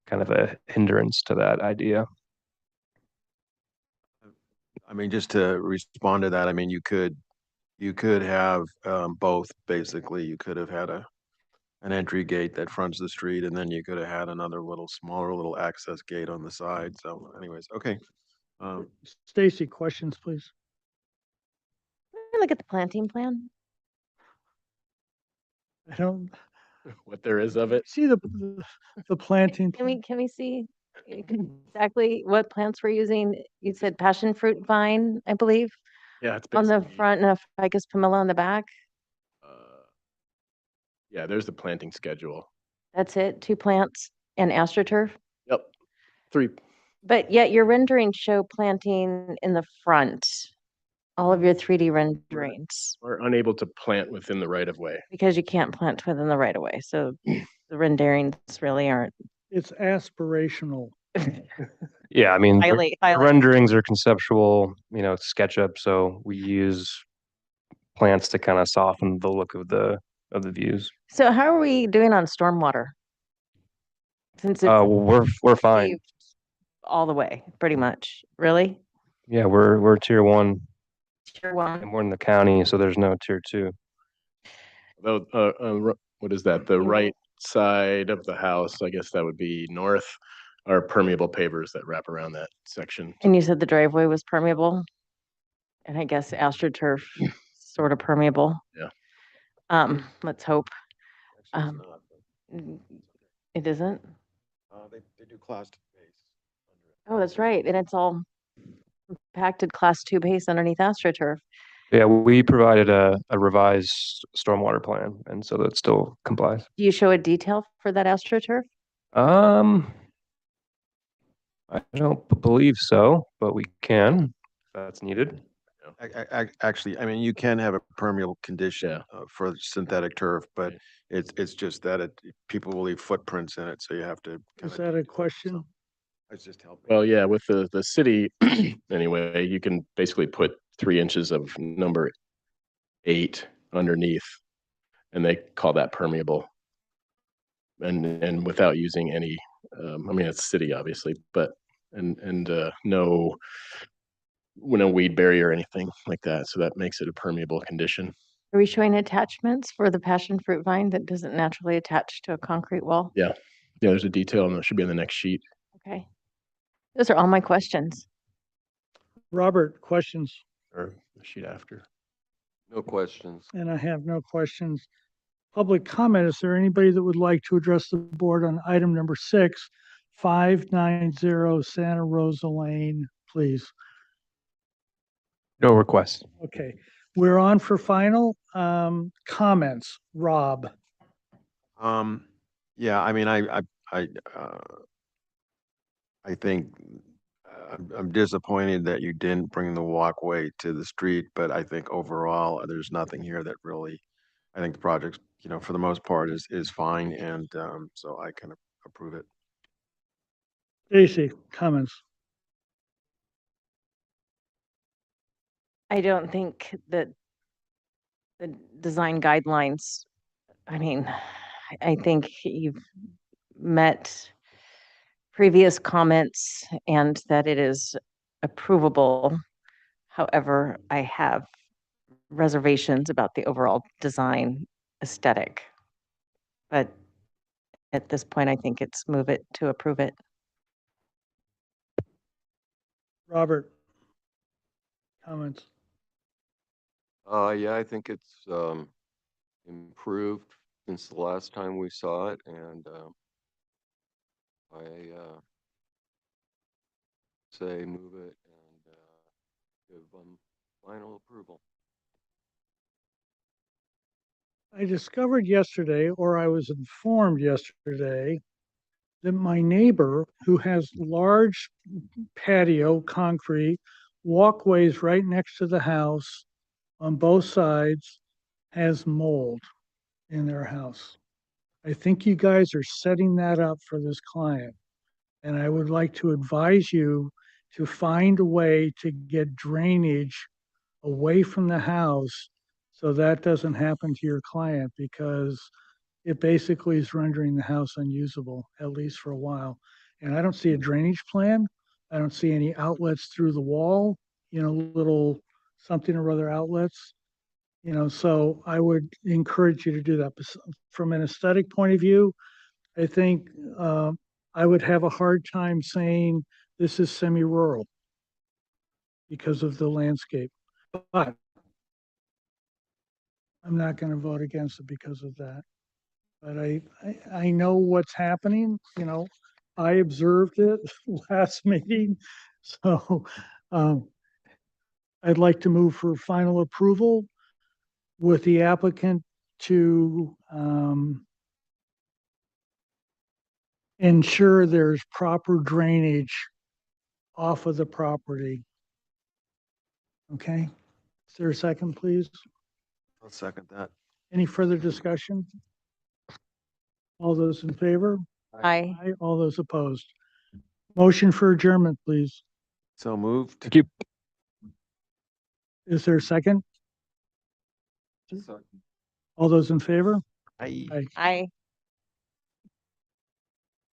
kind of a hindrance to that idea. I mean, just to respond to that, I mean, you could have both, basically. You could have had an entry gate that fronts the street, and then you could have had another smaller little access gate on the side. So anyways, okay. Stacy, questions, please. Look at the planting plan. I don't What there is of it. see the planting. Can we see exactly what plants we're using? You said passion fruit vine, I believe, Yeah, it's on the basically, front and a ficus pumila on the back. yeah, there's the planting schedule. That's it, 2 plants and astroturf. Yep. 3. But yet your renderings show planting in the front, all of your 3D renderings, We're unable to plant within the right of way. because you can't plant within the right of way. So the renderings really aren't. It's aspirational. Yeah, I mean, the Highly. renderings are conceptual, it's SketchUp, so we use plants to kind of soften the look of the views. So how are we doing on stormwater? Since it's We're fine. paved all the way, pretty much. Really? Yeah, we're tier 1, Tier 1. and we're in the county, so there's no tier 2. Though, what is that? The right side of the house, I guess that would be north, are permeable pavers that wrap around that section. And you said the driveway was permeable? And I guess astroturf sort of permeable. Yeah. Let's hope. Actually, it's not, It isn't? but, they do class base. Oh, that's right. And it's all compacted class 2 base underneath astroturf. Yeah, we provided a revised stormwater plan, and so that still complies. Do you show a detail for that astroturf? I don't believe so, but we can, if that's needed. Actually, I mean, you can have a permeable condition for synthetic turf, but it's just that people will leave footprints in it, so you have to. Is that a question? It's just helping. Well, yeah, with the city, anyway, you can basically put 3 inches of number 8 underneath, and they call that permeable. And without using any, I mean, it's city obviously, but no weed barrier or anything like that. So that makes it a permeable condition. Are we showing attachments for the passion fruit vine that doesn't naturally attach to a concrete wall? Yeah. Yeah, there's a detail, and it should be on the next sheet. Okay. Those are all my questions. Robert, questions? Or the sheet after. No questions. And I have no questions. Public comment, is there anybody that would like to address the board on item number 6, 590 Santa Rosa Lane, please? No requests. Okay, we're on for final comments. Rob? Yeah, I mean, I think I'm disappointed that you didn't bring the walkway to the street, but I think overall, there's nothing here that really, I think the project, for the most part is fine, and so I can approve it. Stacy, comments? I don't think that the design guidelines, I mean, I think you've met previous comments and that it is approvable. However, I have reservations about the overall design aesthetic. But at this point, I think it's move it to approve it. Robert, comments? Yeah, I think it's improved since the last time we saw it, and I say move it and give them final approval. I discovered yesterday, or I was informed yesterday, that my neighbor, who has large patio, concrete, walkways right next to the house on both sides, has mold in their house. I think you guys are setting that up for this client. And I would like to advise you to find a way to get drainage away from the house so that doesn't happen to your client, because it basically is rendering the house unusable, at least for a while. And I don't see a drainage plan. I don't see any outlets through the wall, little something or other outlets. So I would encourage you to do that. But from an aesthetic point of view, I think I would have a hard time saying this is semi-rural because of the landscape. But I'm not going to vote against it because of that. But I know what's happening. I observed it last meeting. So I'd like to move for final approval with the applicant to ensure there's proper drainage off of the property. Okay, is there a second, please? I'll second that. Any further discussion? All those in favor? Aye. Aye. All those opposed? Motion for adjournment, please. So moved. Thank you. Is there a second? All those in favor? Aye. Aye. Aye.